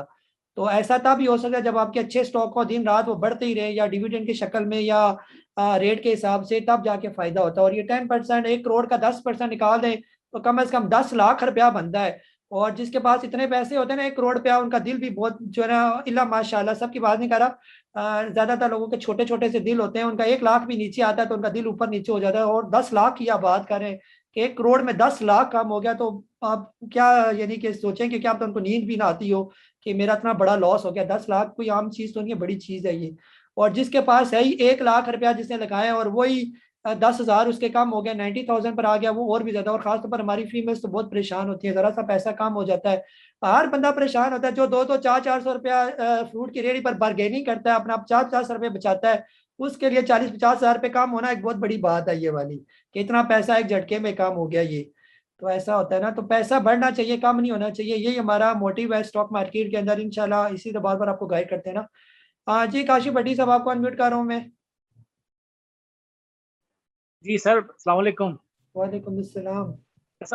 तो ऐसा तब ही हो सकता है जब आपके अच्छे स्टॉक हो, दिन रात वो बढ़ते ही रहे, या डिविडेंड की शक्ल में या रेट के हिसाब से, तब जाके फायदा होता है। और ये 10%, 1 करोड़ का 10% निकाल दें तो कम से कम 10 लाख रुपया बनता है। और जिसके पास इतने पैसे होते हैं ना 1 करोड़ रुपया, उनका दिल भी बहुत जो है ना, इल्ला माशाल्लाह, सबकी बात नहीं कर रहा, ज्यादातर लोगों के छोटे छोटे से दिल होते हैं, उनका 1 लाख भी नीचे आता है तो उनका दिल ऊपर नीचे हो जाता है। और 10 लाख की आप बात करें कि 1 करोड़ में 10 लाख कम हो गया, तो आप क्या यानी कि सोचें कि क्या तो उनको नींद भी ना आती हो कि मेरा इतना बड़ा लॉस हो गया। 10 लाख कोई आम चीज तो नहीं है, बड़ी चीज है ये। और जिसके पास है ही 1 लाख रुपया जिसने लगाया और वही 10,000 उसके कम हो गया, 90,000 पर आ गया, वो और भी ज्यादा। और खासतौर पर हमारी फीमेल्स तो बहुत परेशान होती है, जरा सा पैसा कम हो जाता है, हर बंदा परेशान होता है। जो 2-2, 400 रुपया फ्रूट की रेडी पर बार्गेनिंग करता है, अपना 50 रुपये बचाता है, उसके लिए 40-50 हजार रुपये कम होना एक बहुत बड़ी बात है ये वाली, कि इतना पैसा एक झटके में कम हो गया ये। तो ऐसा होता है ना, तो पैसा बढ़ना चाहिए, कम नहीं होना चाहिए, यही हमारा मोटिव है स्टॉक मार्केट के अंदर। इंशाल्लाह इसी तो बार बार आपको गाइड करते हैं ना। जी काशी भट्टी साहब, आपको अनम्यूट कर रहा हूँ मैं। जी सर, अस्सलाम वालेकुम। वालेकुम अस्सलाम।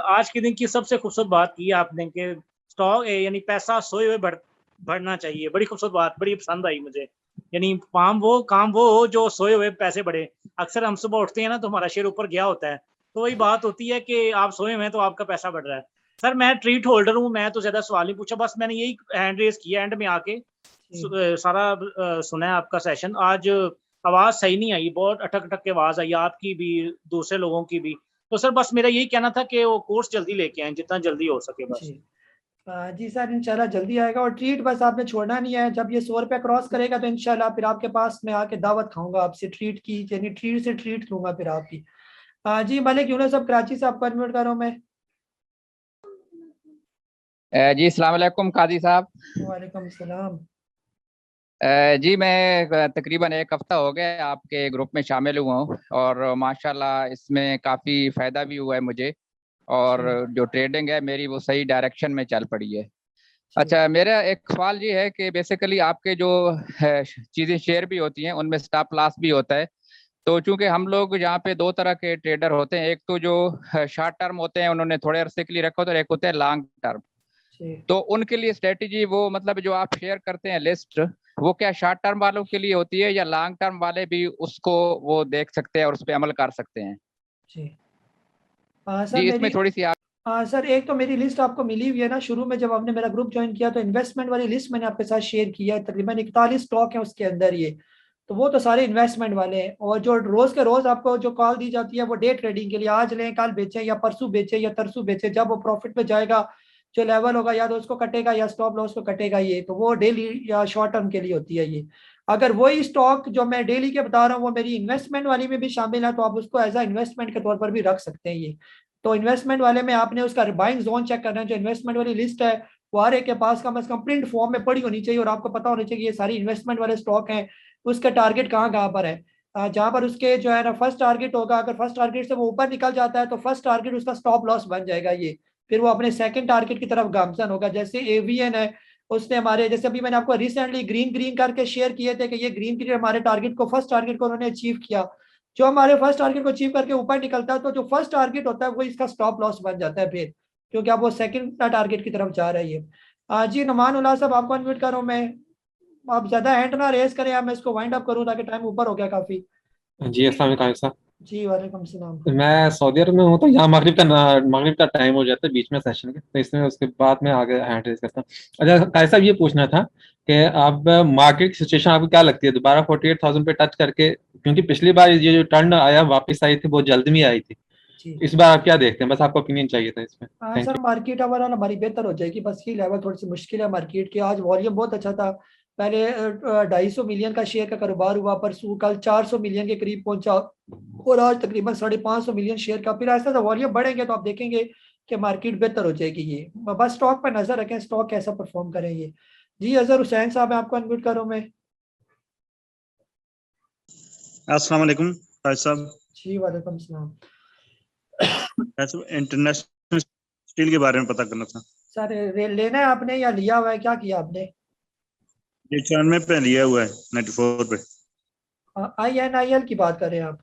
आज के दिन की सबसे खूबसूरत बात की आपने कि स्टॉक यानी पैसा सोए हुए बढ़ना चाहिए, बड़ी खूबसूरत बात, बड़ी पसंद आई मुझे। यानी काम वो हो जो सोए हुए पैसे बढ़े। अक्सर हम सुबह उठते हैं ना तो हमारा शेयर ऊपर गया होता है, तो वही बात होती है कि आप सोए हुए हैं तो आपका पैसा बढ़ रहा है। सर मैं ट्रीट होल्डर हूँ, मैं तो ज्यादा सवाल नहीं पूछा, बस मैंने यही हैंड रेज किया, एंड में आके सारा सुना है आपका सेशन। आज आवाज सही नहीं आई, बहुत अटक अटक के आवाज आई, आपकी भी दूसरे लोगों की भी। तो सर बस मेरा यही कहना था कि वो कोर्स जल्दी लेके आए, जितना जल्दी हो सके बस। जी सर, इंशाल्लाह जल्दी आएगा। और ट्रीट बस आपने छोड़ना नहीं है, जब ये 100 रुपया क्रॉस करेगा तो इंशाल्लाह फिर आपके पास मैं आके दावत खाऊंगा आपसे ट्रीट की, यानी ट्रीट से ट्रीट लूंगा फिर आपकी। जी मलिक यूनुस साहब कराची से आपको अनम्यूट कर रहा हूँ मैं। जी अस्सलाम वालेकुम काजी साहब। वालेकुम सलाम। जी मैं तकरीबन 1 हफ्ता हो गया आपके ग्रुप में शामिल हुआ हूँ और माशाल्लाह इसमें काफ़ी फ़ायदा भी हुआ है मुझे, और जो ट्रेडिंग है मेरी वो सही डायरेक्शन में चल पड़ी है। अच्छा, मेरा एक सवाल ये है कि बेसिकली आपके जो चीज़ें शेयर भी होती हैं उनमें स्टॉप लॉस भी होता है, तो चूंकि हम लोग यहाँ पे 2 तरह के ट्रेडर होते हैं, एक तो जो शॉर्ट टर्म होते हैं उन्होंने थोड़े अरसे के लिए रखा होता है, और एक होते हैं लॉन्ग टर्म। तो उनके लिए स्ट्रेटेजी वो मतलब जो आप शेयर करते हैं लिस्ट, वो क्या शॉर्ट टर्म वालों के लिए होती है या लॉन्ग टर्म वाले भी उसको वो देख सकते हैं और उस पर अमल कर सकते हैं? सर जी इसमें थोड़ी सी सर एक तो मेरी लिस्ट आपको मिली हुई है ना, शुरू में जब आपने मेरा ग्रुप ज्वाइन किया तो इन्वेस्टमेंट वाली लिस्ट मैंने आपके साथ शेयर किया है, तकरीबन 41 स्टॉक है उसके अंदर ये, तो वो तो सारे इन्वेस्टमेंट वाले हैं। और जो रोज के रोज आपको जो कॉल दी जाती है वो डे ट्रेडिंग के लिए, आज लें कल बेचें या परसों बेचें या तरसों बेचें, जब वो प्रॉफिट पे जाएगा जो लेवल होगा या तो उसको कटेगा या स्टॉप लॉस को कटेगा, ये तो वो डेली या शॉर्ट टर्म के लिए होती है ये। अगर वही स्टॉक जो मैं डेली के बता रहा हूँ वो मेरी इन्वेस्टमेंट वाली में भी शामिल है तो आप उसको एज अ इन्वेस्टमेंट के तौर पर भी रख सकते हैं ये। तो इन्वेस्टमेंट वाले में आपने उसका बाइंग जोन चेक करना है, जो इन्वेस्टमेंट वाली लिस्ट है वो हर एक के पास कम से कम प्रिंट फॉर्म में पड़ी होनी चाहिए, और आपको पता होना चाहिए ये सारी इन्वेस्टमेंट वाले स्टॉक हैं, उसका टारगेट कहाँ कहाँ पर है। जहाँ पर उसके जो है ना फर्स्ट टारगेट होगा, अगर फर्स्ट टारगेट से वो ऊपर निकल जाता है तो फर्स्ट टारगेट उसका स्टॉप लॉस बन जाएगा ये, फिर वो अपने सेकंड टारगेट की तरफ गामजन होगा। जैसे एवीएन है, उसने हमारे, जैसे अभी मैंने आपको रिसेंटली ग्रीन ग्रीन करके शेयर किए थे कि ये ग्रीन ग्रीन हमारे टारगेट को, फर्स्ट टारगेट को उन्होंने अचीव किया, जो हमारे फर्स्ट टारगेट को अचीव करके ऊपर निकलता है तो जो फर्स्ट टारगेट होता है वो इसका स्टॉप लॉस बन जाता है फिर, क्योंकि अब वो सेकंड टारगेट की तरफ जा रही है। जी नुमान उल्लाह साहब आपको अनम्यूट कर रहा हूं मैं, आप ज्यादा हैंड ना रेस करें, आप मैं इसको वाइंड अप करूं ताकि टाइम ऊपर हो गया काफी। जी अस्सलाम वालेकुम साहब। जी वालेकुम सलाम। मैं सऊदी अरब में हूँ, तो यहाँ मगरिब का टाइम हो जाता है बीच में सेशन के, तो इसमें उसके बाद में आगे हैंड रेज करता हूँ। अच्छा कायद साहब, ये पूछना था कि अब मार्केट की सिचुएशन आपको क्या लगती है दोबारा 48,000 पे टच करके, क्योंकि पिछली बार ये जो टर्न आया वापस आई थी बहुत जल्द में आई थी, इस बार आप क्या देखते हैं? बस आपका ओपिनियन चाहिए था इसमें। हाँ सर, मार्केट ओवरऑल हमारी बेहतर हो जाएगी, बस ये लेवल थोड़ी सी मुश्किल है मार्केट की। आज वॉल्यूम बहुत अच्छा था, पहले 250 मिलियन का शेयर का कारोबार हुआ, परसों कल 400 मिलियन के करीब पहुंचा और आज तकरीबन 550 मिलियन शेयर का। फिर ऐसा वॉल्यूम बढ़ेंगे तो आप देखेंगे कि मार्केट बेहतर हो जाएगी। ये बस स्टॉक पर नजर रखें, स्टॉक कैसा परफॉर्म करेंगे। जी अजहर हुसैन साहब आपको अनम्यूट करूं मैं। अस्सलाम वालेकुम साहब। जी वालेकुम सलाम। इंटरनेशनल स्टील के बारे में पता करना था सर। लेना है आपने या लिया हुआ है, क्या किया आपने? 94 पे लिया हुआ है, 94 पे। INIL की बात कर रहे हैं आप?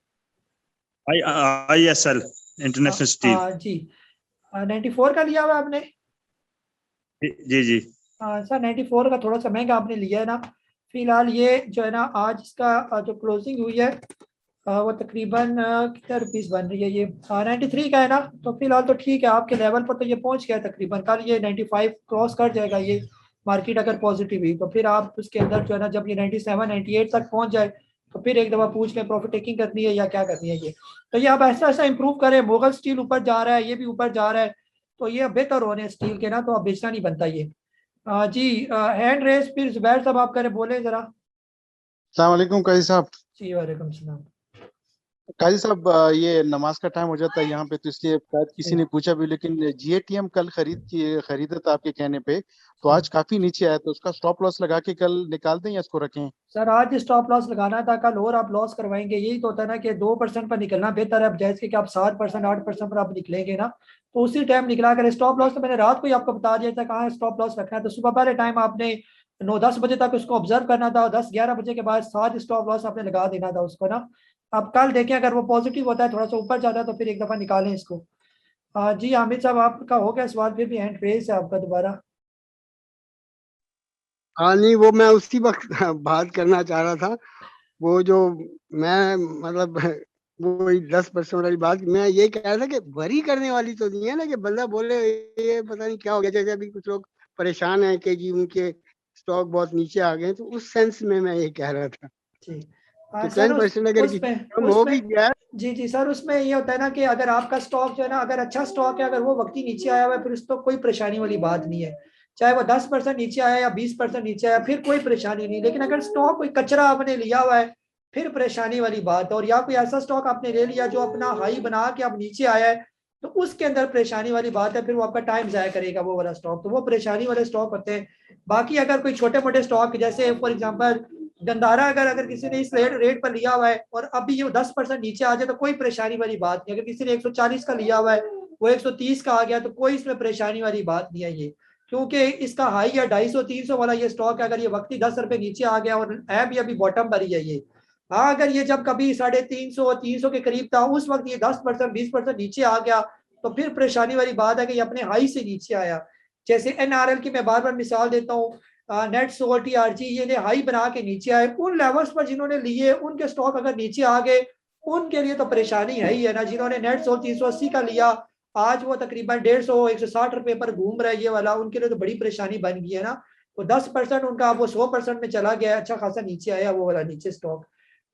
ISL international steel. जी 94 का लिया हुआ है आपने? जी जी सर 94 का थोड़ा सा महंगा आपने लिया है ना। फिलहाल ये जो है ना आज इसका जो क्लोजिंग हुई है वो तकरीबन कितने रुपीस बन रही है, ये 93 का है ना। तो फिलहाल तो ठीक है, आपके लेवल पर तो ये पहुंच गया तकरीबन। कल ये 95 क्रॉस कर जाएगा ये मार्केट अगर पॉजिटिव हुई तो, फिर आप उसके अंदर जो है ना जब ये 97 98 तक पहुंच जाए तो फिर एक दफ़ा पूछ लें प्रॉफिट टेकिंग करनी है या क्या करनी है ये। तो ये आप ऐसा ऐसा इंप्रूव करें। मुगल स्टील ऊपर जा रहा है, ये भी ऊपर जा रहा है, तो ये बेहतर हो रहे हैं स्टील के ना, तो आप बेचना नहीं बनता ये। जी हैंड रेस फिर जुबैर साहब आप करें, बोले जरा। अस्सलाम वालेकुम काजी साहब। जी वालेकुम सलाम। काजी साहब ये नमाज का टाइम हो जाता है यहाँ पे, तो इसलिए शायद किसी ने पूछा भी, लेकिन GATM कल खरीदा था आपके कहने पे, तो आज काफी नीचे आया, तो उसका स्टॉप लॉस लगा के कल निकाल दें या इसको रखें? सर आज स्टॉप लॉस लगाना था, कल और आप लॉस करवाएंगे। यही तो होता है ना कि 2% पर निकलना बेहतर है। अब जैसे कि आप 7% 8% पर आप निकलेंगे ना, तो उसी टाइम निकला कर। स्टॉप लॉस तो मैंने रात को ही आपको बता दिया था कहाँ स्टॉप लॉस रखना है। तो सुबह पहले टाइम आपने 9-10 बजे तक उसको ऑब्जर्व करना था, और 10-11 बजे के बाद 7 स्टॉप लॉस आपने लगा देना था उसको ना। अब कल देखें अगर वो पॉजिटिव होता है, थोड़ा सा ऊपर जाता है, तो फिर एक दफा निकालें इसको। जी हामिद साहब आपका हो गया सवाल, फिर भी हैंड रेज है आपका दोबारा। हाँ नहीं, वो मैं उसी वक्त बात करना चाह रहा था। वो जो मैं मतलब वो 10% वाली बात मैं ये कह रहा था कि वरी करने वाली तो नहीं है ना, कि बंदा बोले ये पता नहीं क्या हो गया। जैसे अभी कुछ लोग परेशान हैं कि जी उनके स्टॉक बहुत नीचे आ गए, तो उस सेंस में मैं ये कह रहा था कि 10% अगर कम हो भी गया। जी सर, उसमें ये होता है ना कि अगर आपका स्टॉक जो है ना, अगर अच्छा स्टॉक है, अगर वो वक्त ही नीचे आया हुआ है, फिर उस तो कोई परेशानी वाली बात नहीं है। चाहे वो 10% नीचे आया या 20% नीचे आया, फिर कोई परेशानी नहीं। लेकिन अगर स्टॉक कोई कचरा आपने लिया हुआ है, फिर परेशानी वाली बात है। और या कोई ऐसा स्टॉक आपने ले लिया जो अपना हाई बना के अब नीचे आया है, तो उसके अंदर परेशानी वाली बात है। फिर वो आपका टाइम जाया करेगा वो वाला स्टॉक, तो वो परेशानी वाले स्टॉक होते हैं। बाकी अगर कोई छोटे मोटे स्टॉक जैसे फॉर एग्जाम्पल गंदारा, अगर किसी ने इस रेट पर लिया हुआ है और अभी ये 10% नीचे आ जाए तो कोई परेशानी वाली बात नहीं। अगर किसी ने 140 का लिया हुआ है, वो 130 का आ गया, तो कोई इसमें परेशानी वाली बात नहीं है ये, क्योंकि इसका हाई है 250-300 वाला ये स्टॉक है। अगर ये वक्ती 10 रुपए नीचे आ गया और है भी अभी बॉटम पर ही है ये। हाँ अगर ये जब कभी 350-300 के करीब था, उस वक्त ये 10% 20% नीचे आ गया, तो फिर परेशानी वाली बात है कि ये अपने हाई से नीचे आया। जैसे NRL की मैं बार बार मिसाल देता हूँ, नेट सोल TRG ये हाई बना के नीचे आए, उन लेवल्स पर जिन्होंने लिए उनके स्टॉक अगर नीचे आ गए, उनके लिए तो परेशानी है ही है ना। जिन्होंने नेट सोल 380 का लिया, आज वो तकरीबन 150-160 रुपए पर घूम रहा है ये वाला, उनके लिए तो बड़ी परेशानी बन गई है ना। तो 10% उनका वो 100% में चला गया, अच्छा खासा नीचे आया वो वाला नीचे स्टॉक।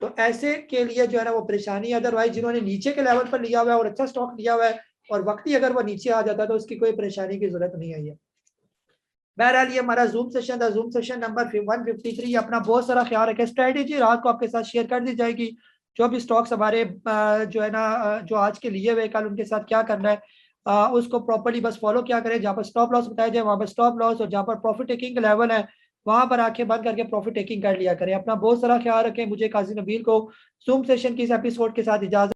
तो ऐसे के लिए जो है ना वो परेशानी। अदरवाइज जिन्होंने नीचे के लेवल पर लिया हुआ है और अच्छा स्टॉक लिया हुआ है और वक्ती अगर वो नीचे आ जाता है, तो उसकी कोई परेशानी की जरूरत नहीं आई है। बहरहाल ये हमारा जूम सेशन था, जूम सेशन नंबर 153। अपना बहुत सारा ख्याल रखें। स्ट्रेटेजी रात को आपके साथ शेयर कर दी जाएगी, जो भी स्टॉक्स हमारे जो है ना जो आज के लिए हुए, कल उनके साथ क्या करना है उसको प्रॉपर्ली बस फॉलो क्या करें। जहाँ पर स्टॉप लॉस बताया जाए वहाँ पर स्टॉप लॉस, और जहाँ पर प्रॉफिट टेकिंग का लेवल है वहाँ पर आंखें बंद करके प्रॉफिट टेकिंग कर लिया करें। अपना बहुत सारा ख्याल रखें। मुझे काजी नबील को जूम सेशन की इस एपिसोड के साथ इजाजत।